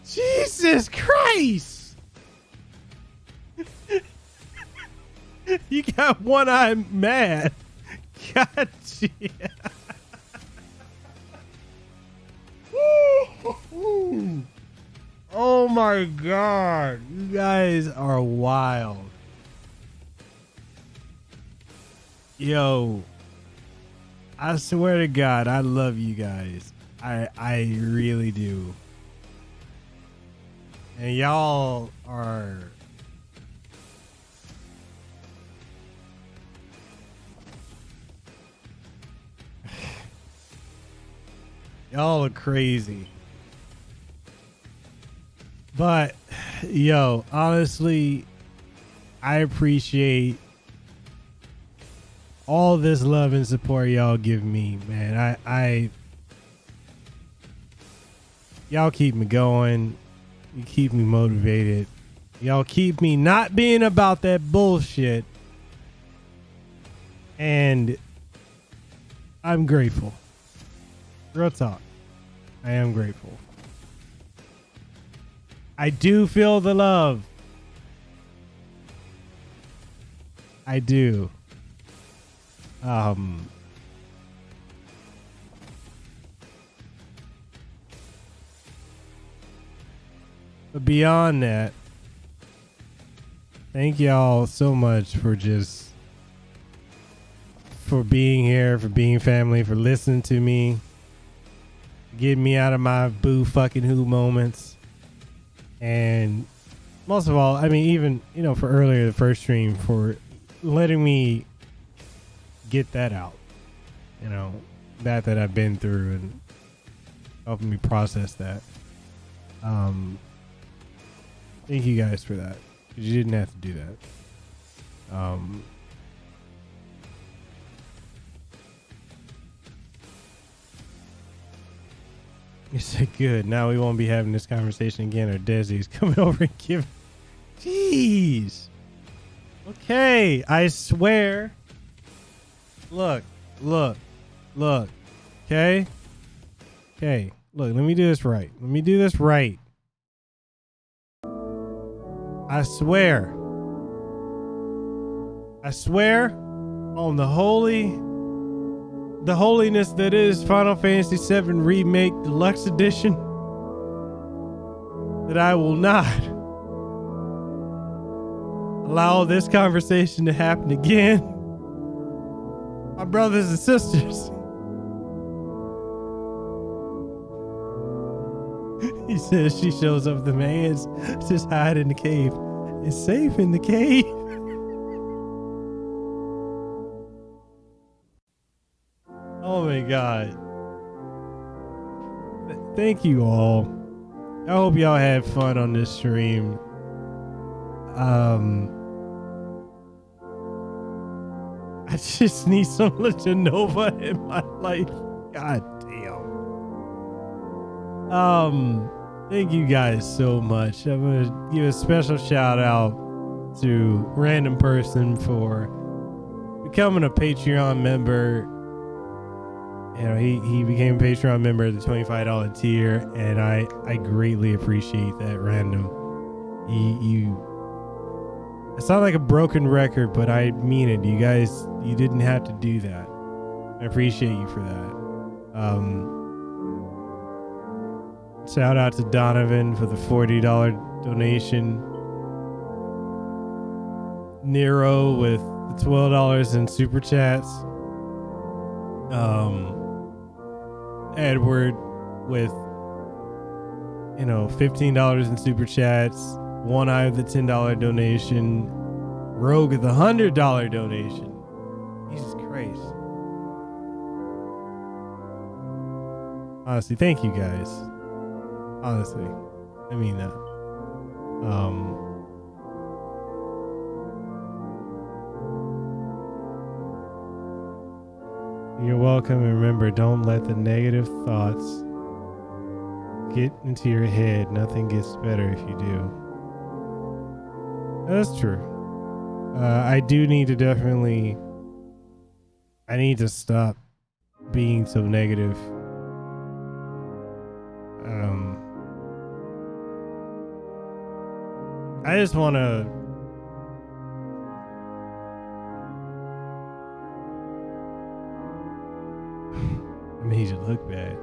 Jesus Christ! You got one eye mad. God damn. Oh my God. You guys are wild. Yo, I swear to God, I love you guys. I really do. And y'all are y'all are crazy. But yo, honestly, I appreciate all this love and support y'all give me, man. I y'all keep me going. You keep me motivated. Y'all keep me not being about that bullshit. And I'm grateful. Real talk. I am grateful. I do feel the love. I do. But beyond that, thank y'all so much for being here, for being family, for listening to me, getting me out of my boo fucking who moments. And most of all, I mean, even, you know, for earlier, the first stream, for letting me get that out, you know, that I've been through and helping me process that. Thank you guys for that. You didn't have to do that. You said good. Now we won't be having this conversation again, or Desi's coming over and giving. Jeez. Okay, I swear. Look. Okay. Look, let me do this right. I swear on the holiness that is Final Fantasy VII Remake Deluxe Edition, that I will not allow this conversation to happen again. My brothers and sisters. He says she shows up with the man's just hide in the cave. It's safe in the cave. Oh my God. Thank you all. I hope y'all had fun on this stream. I just need some Legenova in my life. God damn. Thank you guys so much. I'm gonna give a special shout out to random person for becoming a Patreon member. You know, he became a Patreon member at the $25 tier, and I greatly appreciate that. Random. I sound like a broken record, but I mean it. You guys, you didn't have to do that. I appreciate you for that. Shout out to Donovan for the $40 donation. Nero with the $12 in super chats. Edward with, you know, $15 in super chats. One Eye with the $10 donation. Rogue with the $100 donation. Jesus Christ. Honestly, thank you guys. Honestly, I mean that. You're welcome. And remember, don't let the negative thoughts get into your head. Nothing gets better if you do. That's true. I do need to definitely... I need to stop being so negative. I just want to... I made you look bad.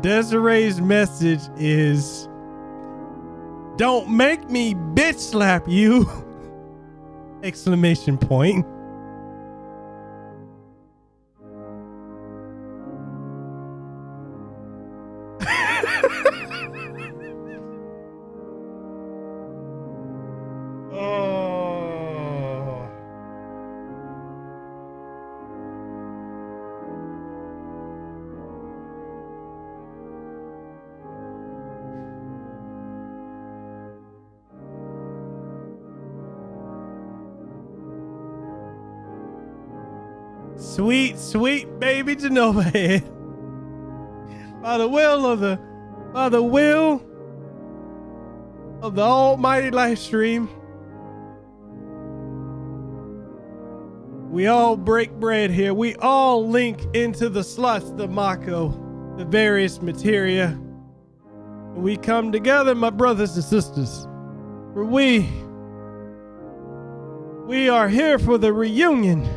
Desiree's message is, "Don't make me bitch slap you!" Exclamation point. Sweet, sweet baby Genova head. By the will of the almighty live stream, we all break bread here. We all link into the slots, the Mako, the various materia. We come together, my brothers and sisters, for we are here for the reunion.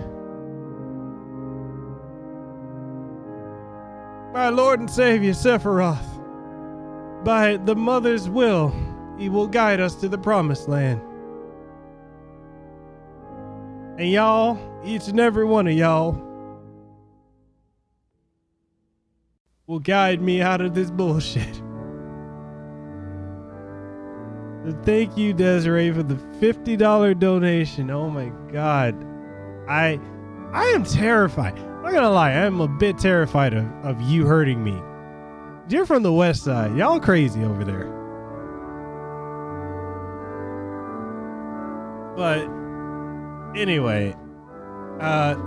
My Lord and Savior Sephiroth, by the Mother's will, he will guide us to the promised land. And y'all, each and every one of y'all, will guide me out of this bullshit. So thank you, Desiree, for the $50 donation. Oh my God. I am terrified. I'm not gonna lie, I'm a bit terrified of you hurting me. You're from the west side. Y'all crazy over there. But anyway,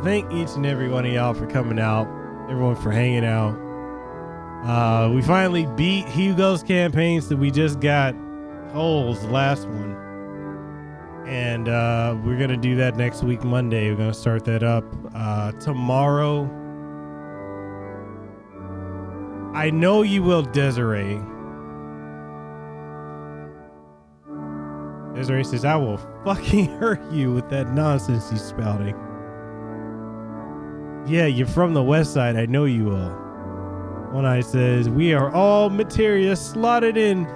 thank each and every one of y'all for coming out. Everyone for hanging out. We finally beat Hugo's campaign, so we just got Cole's last one. And we're gonna do that next week, Monday. We're gonna start that up tomorrow. I know you will, Desiree. Desiree says, "I will fucking hurt you with that nonsense you spouting." Yeah, you're from the west side. I know you will. One Eye says, "We are all materia slotted in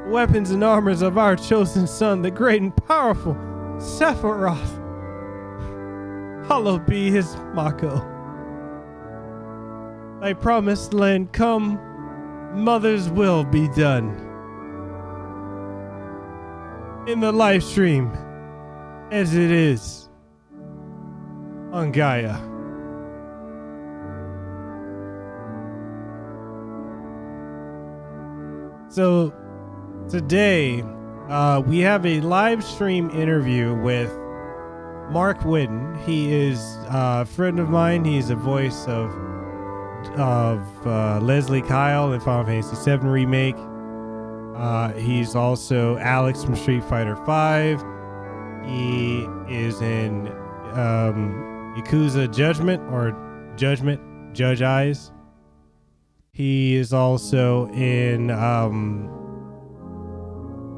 weapons and armors of our chosen son, the great and powerful Sephiroth. Hallowed be his Mako. Thy promised land come, Mother's will be done. In the live stream, as it is on Gaia." So today, we have a live stream interview with Mark Whitten. He is a friend of mine. He's a voice of Leslie Kyle in Final Fantasy VII Remake. He's also Alex from Street Fighter V. He is in Yakuza Judgment or Judge Eyes. He is also in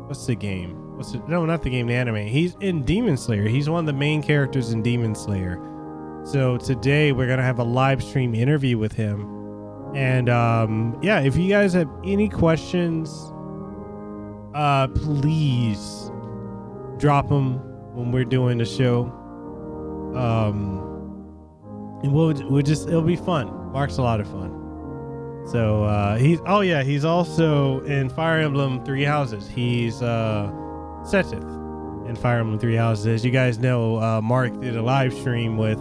what's the game? No, not the game, the anime. He's in Demon Slayer. He's one of the main characters in Demon Slayer. So today we're gonna have a live stream interview with him. And yeah, if you guys have any questions, please drop them when we're doing the show. And it'll be fun. Mark's a lot of fun. So he's also in Fire Emblem Three Houses. He's Seteth in Fire Emblem Three Houses. As you guys know, Mark did a live stream with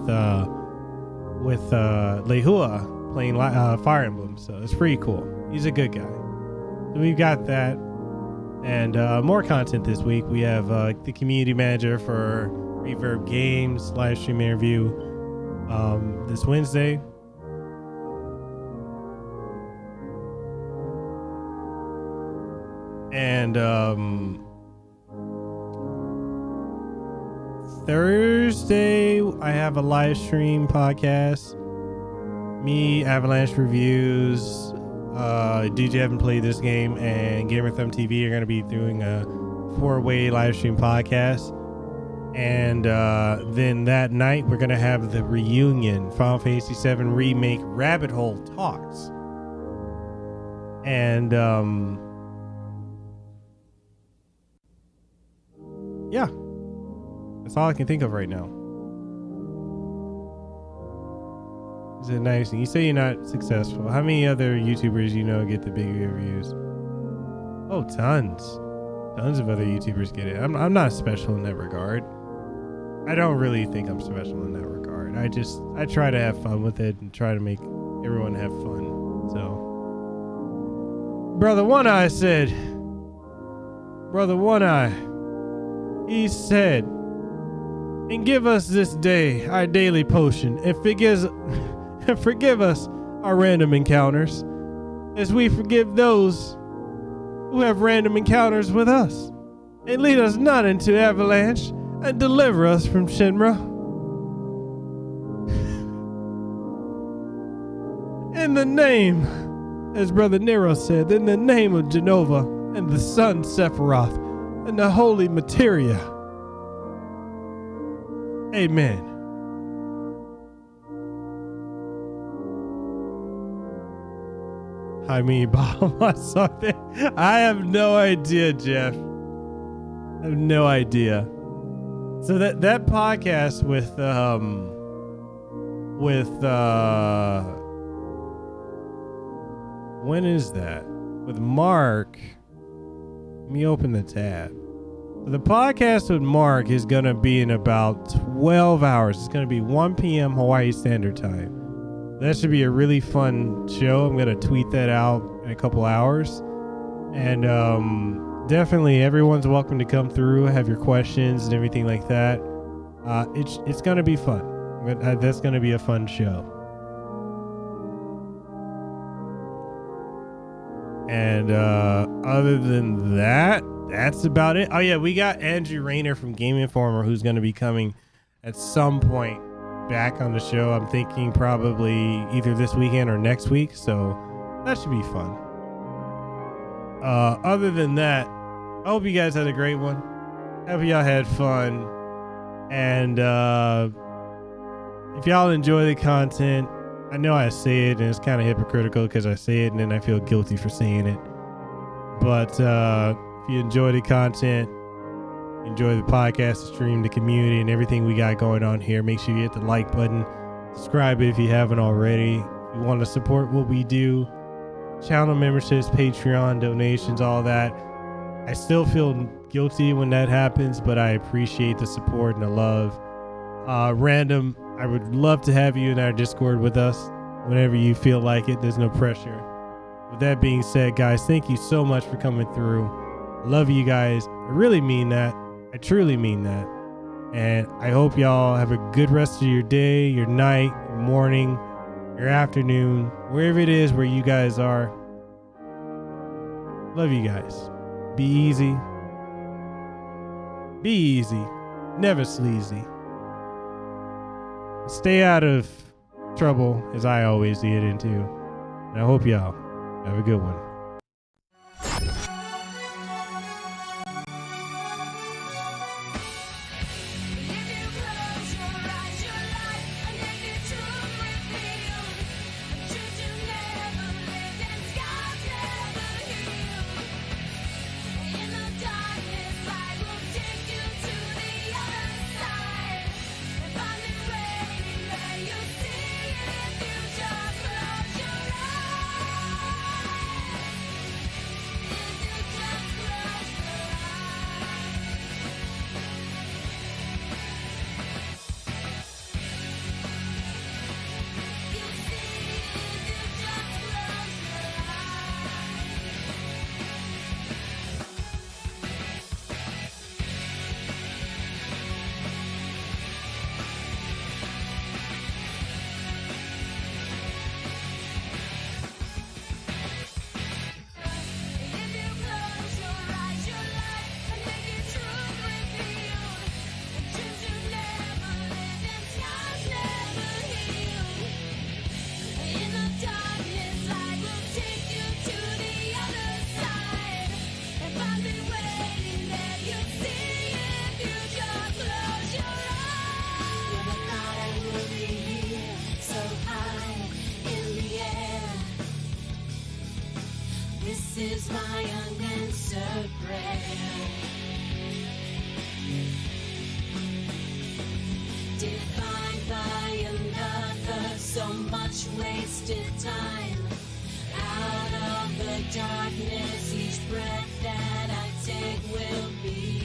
Lehua playing Fire Emblem, so it's pretty cool. He's a good guy. So we've got that, and more content this week. We have the community manager for Reverb Games live stream interview this Wednesday. And Thursday, I have a live stream podcast. Me, Avalanche Reviews, DJ Haven't Played This Game, and Gamer Thumb TV are going to be doing a 4-way live stream podcast. And then that night, we're going to have the reunion, Final Fantasy VII Remake Rabbit Hole Talks. And yeah, that's all I can think of right now. Is it nice? And you say you're not successful. How many other YouTubers you know get the big reviews? Oh, tons of other YouTubers get it. I'm not special in that regard. I don't really think I'm special in that regard. I try to have fun with it and try to make everyone have fun. So, Brother One Eye said, he said, and give us this day our daily potion, and forgive us our random encounters, as we forgive those who have random encounters with us, and lead us not into avalanche, and deliver us from Shinra. In the name, as Brother Nero said, in the name of Genova and the Sun Sephiroth and the holy materia. Amen. I mean, Bob, something. I have no idea, Jeff. I have no idea. So that podcast with when is that? With Mark. Let me open the tab. The podcast with Mark is going to be in about 12 hours. It's going to be 1 p.m. Hawaii Standard Time. That should be a really fun show. I'm going to tweet that out in a couple hours. And definitely everyone's welcome to come through, have your questions and everything like that. It's going to be fun. That's going to be a fun show. And other than that, that's about it. Oh yeah, we got Andrew Rayner from Game Informer who's going to be coming at some point back on the show. I'm thinking probably either this weekend or next week, so that should be fun. Other than that, I hope you guys had a great one. Hope y'all had fun. And if y'all enjoy the content, I know I say it and it's kind of hypocritical because I say it and then I feel guilty for saying it. But if you enjoy the content, enjoy the podcast, the stream, the community, and everything we got going on here, make sure you hit the like button. Subscribe if you haven't already. If you want to support what we do, channel memberships, Patreon, donations, all that. I still feel guilty when that happens, but I appreciate the support and the love. Random, I would love to have you in our Discord with us whenever you feel like it. There's no pressure. With that being said, guys, thank you so much for coming through. Love you guys. I really mean that. I truly mean that. And I hope y'all have a good rest of your day, your night, your morning, your afternoon, wherever it is where you guys are. Love you guys. Be easy. Be easy. Never sleazy. Stay out of trouble as I always get into. And I hope y'all have a good one. This is my unanswered prayer. Defined by another, so much wasted time. Out of the darkness, each breath that I take will be